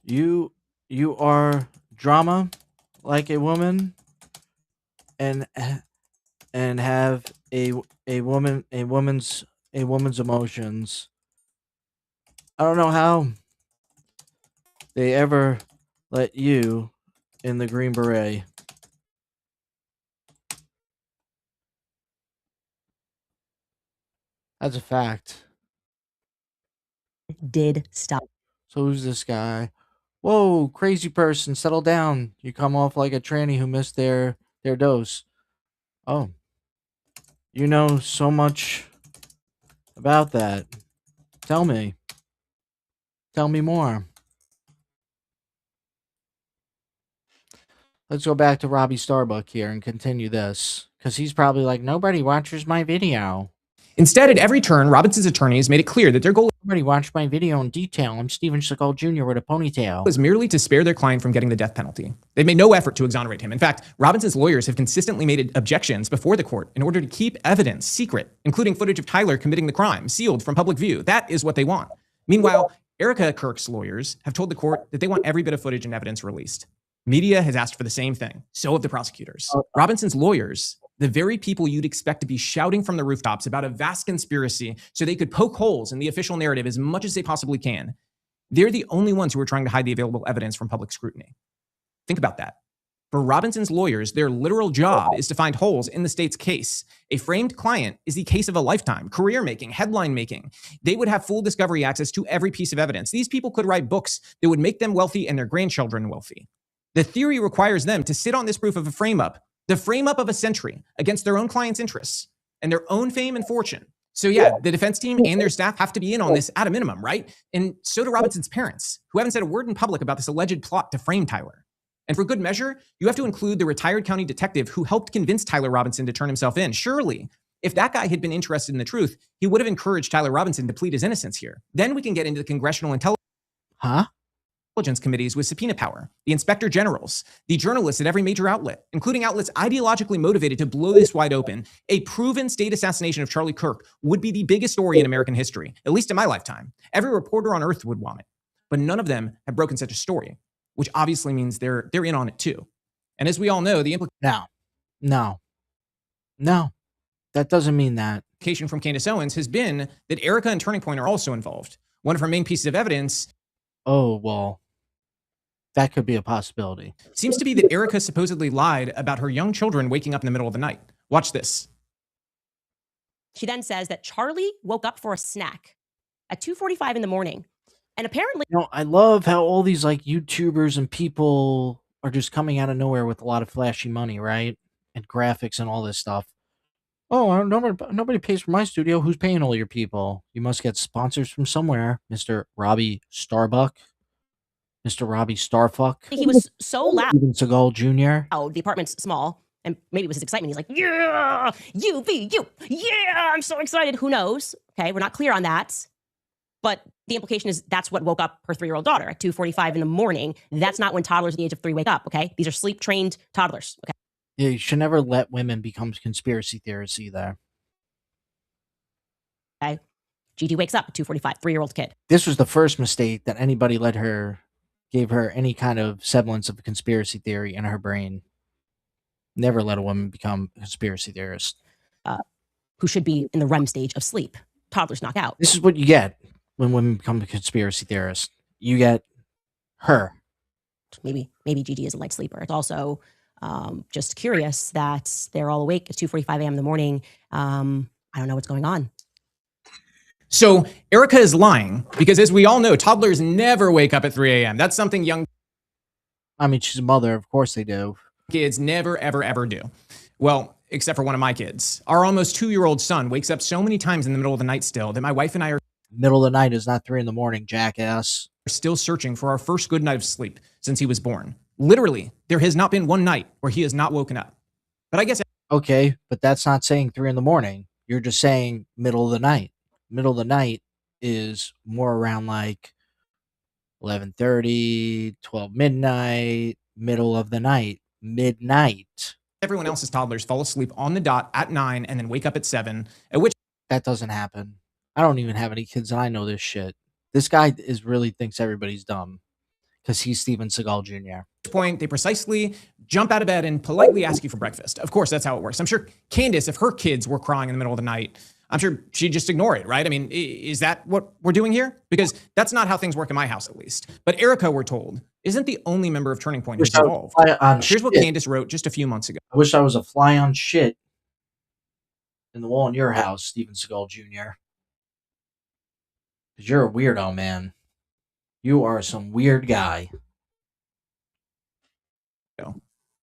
You are drama like a woman and have a woman's emotions. I don't know how they ever let you in the Green Beret. That's a fact. Did stop. So who's this guy? Whoa, crazy person, settle down. You come off like a tranny who missed their dose. Oh. You know so much about that. Tell me. Tell me more. Let's go back to Robbie Starbuck here and continue this. Because he's probably like, nobody watches my video. Instead, at every turn, Robinson's attorneys made it clear that their goal Nobody watched my video in detail. I'm Steven Seagal Jr. with a ponytail. was merely to spare their client from getting the death penalty. They've made no effort to exonerate him. In fact, Robinson's lawyers have consistently made objections before the court in order to keep evidence secret, including footage of Tyler committing the crime, sealed from public view. That is what they want. Meanwhile, Erica Kirk's lawyers have told the court that they want every bit of footage and evidence released. Media has asked for the same thing. So have the prosecutors. Robinson's lawyers, the very people you'd expect to be shouting from the rooftops about a vast conspiracy so they could poke holes in the official narrative as much as they possibly can, they're the only ones who are trying to hide the available evidence from public scrutiny. Think about that. For Robinson's lawyers, their literal job is to find holes in the state's case. A framed client is the case of a lifetime, career making, headline making. They would have full discovery access to every piece of evidence. These people could write books that would make them wealthy and their grandchildren wealthy. The theory requires them to sit on this proof of a frame-up The frame up of a century against their own clients' interests and their own fame and fortune. So yeah, the defense team and their staff have to be in on this at a minimum, right? And so do Robinson's parents, who haven't said a word in public about this alleged plot to frame Tyler. And for good measure, you have to include the retired county detective who helped convince Tyler Robinson to turn himself in. Surely, if that guy had been interested in the truth, he would have encouraged Tyler Robinson to plead his innocence here. Then we can get into the congressional intelligence committees with subpoena power, the inspector generals, the journalists at every major outlet, including outlets ideologically motivated to blow this wide open. A proven state assassination of Charlie Kirk would be the biggest story in American history, at least in my lifetime. Every reporter on earth would want it. But none of them have broken such a story, which obviously means they're in on it too. And as we all know, the No, that doesn't mean that. implication from Candace Owens has been that Erica and Turning Point are also involved. One of her main pieces of evidence Oh, well, that could be a possibility. seems to be that Erica supposedly lied about her young children waking up in the middle of the night. Watch this. She then says that Charlie woke up for a snack at 2:45 in the morning. And apparently, I love how all these like YouTubers and people are just coming out of nowhere with a lot of flashy money, right? And graphics and all this stuff. Oh, nobody pays for my studio. Who's paying all your people? You must get sponsors from somewhere, Mr. Robbie Starbuck, Mr. Robbie Starfuck. he was so loud. Steven Seagal Jr. Oh, the apartment's small. And maybe it was his excitement. He's like, yeah, you, yeah, I'm so excited. Who knows? Okay, we're not clear on that. But the implication is that's what woke up her 3-year-old daughter at 2:45 in the morning. That's not when toddlers at the age of 3 wake up, okay? These are sleep-trained toddlers, okay? Yeah, you should never let women become conspiracy theorists either. Okay? Gigi wakes up at 2:45, 3-year-old kid. This was the first mistake that anybody gave her any kind of semblance of a conspiracy theory in her brain. Never let a woman become a conspiracy theorist. Who should be in the REM stage of sleep. Toddlers knock out. This is what you get when women become a conspiracy theorist. You get her. Maybe Gigi is a light sleeper. It's also just curious that they're all awake at 2:45 a.m. in the morning. I don't know what's going on. So Erica is lying because, as we all know, toddlers never wake up at 3 a.m. That's something young She's a mother. Of course they do. kids never, ever, ever do. Well, except for one of my kids. Our almost 2-year-old son wakes up so many times in the middle of the night still that my wife and I are Middle of the night is not 3 a.m, jackass. still searching for our first good night of sleep since he was born. Literally, there has not been one night where he has not woken up. But I guess... Okay, but that's not saying 3 a.m. You're just saying middle of the night. Middle of the night is more around like 11:30, 12 midnight, middle of the night, midnight. Everyone else's toddlers fall asleep on the dot at 9 and then wake up at 7, at which... That doesn't happen. I don't even have any kids and I know this shit. This guy really thinks everybody's dumb because he's Steven Seagal Jr. point, they precisely jump out of bed and politely ask you for breakfast. Of course, that's how it works. I'm sure Candace, if her kids were crying in the middle of the night, I'm sure she'd just ignore it, right? I mean, is that what we're doing here? Because that's not how things work in my house, at least. But Erica, we're told, isn't the only member of Turning Point who's involved. Here's what Candace wrote just a few months ago. I wish I was a fly on shit in the wall in your house, Steven Seagal Jr. Because you're a weirdo, man. You are some weird guy.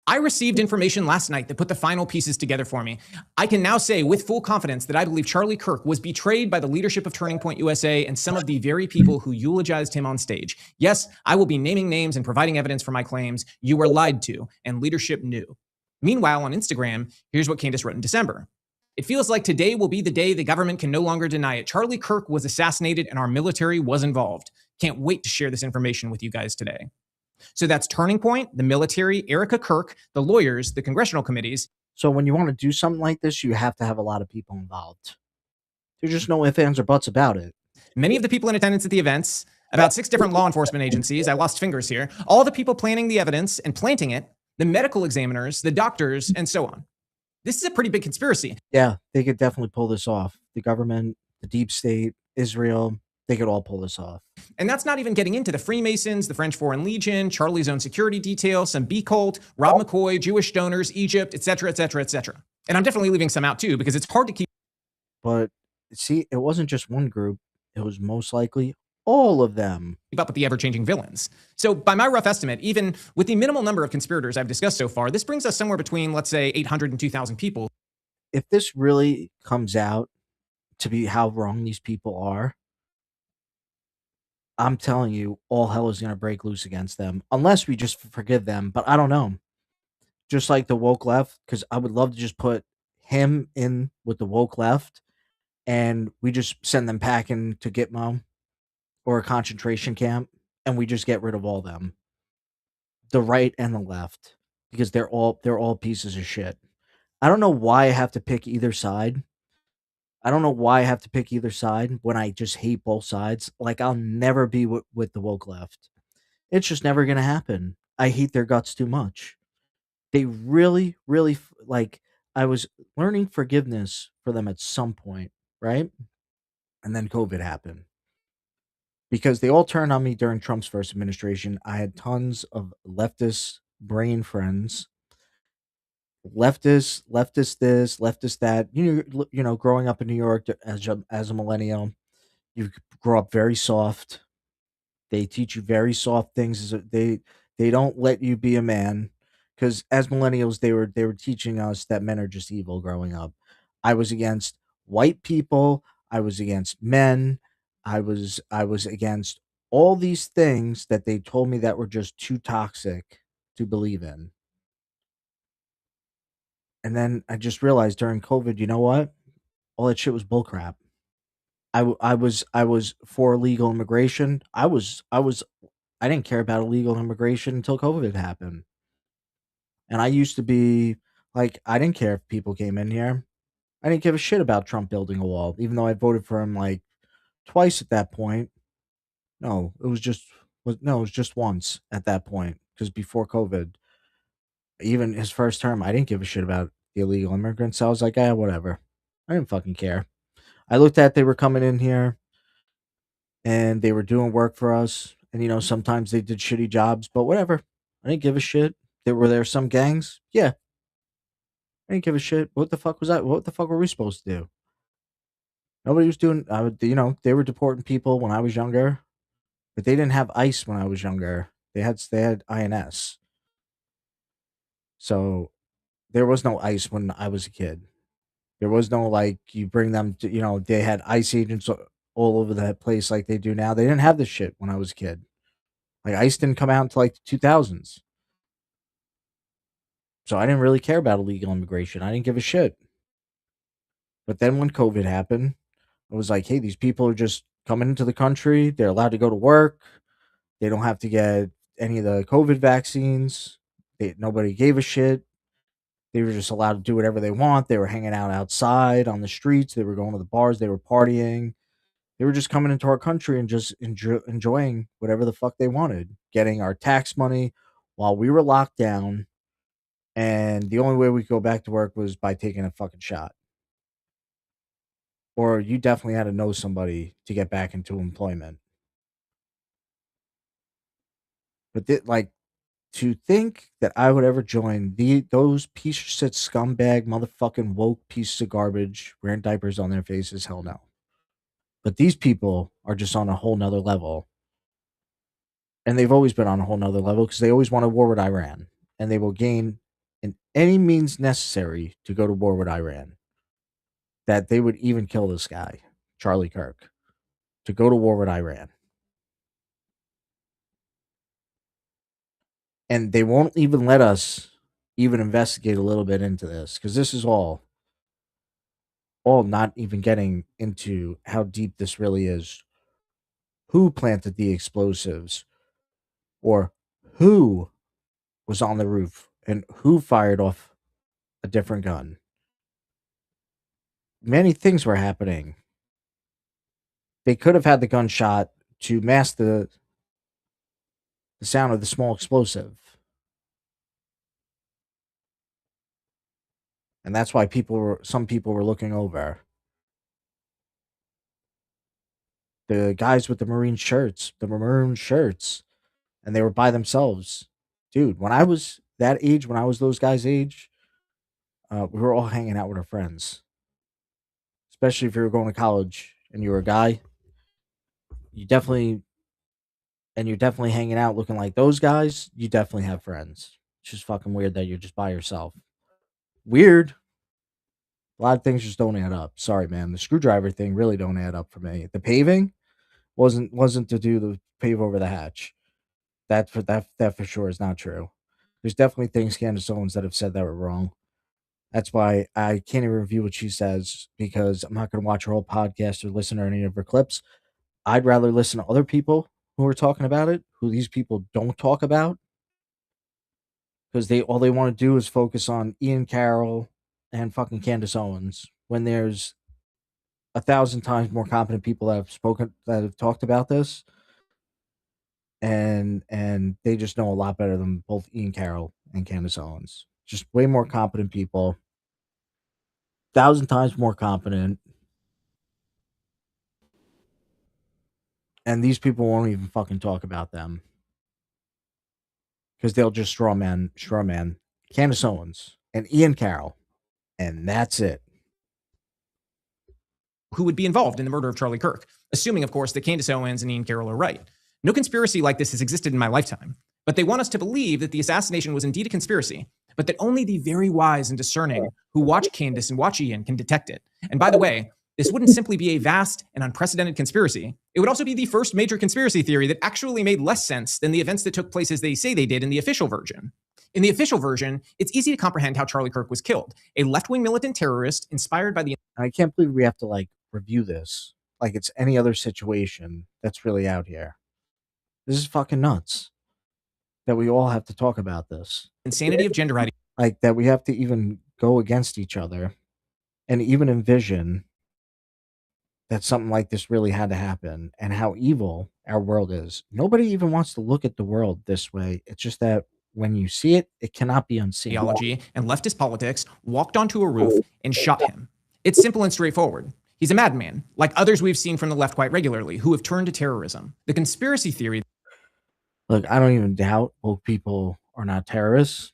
I received information last night that put the final pieces together for me. I can now say with full confidence that I believe Charlie Kirk was betrayed by the leadership of Turning Point USA and some of the very people who eulogized him on stage. Yes, I will be naming names and providing evidence for my claims. You were lied to, and leadership knew. Meanwhile, on Instagram, here's what Candace wrote in December. It feels like today will be the day the government can no longer deny it. Charlie Kirk was assassinated and our military was involved. Can't wait to share this information with you guys today. So that's Turning Point, the military, Erica Kirk, the lawyers, the congressional committees. So when you want to do something like this, you have to have a lot of people involved. There's just no ifs, ands, or buts about it. Many of the people in attendance at the events, about 6 different law enforcement agencies, I lost fingers here, all the people planning the evidence and planting it, the medical examiners, the doctors, and so on. This is a pretty big conspiracy. Yeah, they could definitely pull this off. The government, the deep state, Israel, they could all pull this off. And that's not even getting into the Freemasons, the French Foreign Legion, Charlie's own security detail, some B cult, Rob McCoy, Jewish donors, Egypt, etc., etc., etc. And I'm definitely leaving some out too, because it's hard to keep. But see, it wasn't just one group. It was most likely All of them. Keep up with the ever-changing villains. So by my rough estimate, even with the minimal number of conspirators I've discussed so far, this brings us somewhere between, let's say, 800 and 2,000 people. If this really comes out to be how wrong these people are, I'm telling you, all hell is going to break loose against them, unless we just forgive them. But I don't know. Just like the woke left, because I would love to just put him in with the woke left, and we just send them packing to Gitmo or a concentration camp, and we just get rid of all them, the right and the left, because they're all pieces of shit. I don't know why I have to pick either side. I don't know why I have to pick either side when I just hate both sides. Like, I'll never be with the woke left. It's just never going to happen. I hate their guts too much. They really, really, like, I was learning forgiveness for them at some point, right? And then COVID happened. Because they all turned on me during Trump's first administration. I had tons of leftist brain friends. Leftist this, leftist that. You know, growing up in New York as a millennial, you grow up very soft. They teach you very soft things. They don't let you be a man, because as millennials they were teaching us that men are just evil growing up. I was against white people. I was against men. I was against all these things that they told me that were just too toxic to believe in. And then I just realized during COVID, you know what? All that shit was bullcrap. I was for legal immigration. I didn't care about illegal immigration until COVID happened. And I used to be like, I didn't care if people came in here. I didn't give a shit about Trump building a wall, even though I voted for him like twice at that point. No, it was just once at that point, because before COVID, even his first term, I didn't give a shit about the illegal immigrants. So I was like, whatever. I didn't fucking care. I looked at they were coming in here and they were doing work for us. And sometimes they did shitty jobs, but whatever. I didn't give a shit. There some gangs? Yeah. I didn't give a shit. What the fuck was that? What the fuck were we supposed to do? Nobody was doing they were deporting people when I was younger, but they didn't have ICE when I was younger. They had INS. So there was no ICE when I was a kid. There was no, like, you bring them to, they had ICE agents all over the place like they do now. They didn't have this shit when I was a kid. Like, ICE didn't come out until like the 2000s. So I didn't really care about illegal immigration. I didn't give a shit. But then when COVID happened, it was like, hey, these people are just coming into the country. They're allowed to go to work. They don't have to get any of the COVID vaccines. Nobody gave a shit. They were just allowed to do whatever they want. They were hanging out outside on the streets. They were going to the bars. They were partying. They were just coming into our country and just enjoying whatever the fuck they wanted, getting our tax money while we were locked down. And the only way we could go back to work was by taking a fucking shot. Or you definitely had to know somebody to get back into employment. But to think that I would ever join those piece of shit scumbag motherfucking woke pieces of garbage wearing diapers on their faces, hell no. But these people are just on a whole nother level. And they've always been on a whole nother level because they always want a war with Iran. And they will gain in any means necessary to go to war with Iran. That they would even kill this guy, Charlie Kirk, to go to war with Iran. And they won't even let us even investigate a little bit into this, because this is all not even getting into how deep this really is. Who planted the explosives, or who was on the roof, and who fired off a different gun. Many things were happening. They could have had the gunshot to mask the sound of the small explosive. And that's why some people were looking over. The guys with the maroon shirts, and they were by themselves. Dude, when I was that age, when I was those guys' age, we were all hanging out with our friends. Especially if you were going to college and you were a guy. you definitely, and you're definitely hanging out looking like those guys, you definitely have friends. It's just fucking weird that you're just by yourself. Weird. A lot of things just don't add up. Sorry, man. The screwdriver thing really don't add up for me. The paving wasn't to do the pave over the hatch. That for sure is not true. There's definitely things Candace Owens that have said that were wrong. That's why I can't even review what she says because I'm not going to watch her whole podcast or listen to any of her clips. I'd rather listen to other people who are talking about it, who these people don't talk about, because they all they want to do is focus on Ian Carroll and fucking Candace Owens when there's 1,000 times more competent people that have talked about this, and they just know a lot better than both Ian Carroll and Candace Owens. Just way more competent people, 1,000 times more competent, and these people won't even fucking talk about them because they'll just straw man Candace Owens and Ian Carroll, and that's it. Who would be involved in the murder of Charlie Kirk, assuming, of course, that Candace Owens and Ian Carroll are right. No conspiracy like this has existed in my lifetime, but they want us to believe that the assassination was indeed a conspiracy, but that only the very wise and discerning who watch Candace and watch Ian can detect it. And by the way, this wouldn't simply be a vast and unprecedented conspiracy. It would also be the first major conspiracy theory that actually made less sense than the events that took place as they say they did in the official version. In the official version, it's easy to comprehend how Charlie Kirk was killed. A left-wing militant terrorist inspired by the... I can't believe we have to, like, review this like it's any other situation that's really out here. This is fucking nuts that we all have to talk about this. Insanity of gender ideology. Like, that we have to even go against each other and even envision that something like this really had to happen and how evil our world is. Nobody even wants to look at the world this way. It's just that when you see it, it cannot be unseen. Ideology and leftist politics walked onto a roof and shot him. It's simple and straightforward. He's a madman, like others we've seen from the left quite regularly, who have turned to terrorism. The conspiracy theory... Look, I don't even doubt woke people are not terrorists.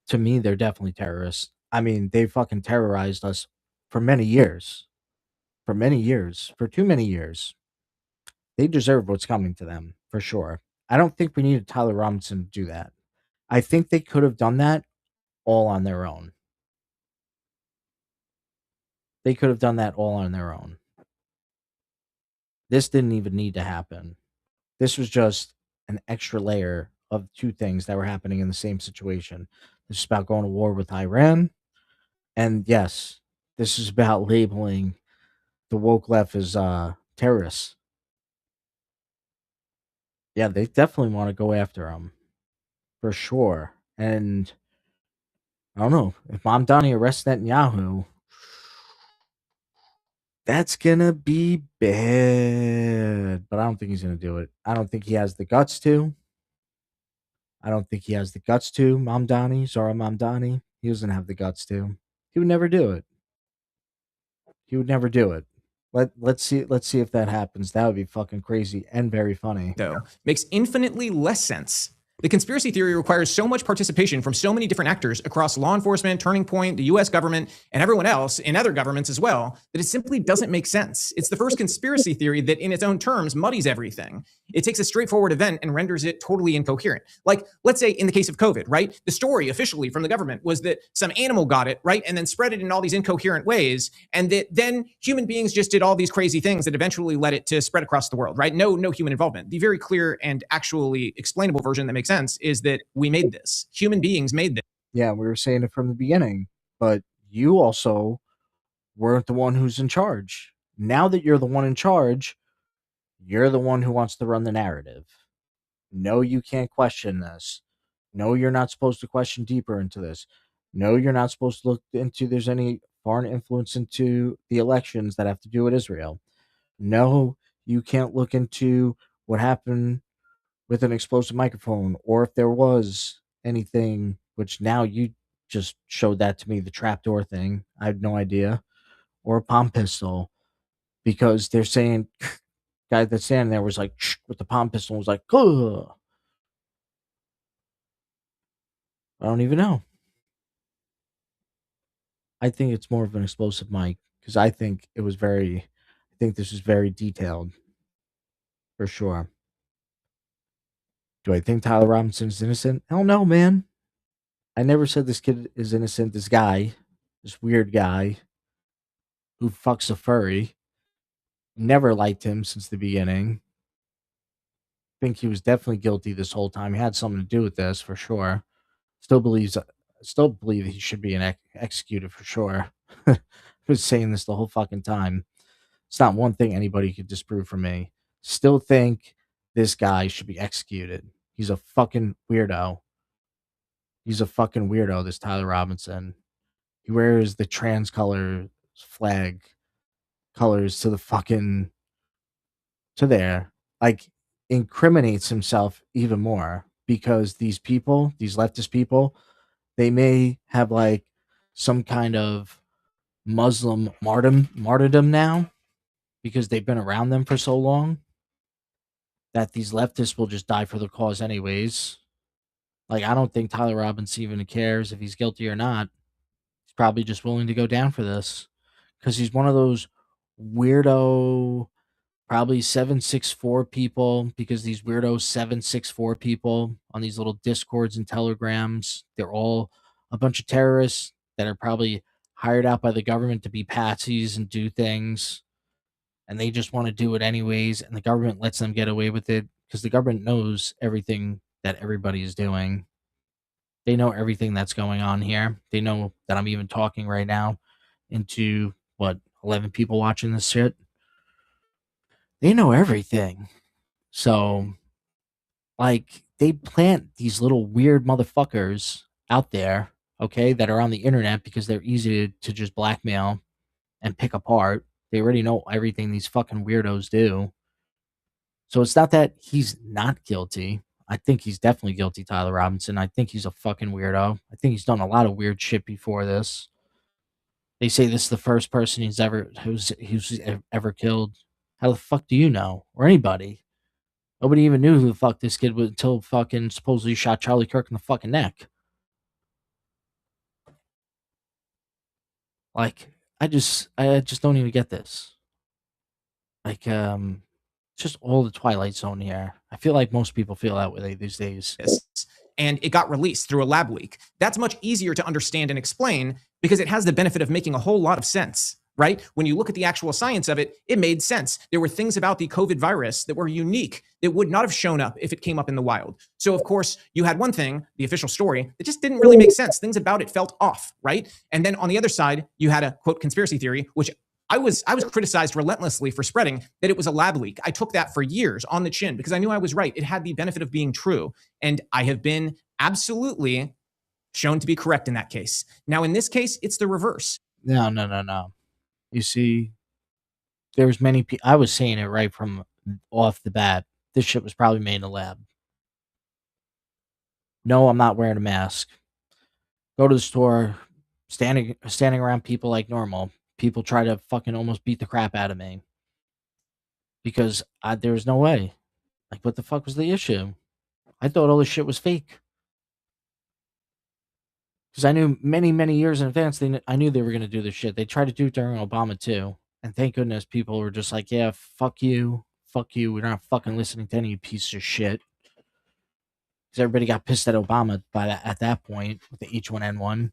To me, they're definitely terrorists. I mean, they fucking terrorized us for many years. For many years. For too many years. They deserve what's coming to them, for sure. I don't think we needed Tyler Robinson to do that. I think they could have done that all on their own. They could have done that all on their own. This didn't even need to happen. This was just an extra layer of two things that were happening in the same situation. This is about going to war with Iran. And yes, this is about labeling the woke left as terrorists. Yeah, they definitely want to go after them. For sure. And I don't know. If Mamdani arrests Netanyahu, that's gonna be bad. But I don't think he's gonna do it. I don't think he has the guts to. Mamdani, Zara Mamdani. He doesn't have the guts to. He would never do it. Let's see if that happens. That would be fucking crazy and very funny. Though, makes infinitely less sense. The conspiracy theory requires so much participation from so many different actors across law enforcement, Turning Point, the US government, and everyone else in other governments as well, that it simply doesn't make sense. It's the first conspiracy theory that in its own terms muddies everything. It takes a straightforward event and renders it totally incoherent. Like, let's say in the case of COVID, right? The story officially from the government was that some animal got it, right? And then spread it in all these incoherent ways. And that then human beings just did all these crazy things that eventually led it to spread across the world, right? No human involvement. The very clear and actually explainable version that makes sense is that we made this. Human beings made this. Yeah, we were saying it from the beginning, but you also weren't the one who's in charge. Now that you're the one in charge, you're the one who wants to run the narrative. No, you can't question this. No, you're not supposed to question deeper into this. No, you're not supposed to look into there's any foreign influence into the elections that have to do with Israel. No, you can't look into what happened with an explosive microphone, or if there was anything, which now you just showed that to me, the trapdoor thing. I had no idea. Or a palm pistol. Because they're saying, guy that's standing there was like, with the palm pistol, was like, ugh. I don't even know. I think it's more of an explosive mic, because I think this is very detailed. for sure. Do I think Tyler Robinson is innocent? Hell no, man. I never said this kid is innocent. This guy, this weird guy who fucks a furry, never liked him since the beginning. Think he was definitely guilty this whole time. He had something to do with this for sure. Still believe he should be executed for sure. I was saying this the whole fucking time. It's not one thing anybody could disprove from me. Still think this guy should be executed. He's a fucking weirdo. He's a fucking weirdo, this Tyler Robinson. He wears the trans color flag colors to the fucking to there. Like incriminates himself even more because these people, these leftist people, they may have like some kind of Muslim martyrdom now because they've been around them for so long that these leftists will just die for the cause anyways. Like, I don't think Tyler Robinson even cares if he's guilty or not. He's probably just willing to go down for this because he's one of those weirdo, probably 764 people, because these weirdo 764 people on these little discords and telegrams, they're all a bunch of terrorists that are probably hired out by the government to be patsies and do things, and they just want to do it anyways, and the government lets them get away with it because the government knows everything that everybody is doing. They know everything that's going on here. They know that I'm even talking right now into 11 people watching this shit. They know everything. So, like, they plant these little weird motherfuckers out there, okay, that are on the internet because they're easy to just blackmail and pick apart. They already know everything these fucking weirdos do. So it's not that he's not guilty. I think he's definitely guilty, Tyler Robinson. I think he's a fucking weirdo. I think he's done a lot of weird shit before this. They say this is the first person who's ever killed. How the fuck do you know? Or anybody? Nobody even knew who the fuck this kid was until fucking supposedly shot Charlie Kirk in the fucking neck. Like, I just don't even get this. Like, just all the Twilight Zone here. I feel like most people feel that way these days. And it got released through a lab leak. That's much easier to understand and explain because it has the benefit of making a whole lot of sense, right? When you look at the actual science of it, it made sense. There were things about the COVID virus that were unique that would not have shown up if it came up in the wild. So, of course, you had one thing, the official story, that just didn't really make sense. Things about it felt off, right? And then on the other side, you had a, quote, conspiracy theory, which I was criticized relentlessly for spreading that it was a lab leak. I took that for years on the chin because I knew I was right. It had the benefit of being true. And I have been absolutely shown to be correct in that case. Now, in this case, it's the reverse. No. You see, there's many people. I was saying it right from off the bat. This shit was probably made in a lab. No, I'm not wearing a mask. Go to the store, standing around people like normal. People try to fucking almost beat the crap out of me because there was no way. Like, what the fuck was the issue? I thought all this shit was fake because I knew many years in advance. I knew they were going to do this shit. They tried to do it during Obama too, and thank goodness people were just like, "Yeah, fuck you. We're not fucking listening to any piece of shit." Because everybody got pissed at Obama at that point with the H1N1,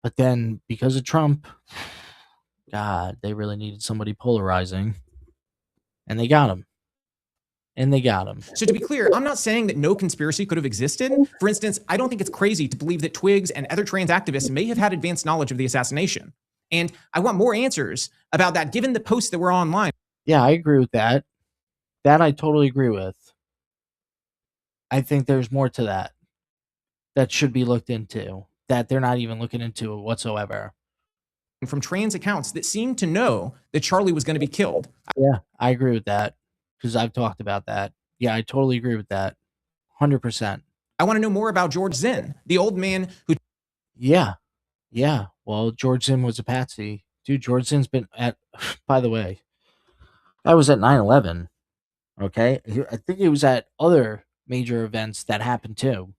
but then because of Trump. God, they really needed somebody polarizing. And they got him. So to be clear, I'm not saying that no conspiracy could have existed. For instance, I don't think it's crazy to believe that Twigs and other trans activists may have had advanced knowledge of the assassination. And I want more answers about that given the posts that were online. Yeah, I agree with that. That I totally agree with. I think there's more to that should be looked into, that they're not even looking into whatsoever. From trans accounts that seemed to know that Charlie was going to be killed. Yeah, I agree with that because I've talked about that. Yeah, I totally agree with that. 100%. I want to know more about George Zinn, the old man who... Yeah. Well, George Zinn was a patsy. Dude, George Zinn's been at... By the way, I was at 9/11. Okay? I think he was at other major events that happened too.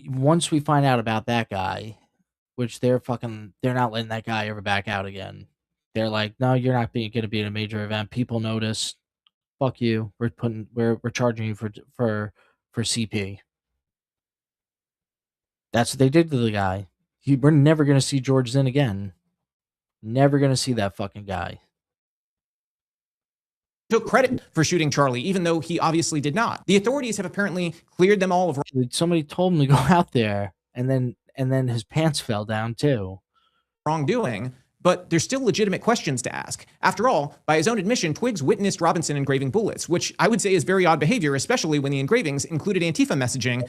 Once we find out about that guy, which they're not letting that guy ever back out again. they're like, no, you're not going to be in a major event. People notice. Fuck you. We're charging you for CP. That's what they did to the guy. We're never going to see George Zinn again. Never going to see that fucking guy. Took credit for shooting Charlie, even though he obviously did not. The authorities have apparently cleared them all of. Somebody told him to go out there, and then his pants fell down too. Wrongdoing, but there's still legitimate questions to ask. After all, by his own admission, Twiggs witnessed Robinson engraving bullets, which I would say is very odd behavior, especially when the engravings included Antifa messaging.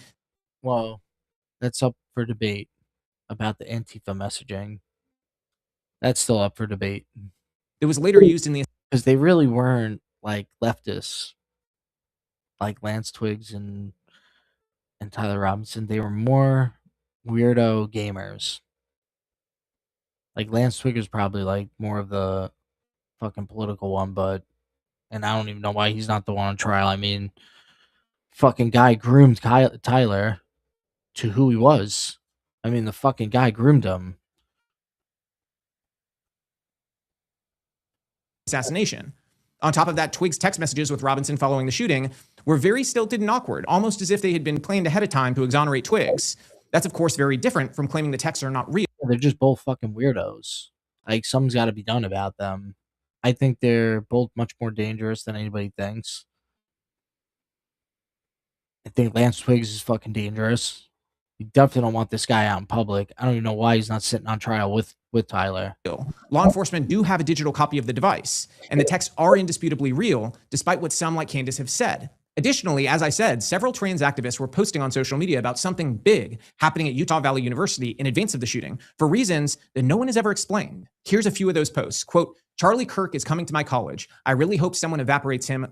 Well, that's up for debate about the Antifa messaging. That's still up for debate. It was later used in the... Because they really weren't like leftists, like Lance Twiggs and Tyler Robinson. They were more weirdo gamers. Like Lance Twiggs was probably like more of the fucking political one, and I don't even know why he's not the one on trial. I mean, fucking guy groomed Tyler to who he was. I mean, the fucking guy groomed him. Assassination. On top of that, Twiggs' text messages with Robinson following the shooting were very stilted and awkward, almost as if they had been planned ahead of time to exonerate Twiggs. That's, of course, very different from claiming the texts are not real. They're just both fucking weirdos. Like, something's got to be done about them. I think they're both much more dangerous than anybody thinks. I think Lance Twiggs is fucking dangerous. You definitely don't want this guy out in public. I don't even know why he's not sitting on trial with Tyler. Law enforcement do have a digital copy of the device, and the texts are indisputably real, despite what some like Candace have said. Additionally, as I said, several trans activists were posting on social media about something big happening at Utah Valley University in advance of the shooting for reasons that no one has ever explained. Here's a few of those posts. Quote, Charlie Kirk is coming to my college. I really hope someone evaporates him.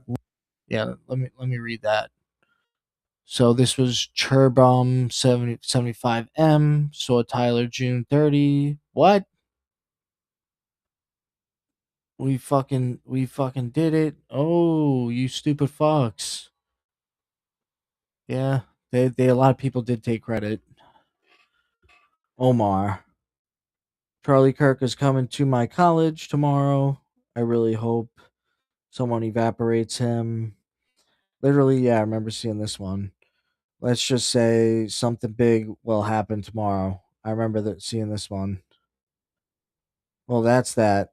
Yeah, let me read that. So this was Churbum 75M. Saw Tyler June 30. What? We fucking did it. Oh, you stupid fucks. Yeah, they a lot of people did take credit. Omar. Charlie Kirk is coming to my college tomorrow. I really hope someone evaporates him. Literally, yeah, I remember seeing this one. Let's just say something big will happen tomorrow. I remember seeing this one. Well, that's that.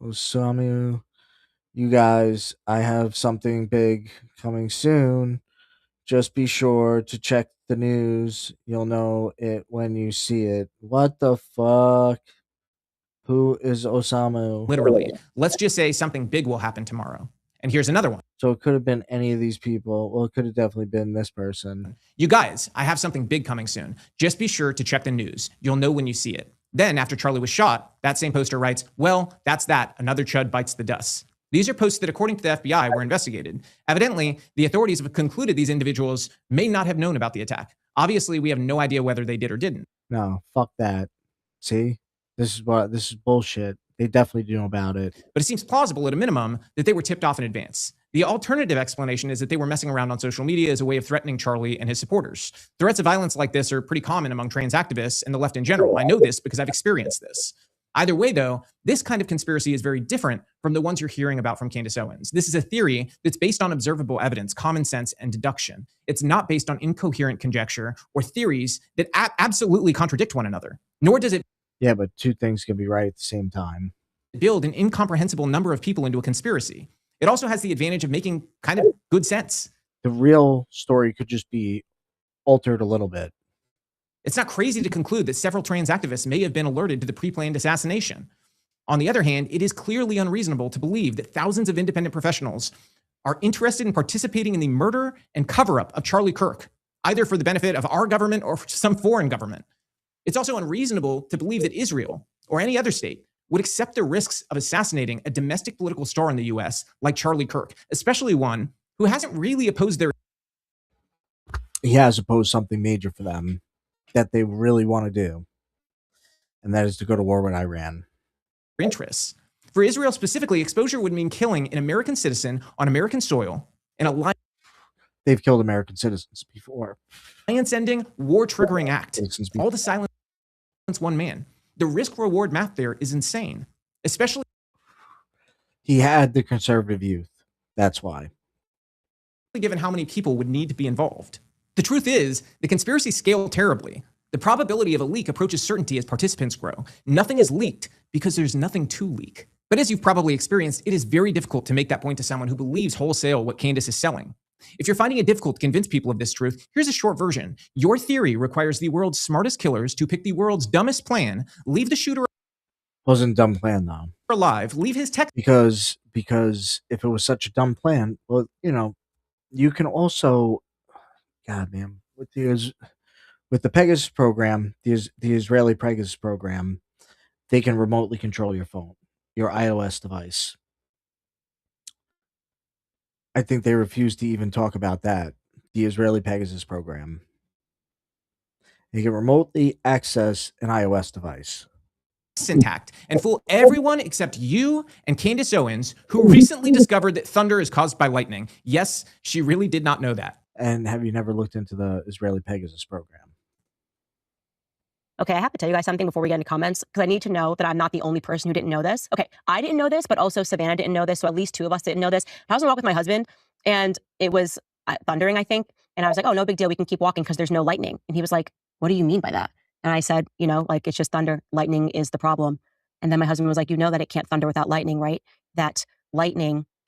Osamu, you guys, I have something big coming soon. Just be sure to check the news. You'll know it when you see it. What the fuck? Who is Osamu? Literally. Let's just say something big will happen tomorrow. And here's another one. So it could have been any of these people. Well, it could have definitely been this person. You guys, I have something big coming soon. Just be sure to check the news. You'll know when you see it. Then, after Charlie was shot, that same poster writes, well, that's that. Another chud bites the dust. These are posts that, according to the FBI, were investigated. Evidently, the authorities have concluded these individuals may not have known about the attack. Obviously, we have no idea whether they did or didn't. No, fuck that. See? This is bullshit. They definitely knew about it. But it seems plausible at a minimum that they were tipped off in advance. The alternative explanation is that they were messing around on social media as a way of threatening Charlie and his supporters. Threats of violence like this are pretty common among trans activists and the left in general. I know this because I've experienced this. Either way, though, this kind of conspiracy is very different from the ones you're hearing about from Candace Owens. This is a theory that's based on observable evidence, common sense, and deduction. It's not based on incoherent conjecture or theories that absolutely contradict one another, nor does it... Yeah, but two things can be right at the same time. ...build an incomprehensible number of people into a conspiracy. It also has the advantage of making kind of good sense. The real story could just be altered a little bit. It's not crazy to conclude that several trans activists may have been alerted to the pre-planned assassination. On the other hand, it is clearly unreasonable to believe that thousands of independent professionals are interested in participating in the murder and cover-up of Charlie Kirk, either for the benefit of our government or some foreign government. It's also unreasonable to believe that Israel or any other state would accept the risks of assassinating a domestic political star in the US like Charlie Kirk, especially one who hasn't really opposed their... He has opposed something major for them that they really want to do, and that is to go to war with Iran. ...interests. For Israel specifically, exposure would mean killing an American citizen on American soil in a... They've killed American citizens before. ...alliance-ending, war-triggering act. All to silence one man. The risk-reward math there is insane, especially... He had the conservative youth. That's why. Given how many people would need to be involved. The truth is, the conspiracies scale terribly. The probability of a leak approaches certainty as participants grow. Nothing is leaked because there's nothing to leak. But as you've probably experienced, it is very difficult to make that point to someone who believes wholesale what Candace is selling. If you're finding it difficult to convince people of this truth, here's a short version. Your theory requires the world's smartest killers to pick the world's dumbest plan, leave the shooter Wasn't a dumb plan though. alive, leave his tech because if it was such a dumb plan, well, you can also, God, man, with the Pegasus program, the Israeli Pegasus program, they can remotely control your phone, your iOS device. I think they refuse to even talk about that. The Israeli Pegasus program. You can remotely access an iOS device. intact and fool everyone except you and Candace Owens, who recently discovered that thunder is caused by lightning. Yes, she really did not know that. And have you never looked into the Israeli Pegasus program? Okay, I have to tell you guys something before we get into comments, because I need to know that I'm not the only person who didn't know this. Okay, I didn't know this, but also Savannah didn't know this, so at least two of us didn't know this. I was on a walk with my husband, and it was thundering, I think, and I was like, oh, no big deal, we can keep walking because there's no lightning. And he was like, what do you mean by that? And I said, like, it's just thunder. Lightning is the problem. And then my husband was like, you know that it can't thunder without lightning, right? That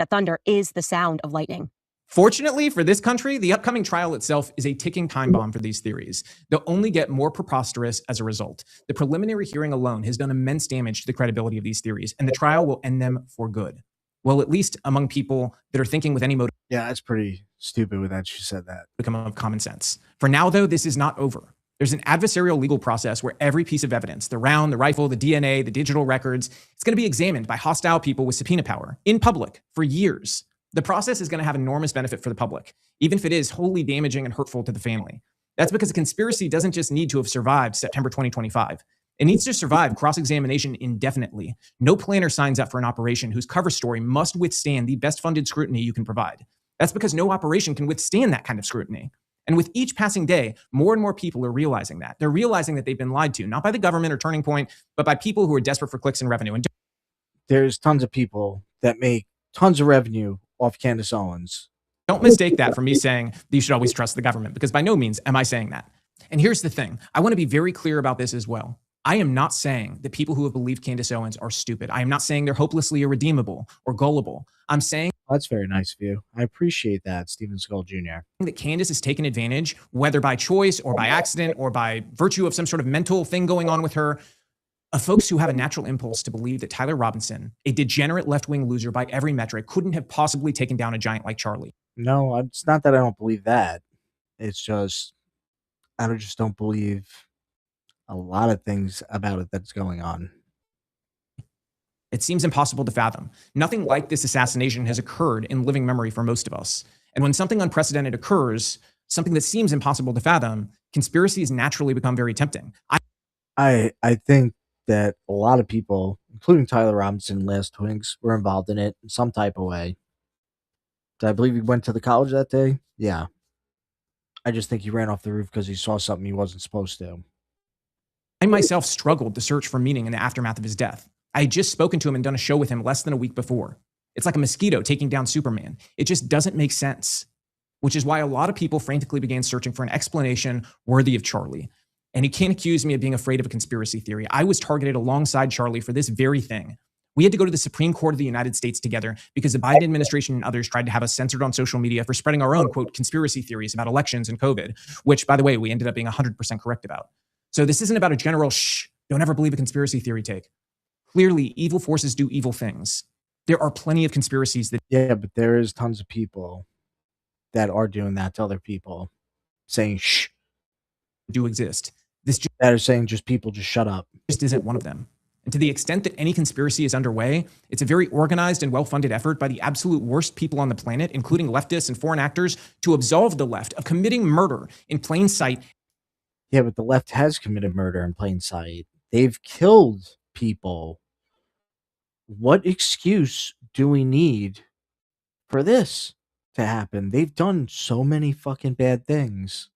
thunder is the sound of lightning. Fortunately for this country, the upcoming trial itself is a ticking time bomb for these theories. They'll only get more preposterous as a result. The preliminary hearing alone has done immense damage to the credibility of these theories, and the trial will end them for good. Well, at least among people that are thinking with any motive. Yeah, that's pretty stupid with that she said that. Become of common sense. For now, though, this is not over. There's an adversarial legal process where every piece of evidence, the round, the rifle, the DNA, the digital records, it's going to be examined by hostile people with subpoena power in public for years. The process is going to have enormous benefit for the public, even if it is wholly damaging and hurtful to the family. That's because a conspiracy doesn't just need to have survived September 2025. It needs to survive cross-examination indefinitely. No planner signs up for an operation whose cover story must withstand the best-funded scrutiny you can provide. That's because no operation can withstand that kind of scrutiny. And with each passing day, more and more people are realizing that. They're realizing that they've been lied to, not by the government or Turning Point, but by people who are desperate for clicks and revenue. And there's tons of people that make tons of revenue off Candace Owens. Don't mistake that for me saying that you should always trust the government, because by no means am I saying that. And here's the thing. I want to be very clear about this as well. I am not saying that people who have believed Candace Owens are stupid. I am not saying they're hopelessly irredeemable or gullible. I'm saying that's very nice of you. I appreciate that, Stephen Skull Jr. That Candace has taken advantage, whether by choice or by accident or by virtue of some sort of mental thing going on with her, of folks who have a natural impulse to believe that Tyler Robinson, a degenerate left-wing loser by every metric, couldn't have possibly taken down a giant like Charlie. No, it's not that I don't believe that. It's just, I just don't believe a lot of things about it that's going on. It seems impossible to fathom. Nothing like this assassination has occurred in living memory for most of us. And when something unprecedented occurs, something that seems impossible to fathom, conspiracies naturally become very tempting. I think that a lot of people, including Tyler Robinson, Last Twinks, were involved in it in some type of way. Did I believe he went to the college that day? Yeah. I just think he ran off the roof because he saw something he wasn't supposed to. I myself struggled to search for meaning in the aftermath of his death. I had just spoken to him and done a show with him less than a week before. It's like a mosquito taking down Superman. It just doesn't make sense, which is why a lot of people frantically began searching for an explanation worthy of Charlie. And you can't accuse me of being afraid of a conspiracy theory. I was targeted alongside Charlie for this very thing. We had to go to the Supreme Court of the United States together because the Biden administration and others tried to have us censored on social media for spreading our own, quote, conspiracy theories about elections and COVID, which, by the way, we ended up being 100% correct about. So this isn't about a general, shh, don't ever believe a conspiracy theory take. Clearly, evil forces do evil things. There are plenty of conspiracies that... Yeah, but there is tons of people that are doing that to other people, saying, shh. Do exist. That are saying just people just shut up. Just isn't one of them. And to the extent that any conspiracy is underway, it's a very organized and well-funded effort by the absolute worst people on the planet, including leftists and foreign actors, to absolve the left of committing murder in plain sight. Yeah, but the left has committed murder in plain sight. They've killed people. What excuse do we need for this to happen? They've done so many fucking bad things.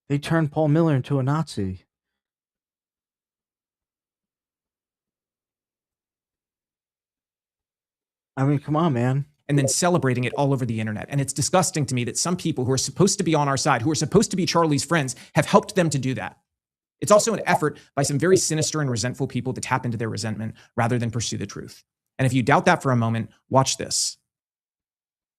They turned Paul Miller into a Nazi. I mean, come on, man. And then celebrating it all over the internet. And it's disgusting to me that some people who are supposed to be on our side, who are supposed to be Charlie's friends, have helped them to do that. It's also an effort by some very sinister and resentful people to tap into their resentment rather than pursue the truth. And if you doubt that for a moment, watch this.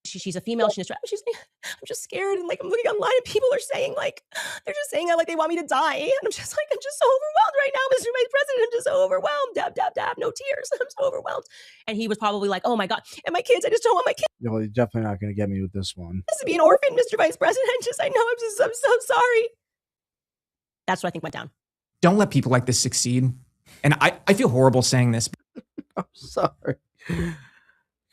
She's a female. She's like, I'm just scared. And like, I'm looking online and people are saying like, they're just saying that like they want me to die. And I'm just like, I'm just so overwhelmed right now, Mr. Vice President. I'm just so overwhelmed. Dab, dab, dab. No tears. I'm so overwhelmed. And he was probably like, oh my God. And my kids, I just don't want my kids. No, you're definitely not going to get me with this one. To be an orphan, Mr. Vice President. I know, I'm so sorry. That's what I think went down. Don't let people like this succeed. And I feel horrible saying this. I'm sorry.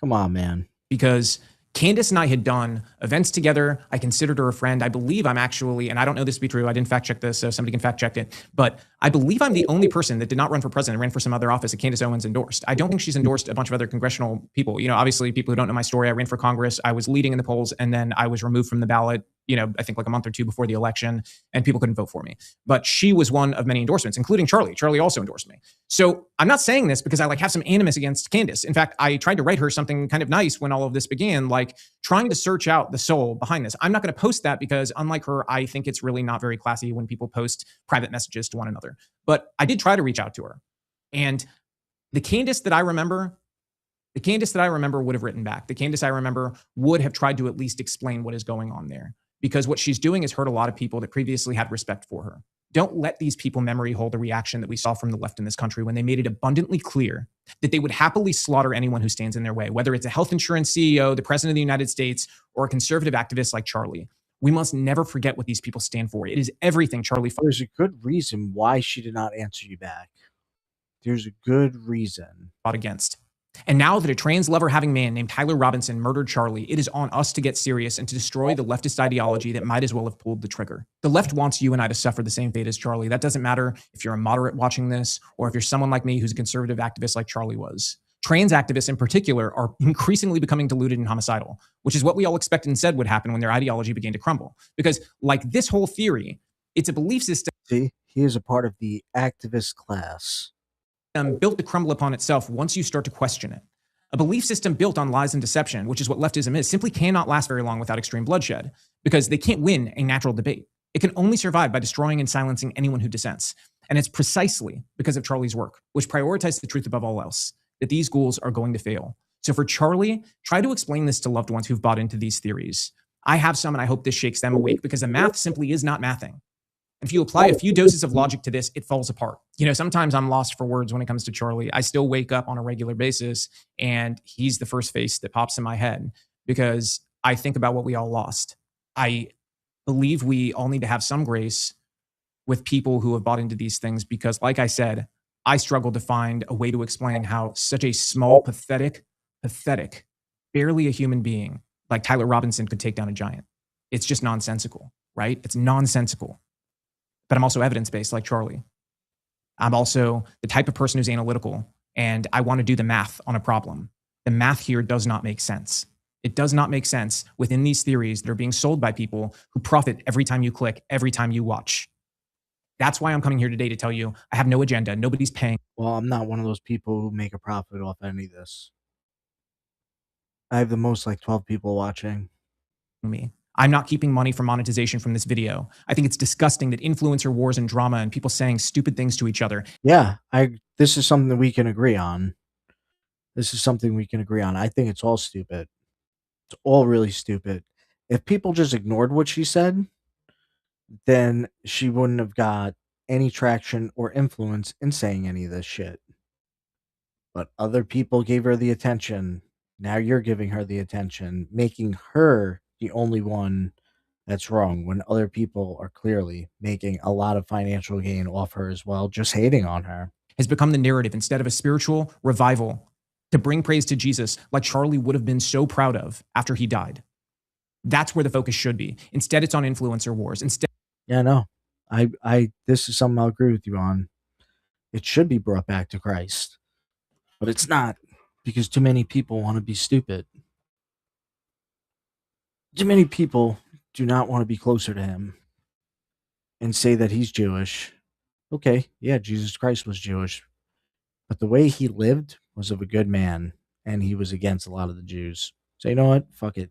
Come on, man. Because Candace and I had done events together. I considered her a friend. I believe I'm actually, and I don't know this to be true, I didn't fact check this, so somebody can fact check it, but I believe I'm the only person that did not run for president, ran for some other office that Candace Owens endorsed. I don't think she's endorsed a bunch of other congressional people. You know, obviously, people who don't know my story, I ran for Congress, I was leading in the polls, and then I was removed from the ballot, you know, I think like a month or two before the election, and people couldn't vote for me. But she was one of many endorsements, including Charlie. Charlie also endorsed me. So I'm not saying this because I like have some animus against Candace. In fact, I tried to write her something kind of nice when all of this began, like trying to search out the soul behind this. I'm not going to post that because unlike her, I think it's really not very classy when people post private messages to one another. But I did try to reach out to her. And the Candace that I remember would have written back. The Candace I remember would have tried to at least explain what is going on there. Because what she's doing has hurt a lot of people that previously had respect for her. Don't let these people memory hold the reaction that we saw from the left in this country when they made it abundantly clear that they would happily slaughter anyone who stands in their way, whether it's a health insurance CEO, the president of the United States, or a conservative activist like Charlie. We must never forget what these people stand for. It is everything Charlie. There's a good reason why she did not answer you back. There's a good reason. Fought against. And now that a trans lover-having man named Tyler Robinson murdered Charlie, it is on us to get serious and to destroy the leftist ideology that might as well have pulled the trigger. The left wants you and I to suffer the same fate as Charlie. That doesn't matter if you're a moderate watching this or if you're someone like me who's a conservative activist like Charlie was. Trans activists in particular are increasingly becoming deluded and homicidal, which is what we all expected and said would happen when their ideology began to crumble. Because like this whole theory, it's a belief system. See, he is a part of the activist class. Built to crumble upon itself once you start to question it. A belief system built on lies and deception, which is what leftism is, simply cannot last very long without extreme bloodshed because they can't win a natural debate. It can only survive by destroying and silencing anyone who dissents. And it's precisely because of Charlie's work, which prioritized the truth above all else, that these goals are going to fail. So for Charlie, try to explain this to loved ones who've bought into these theories. I have some, and I hope this shakes them awake because the math simply is not mathing. If you apply a few doses of logic to this, it falls apart. You know, sometimes I'm lost for words when it comes to Charlie. I still wake up on a regular basis and he's the first face that pops in my head because I think about what we all lost. I believe we all need to have some grace with people who have bought into these things because, like I said, I struggle to find a way to explain how such a small, pathetic, barely a human being like Tyler Robinson could take down a giant. It's just nonsensical, right? It's nonsensical. But I'm also evidence-based like Charlie. I'm also the type of person who's analytical, and I want to do the math on a problem. The math here does not make sense. It does not make sense within these theories that are being sold by people who profit every time you click, every time you watch. That's why I'm coming here today to tell you I have no agenda. Nobody's paying. Well, I'm not one of those people who make a profit off any of this. I have the most like 12 people watching. Me. I'm not keeping money for monetization from this video. I think it's disgusting that influencer wars and drama and people saying stupid things to each other. Yeah, this is something that we can agree on. This is something we can agree on. I think it's all stupid. It's all really stupid. If people just ignored what she said, then she wouldn't have got any traction or influence in saying any of this shit. But other people gave her the attention. Now you're giving her the attention, making her the only one that's wrong when other people are clearly making a lot of financial gain off her as well, just hating on her. Has become the narrative instead of a spiritual revival to bring praise to Jesus like Charlie would have been so proud of after he died. That's where the focus should be. Instead, it's on influencer wars. Instead, yeah, no, this is something I'll agree with you on. It should be brought back to Christ, but it's not because too many people want to be stupid. Too many people do not want to be closer to him and say that he's Jewish. Okay, yeah, Jesus Christ was Jewish, but the way he lived was of a good man, and he was against a lot of the Jews. So you know what? Fuck it.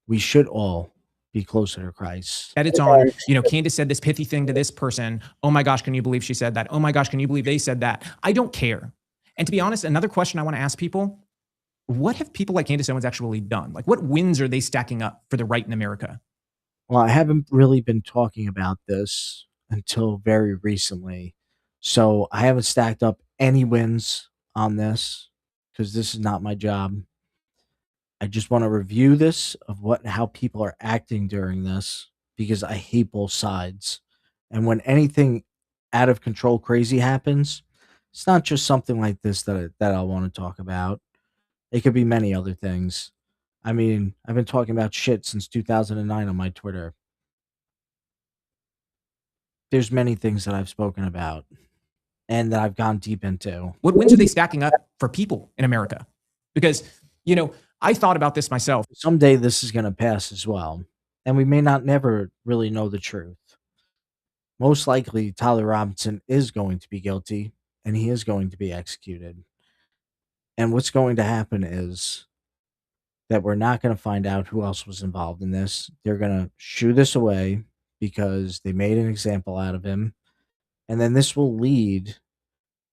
We should all be closer to Christ. Edits on, Candace said this pithy thing to this person. Oh my gosh, can you believe she said that? Oh my gosh, can you believe they said that? I don't care. And to be honest, another question I want to ask people, what have people like Candace Owens actually done? Like, what wins are they stacking up for the right in America? Well, I haven't really been talking about this until very recently. So I haven't stacked up any wins on this because this is not my job. I just want to review this of how people are acting during this because I hate both sides. And when anything out of control crazy happens, it's not just something like this that I want to talk about. It could be many other things. I mean, I've been talking about shit since 2009 on my Twitter. There's many things that I've spoken about and that I've gone deep into. What wins are they stacking up for people in America? Because, I thought about this myself. Someday this is going to pass as well. And we may not never really know the truth. Most likely, Tyler Robinson is going to be guilty and he is going to be executed. And what's going to happen is that we're not going to find out who else was involved in this. They're going to shoo this away because they made an example out of him. And then this will lead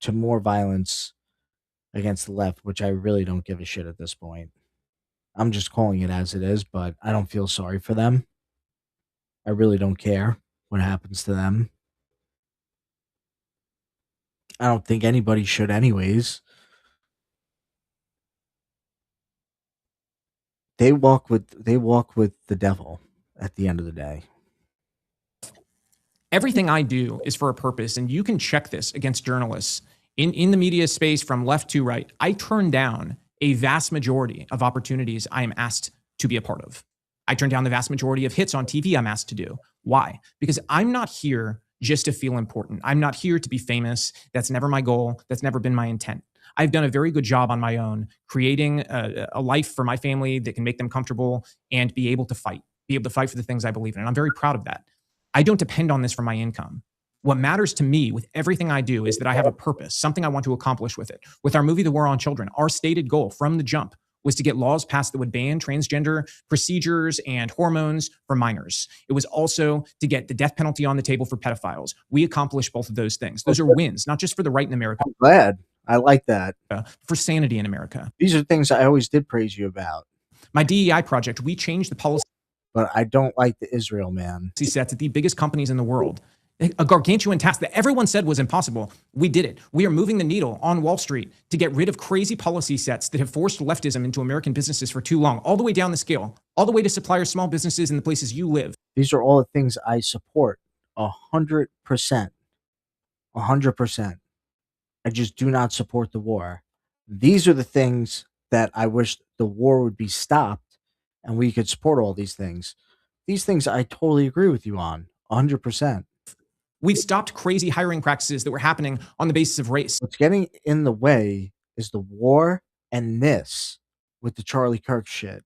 to more violence against the left, which I really don't give a shit at this point. I'm just calling it as it is, but I don't feel sorry for them. I really don't care what happens to them. I don't think anybody should anyways. They walk with the devil at the end of the day. Everything I do is for a purpose, and you can check this against journalists in the media space from left to right. I turn down a vast majority of opportunities I am asked to be a part of. I turn down the vast majority of hits on TV I'm asked to do. Why? Because I'm not here just to feel important. I'm not here to be famous. That's never my goal. That's never been my intent. I've done a very good job on my own, creating a life for my family that can make them comfortable and be able to fight for the things I believe in. And I'm very proud of that. I don't depend on this for my income. What matters to me with everything I do is that I have a purpose, something I want to accomplish with it. With our movie, The War on Children, our stated goal from the jump was to get laws passed that would ban transgender procedures and hormones for minors. It was also to get the death penalty on the table for pedophiles. We accomplished both of those things. Those are wins, not just for the right in America. I'm glad. I like that. For sanity in America. These are things I always did praise you about. My DEI project, we changed the policy. But I don't like the Israel man. Sets at the biggest companies in the world. A gargantuan task that everyone said was impossible. We did it. We are moving the needle on Wall Street to get rid of crazy policy sets that have forced leftism into American businesses for too long, all the way down the scale, all the way to supplier small businesses in the places you live. These are all the things I support 100%. 100%. I just do not support the war. These are the things that I wish the war would be stopped and we could support all these things. These things I totally agree with you on 100%. We've stopped crazy hiring practices that were happening on the basis of race. What's getting in the way is the war and this with the Charlie Kirk shit.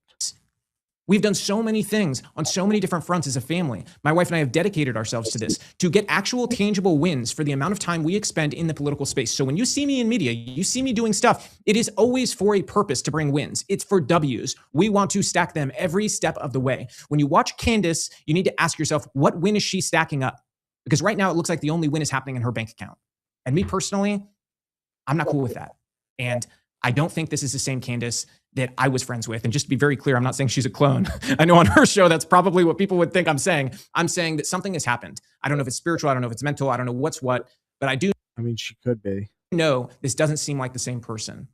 We've done so many things on so many different fronts as a family. My wife and I have dedicated ourselves to this, to get actual tangible wins for the amount of time we expend in the political space. So when you see me in media, you see me doing stuff, it is always for a purpose to bring wins. It's for W's. We want to stack them every step of the way. When you watch Candace, you need to ask yourself, what win is she stacking up? Because right now it looks like the only win is happening in her bank account. And me personally, I'm not cool with that. And I don't think this is the same Candace that I was friends with. And just to be very clear, I'm not saying she's a clone. I know on her show, that's probably what people would think I'm saying. I'm saying that something has happened. I don't know if it's spiritual. I don't know if it's mental. I don't know what's what, but I mean, she could be. No, this doesn't seem like the same person.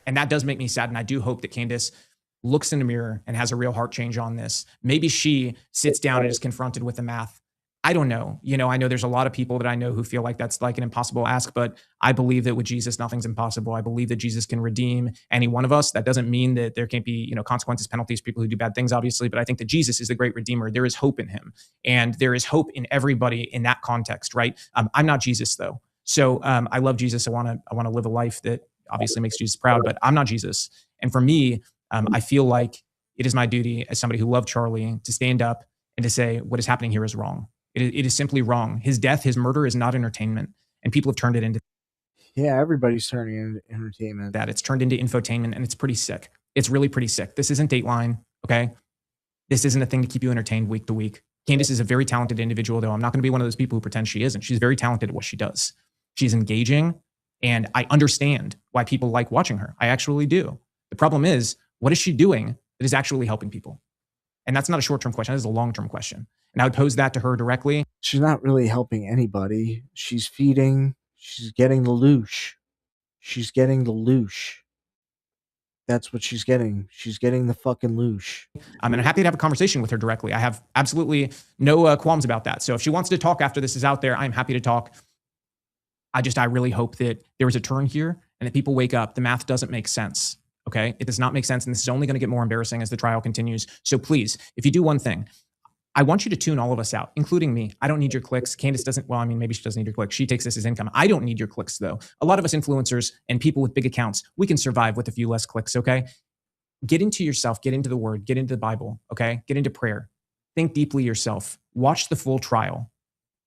And that does make me sad. And I do hope that Candace looks in the mirror and has a real heart change on this. Maybe she sits down and is confronted with the math. I don't know. I know there's a lot of people that I know who feel like that's like an impossible ask, but I believe that with Jesus, nothing's impossible. I believe that Jesus can redeem any one of us. That doesn't mean that there can't be, consequences, penalties, people who do bad things, obviously, but I think that Jesus is the great redeemer. There is hope in him, and there is hope in everybody in that context, right? I'm not Jesus though. So I love Jesus. I want to live a life that obviously makes Jesus proud, but I'm not Jesus. And for me, I feel like it is my duty as somebody who loved Charlie to stand up and to say what is happening here is wrong. It is simply wrong. His death, his murder is not entertainment. And people have turned it into. Yeah, everybody's turning into entertainment. That it's turned into infotainment, and it's pretty sick. It's really pretty sick. This isn't Dateline, okay? This isn't a thing to keep you entertained week to week. Candace is a very talented individual, though. I'm not going to be one of those people who pretend she isn't. She's very talented at what she does. She's engaging, and I understand why people like watching her. I actually do. The problem is, what is she doing that is actually helping people? And that's not a short-term question. That is a long-term question. And I would pose that to her directly. She's not really helping anybody. She's feeding. She's getting the loosh. She's getting the loosh. That's what she's getting. She's getting the fucking loosh. And I'm happy to have a conversation with her directly. I have absolutely no qualms about that. So if she wants to talk after this is out there, I'm happy to talk. I really hope that there is a turn here and that people wake up. The math doesn't make sense. Okay? It does not make sense. And this is only going to get more embarrassing as the trial continues. So please, if you do one thing, I want you to tune all of us out, including me. I don't need your clicks. Candace doesn't, well, I mean, maybe she doesn't need your clicks. She takes this as income. I don't need your clicks, though. A lot of us influencers and people with big accounts, we can survive with a few less clicks, okay? Get into yourself, get into the word, get into the Bible, okay? Get into prayer. Think deeply yourself. Watch the full trial.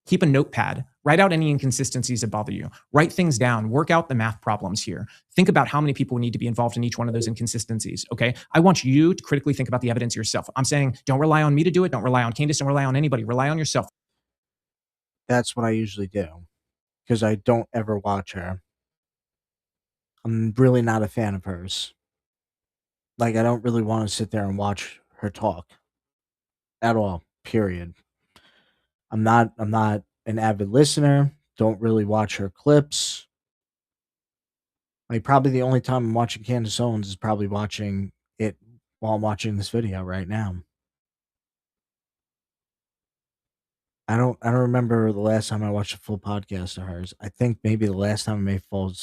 Keep a notepad. Write out any inconsistencies that bother you. Write things down. Work out the math problems here. Think about how many people need to be involved in each one of those inconsistencies, okay? I want you to critically think about the evidence yourself. I'm saying don't rely on me to do it. Don't rely on Candace. Don't rely on anybody. Rely on yourself. That's what I usually do because I don't ever watch her. I'm really not a fan of hers. Like, I don't really want to sit there and watch her talk at all, period. I'm not an avid listener. Don't really watch her clips. Like, probably the only time I'm watching Candace Owens is probably watching it while I'm watching this video right now. I don't remember the last time I watched a full podcast of hers. I think maybe the last time I may fell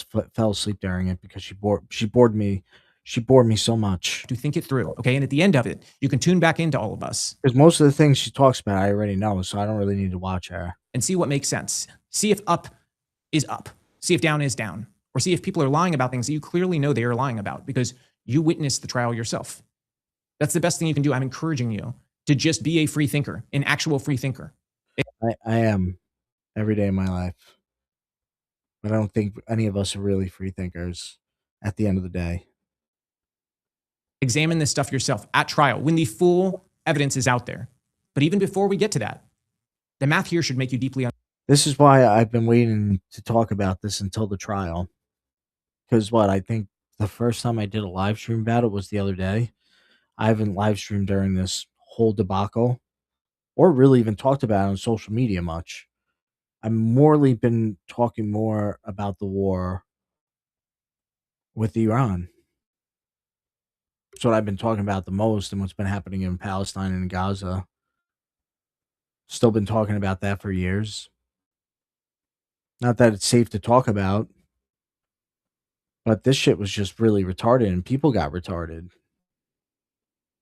asleep during it because she bored me. She bored me so much. To think it through, okay? And at the end of it, you can tune back into all of us. Because most of the things she talks about, I already know, so I don't really need to watch her. And see what makes sense. See if up is up. See if down is down. Or see if people are lying about things that you clearly know they are lying about because you witnessed the trial yourself. That's the best thing you can do. I'm encouraging you to just be a free thinker, an actual free thinker. I am every day of my life. But I don't think any of us are really free thinkers at the end of the day. Examine this stuff yourself at trial when the full evidence is out there. But even before we get to that, the math here should make you deeply. This is why I've been waiting to talk about this until the trial. Because I think the first time I did a live stream about it was the other day. I haven't live streamed during this whole debacle or really even talked about it on social media much. I've morally been talking more about the war with Iran. That's what I've been talking about the most and what's been happening in Palestine and Gaza. Still been talking about that for years. Not that it's safe to talk about, but this shit was just really retarded and people got retarded.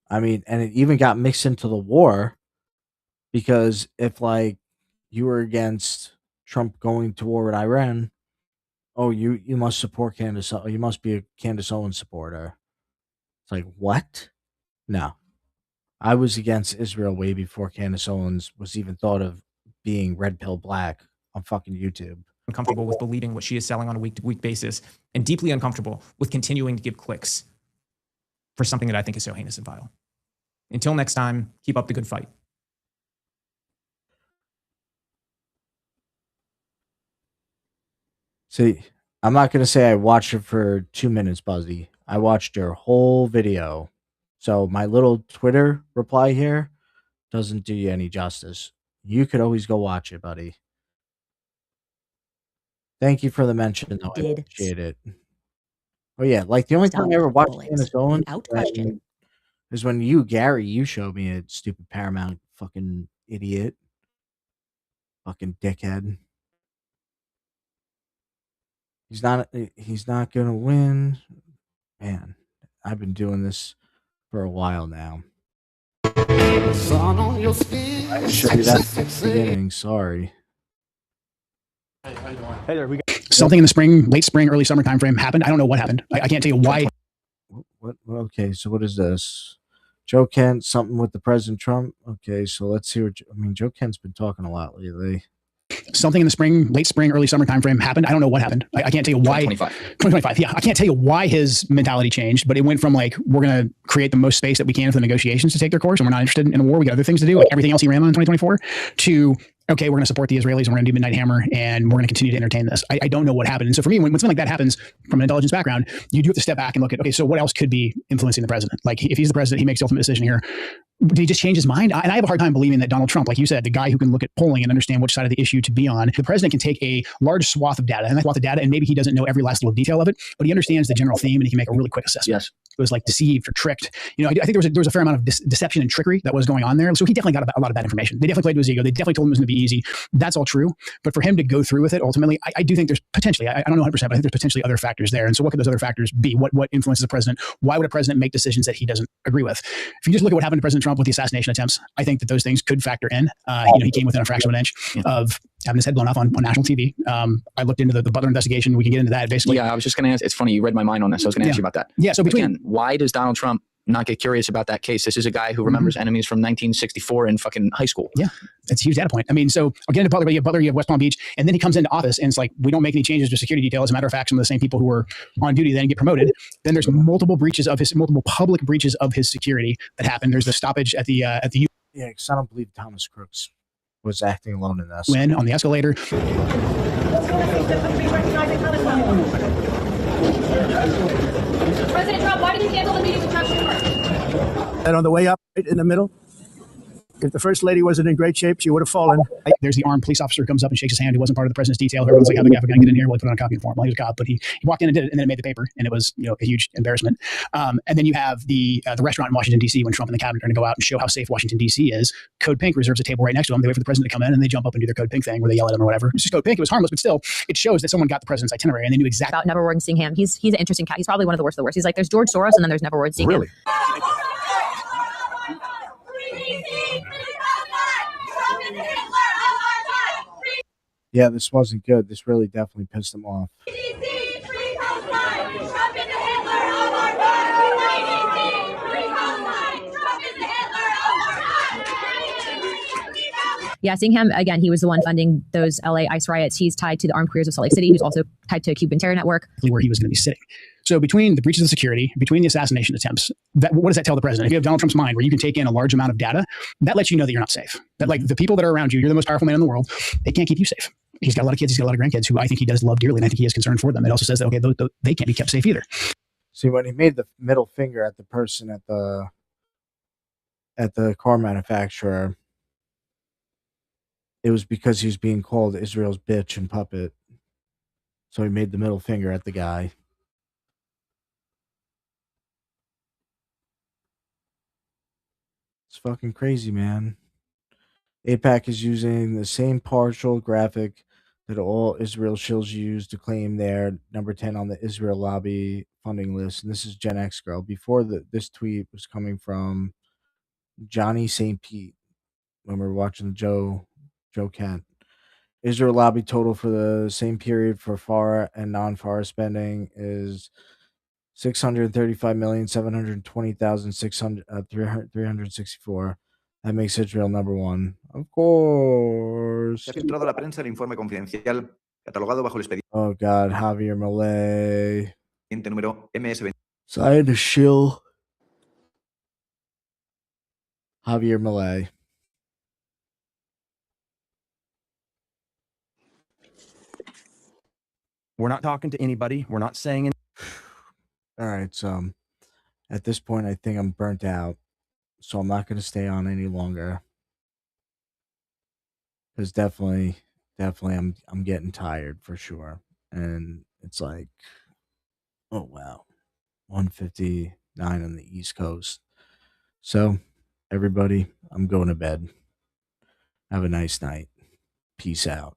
I mean, and it even got mixed into the war because if you were against Trump going to war with Iran, oh, you must support Candace. You must be a Candace Owens supporter. It's like, what? No. I was against Israel way before Candace Owens was even thought of being red pill black on fucking YouTube. Uncomfortable with believing what she is selling on a week-to-week basis and deeply uncomfortable with continuing to give clicks for something that I think is so heinous and vile. Until next time, keep up the good fight. See, I'm not going to say I watched her for 2 minutes, Buzzy. I watched her whole video. So my little Twitter reply here doesn't do you any justice. You could always go watch it, buddy. Thank you for the mention, though. I appreciate it. Oh, yeah. Like, the only time I ever watched Candace Owens is when Gary, you showed me a stupid Paramount fucking idiot. Fucking dickhead. He's not going to win. Man, I've been doing this for a while now. I should do that at the beginning. Sorry. Hey there, we got something in the spring, late spring, early summer time frame happened. I don't know what happened. I can't tell you why. What? Okay, so what is this? Joe Kent, something with the President Trump. Okay, so let's see what. Joe Kent's been talking a lot lately. something in the spring, late spring, early summer timeframe happened. I don't know what happened. I can't tell you why. 2025. Yeah. I can't tell you why his mentality changed, but it went from like, we're going to create the most space that we can for the negotiations to take their course, and we're not interested in a war. We got other things to do. Like everything else he ran on in 2024 to, okay, we're going to support the Israelis and we're going to do Midnight Hammer and we're going to continue to entertain this. I don't know what happened. And so for me, when something like that happens from an intelligence background, you do have to step back and look at, okay, so what else could be influencing the president? Like if he's the president, he makes the ultimate decision here. Did he just change his mind? And I have a hard time believing that Donald Trump, like you said, the guy who can look at polling and understand which side of the issue to be on, the president can take a large swath of data, and maybe he doesn't know every last little detail of it, but he understands the general theme and he can make a really quick assessment. Yes. It was like deceived or tricked. I think there was a fair amount of deception and trickery that was going on there. So he definitely got a lot of bad information. They definitely played to his ego. They definitely told him it was going to be easy. That's all true. But for him to go through with it, ultimately, I do think there's potentially, I don't know 100%, but I think there's potentially other factors there. And so what could those other factors be? What influences the president? Why would a president make decisions that he doesn't agree with? If you just look at what happened to President Trump with the assassination attempts, I think that those things could factor in. He came within a fraction of an inch of having his head blown off on national TV. I looked into the Butler investigation. We can get into that basically. Yeah, I was just going to ask. It's funny. You read my mind on this. I was going to ask you about that. Yeah. So again, why does Donald Trump not get curious about that case? This is a guy who remembers enemies from 1964 in fucking high school. Yeah, it's a huge data point. I mean, so I'll get into Butler, you have West Palm Beach, and then he comes into office and it's like, we don't make any changes to security detail. As a matter of fact, some of the same people who were on duty then get promoted. Then there's multiple public breaches of his security that happened. There's the stoppage at the yeah, because I don't believe Thomas Crooks was acting alone in this. When on the escalator. President Trump, why did you cancel the meeting with Chuck Schumer? And on the way up, right in the middle, if the first lady wasn't in great shape, she would have fallen. There's the armed police officer who comes up and shakes his hand, who wasn't part of the president's detail. Everyone's like, how the guy can get in here? Well, he put on a copy form. Well, he was a cop, but he walked in and did it, and then it made the paper, and it was a huge embarrassment. And then you have the restaurant in Washington, D.C., when Trump and the cabinet are going to go out and show how safe Washington, D.C. is. Code Pink reserves a table right next to him. They wait for the president to come in, and they jump up and do their Code Pink thing where they yell at him or whatever. It's just Code Pink. It was harmless, but still, it shows that someone got the president's itinerary, and they knew exactly. About Never Word Seeing Him. He's an interesting cat. He's probably one of the worst of the worst. He's like, there's George Soros, and then there's Never Word Seeing Him. Yeah, this wasn't good. This really definitely pissed him off. Yeah, seeing him again, he was the one funding those LA ICE riots. He's tied to the Armed Careers of Salt Lake City. He's also tied to a Cuban terror network. Where he was going to be sitting. So between the breaches of security, between the assassination attempts, what does that tell the president? If you have Donald Trump's mind where you can take in a large amount of data, that lets you know that you're not safe. That like the people that are around you, you're the most powerful man in the world, they can't keep you safe. He's got a lot of kids, he's got a lot of grandkids who I think he does love dearly, and I think he is concerned for them. It also says that, okay, they can't be kept safe either. See, when he made the middle finger at the person at the car manufacturer, it was because he was being called Israel's bitch and puppet. So he made the middle finger at the guy. It's fucking crazy, man. AIPAC is using the same partial graphic that all Israel shills use to claim they're number 10 on the Israel lobby funding list. And this is Gen X Girl. Before this tweet was coming from Johnny St. Pete when we were watching Joe Kent. Israel lobby total for the same period for FARA and non-FARA spending is 635,720,364. That makes Israel number one. Of course. Se ha filtrado a la prensa el informe confidencial catalogado bajo el expediente. Oh God, Javier Milei. Número MS20. Sign a shill. Javier Milei. We're not talking to anybody. We're not saying anything. All right, so at this point, I think I'm burnt out, so I'm not going to stay on any longer. Because definitely, I'm getting tired for sure, and it's like, oh wow, 1:59 on the East Coast. So, everybody, I'm going to bed. Have a nice night. Peace out.